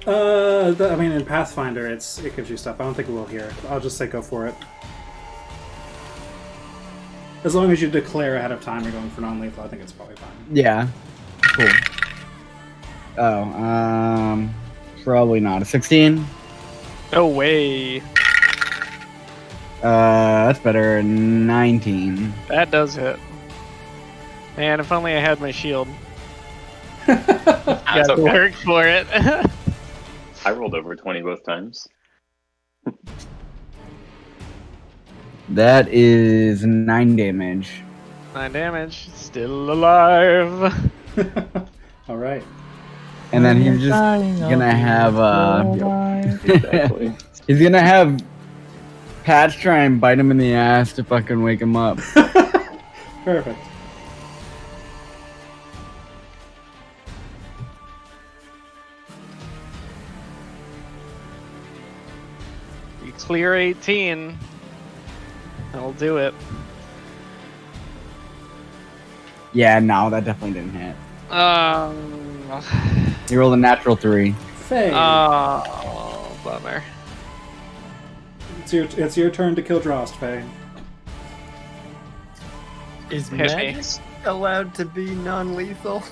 I mean, in Pathfinder, it gives you stuff. I don't think it will here. I'll just say go for it. As long as you declare ahead of time you're going for non-lethal, I think it's probably fine. Yeah. Cool. Oh, probably not. A 16? No way. That's better. 19. That does hit. Man, if only I had my shield. That's Got to okay. work for it. I rolled over 20 both times. That is 9 damage. 9 damage. Still alive. All right. And then he's just gonna have Exactly. he's gonna have Patch try and bite him in the ass to fucking wake him up. Perfect. You clear 18. I'll do it. Yeah, no, that definitely didn't hit. Um. He rolled a natural 3. Faye, Oh, bummer. it's your turn to kill Drost, Faye. Is Hit me. magic allowed to be non-lethal?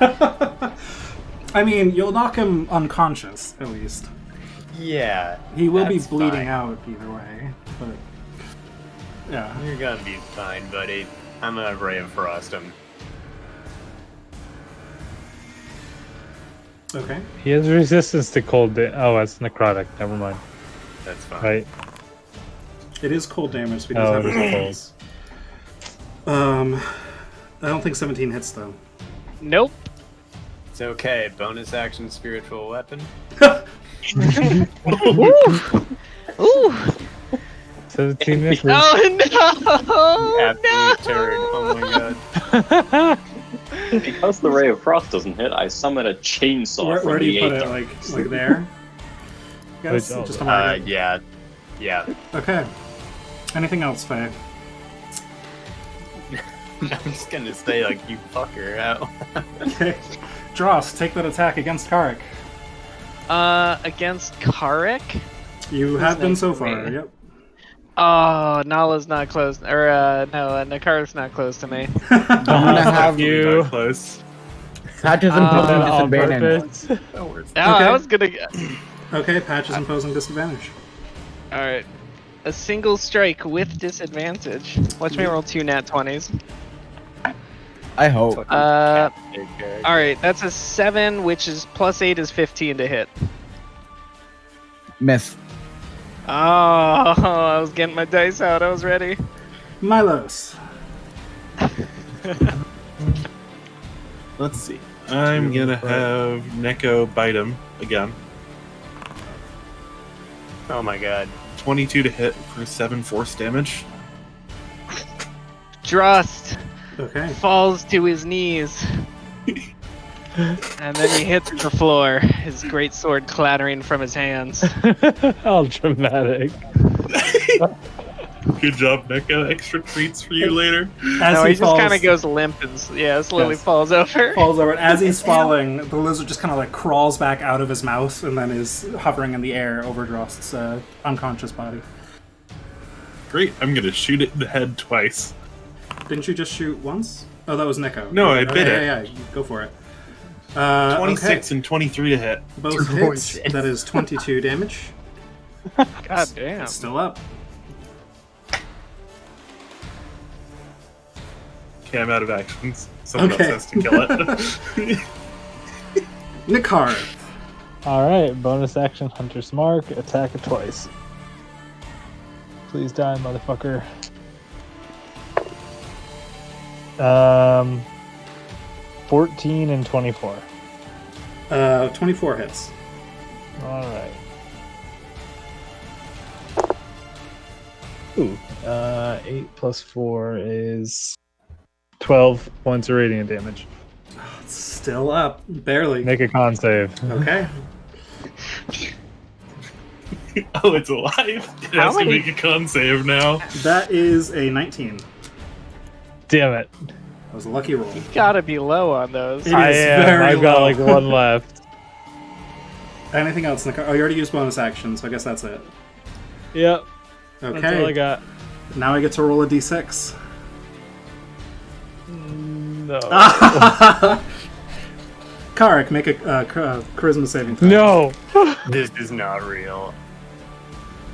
I mean, you'll knock him unconscious, at least. Yeah. He will be that's bleeding fine. out either way, but... Yeah. You're gonna be fine, buddy. I'm gonna Ray of Frost him. Okay. He has resistance to cold. Oh, it's necrotic. Never mind. That's fine. Right. It is cold damage because Oh, have it is resistance. I don't think 17 hits, though. Nope. It's okay. Bonus action spiritual weapon. Ooh. 17 misses. Oh no! Absolute turd. Oh my god. Because the Ray of Frost doesn't hit, I summon a chainsaw Where from do the you put it? Aether. Like there? Yes, Oh, just a mark. Yeah. Yeah. Okay. Anything else, Faye? I'm just gonna say, like, you fucker out. Okay. Dross, take that attack against Karik. Against Karik? You have been next so to far, me? yep. Oh, Nala's not close. Or, no, Nakar's not close to me. I'm gonna have you. Close. Patch is Oh, imposing on disadvantage. purpose. Oh, Okay. I was gonna. Okay, Patch is imposing disadvantage. Alright. A single strike with disadvantage. Watch me roll 2 nat 20s. I hope. Alright, that's a 7, which is +8 is 15 to hit. Miss. Oh, I was getting my dice out. I was ready. Milos. Let's see. I'm gonna have Neko bite him again. Oh my god. 22 to hit for 7 force damage. Drost Okay. falls to his knees. And then he hits the floor, his great sword clattering from his hands. All dramatic. Good job, Neko. Extra treats for you later. As No, he he just falls, kind of goes limp and slowly Yes. falls over. falls over. As he's falling, the lizard just kind of like crawls back out of his mouth and then is hovering in the air over Drost's unconscious body. Great. I'm gonna shoot it in the head twice. Didn't you just shoot once? Oh, that was Neko. No, I Okay, bit it. Yeah, go for it. 26 Okay. and 23 to hit. Both hits. That is 22 damage. God damn. It's still up. Okay, I'm out of actions. Someone Okay. else has to kill it. Nikar. Alright, bonus action Hunter's Mark. Attack it twice. Please die, motherfucker. 14 and 24. 24 hits. Alright. Ooh, 8 plus 4 is 12 points of radiant damage. It's still up. Barely. Make a con save. Okay. Oh, it's alive. It How has to many- make a con save now. That is a 19. Damn it. That was a lucky roll. You gotta be low on those. It I is am. very I've got low. like one left. Anything else in the car? Oh, you already used bonus action, so I guess that's it. Yep. That's all I Okay. got. Now I get to roll a d6. No. Karik, make a charisma saving throw. No. This is not real.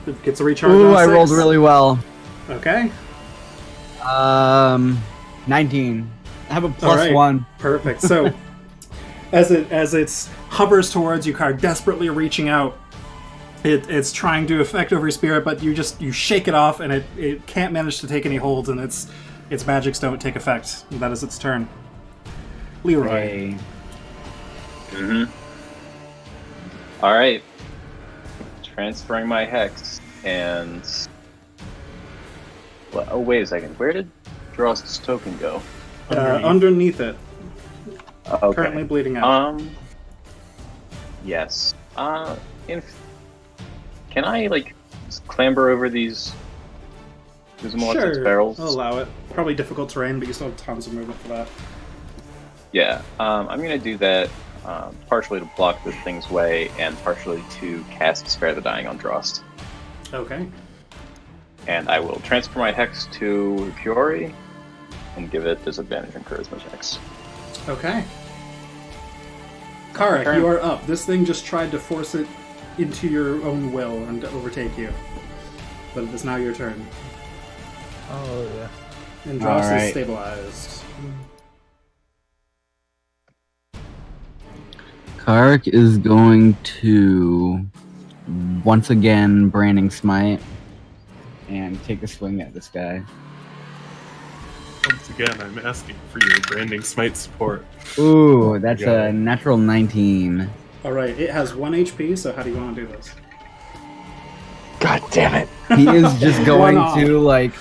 It gets a recharge. Ooh, on I 6. rolled really well. Okay. 19. I have a plus right. 1. Perfect. So, as it hovers towards you, Karik, desperately reaching out, it's trying to affect over your spirit, but you shake it off, and it can't manage to take any hold, and its magics don't take effect. That is its turn. Leroy. Hey. All right. Transferring my hex and. Well, oh, wait a second. Where did Drost's token go? Underneath it. Okay. Currently bleeding out. Yes. Can I just clamber over these Molotov barrels? I'll allow it. Probably difficult terrain, but you still have tons of movement for that. Yeah. I'm gonna do that partially to block the thing's way and partially to cast Spare the Dying on Drost. Okay. And I will transfer my hex to Fiori and give it disadvantage on charisma checks. Okay. Karik, you are up. This thing just tried to force it into your own will and to overtake you. But it is now your turn. Oh yeah. And Dross is Alright. stabilized. Karik is going to once again Branding Smite and take a swing at this guy. Once again, I'm asking for your branding smite support. Ooh, that's God. a natural 19. Alright, it has 1 HP, so how do you want to do this? God damn it. He is just going One to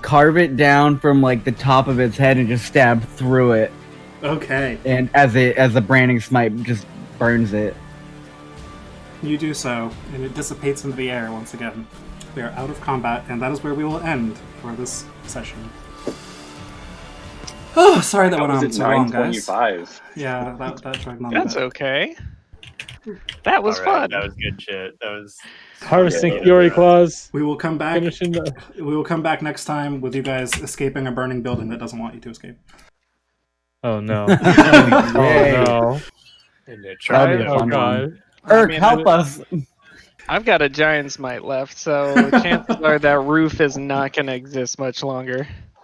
carve it down from the top of its head and just stab through it. Okay, And as the Branding Smite just burns it. you do so, and it dissipates into the air once again. We are out of combat, and that is where we will end for this session. Oh, sorry that went was on at so long, guys. 9:25. Yeah, that dragged on a That's bit. okay. That was fun. That was good shit. That was Harvesting Yeah. Fury Claws. We will come back. Finishing the. We will come back next time with you guys escaping a burning building that doesn't want you to escape. Oh no. Yay. Oh no. That'll be a Oh fun one. god. Urk, mean, help us! I've got a giant smite left, so chances are that roof is not going to exist much longer.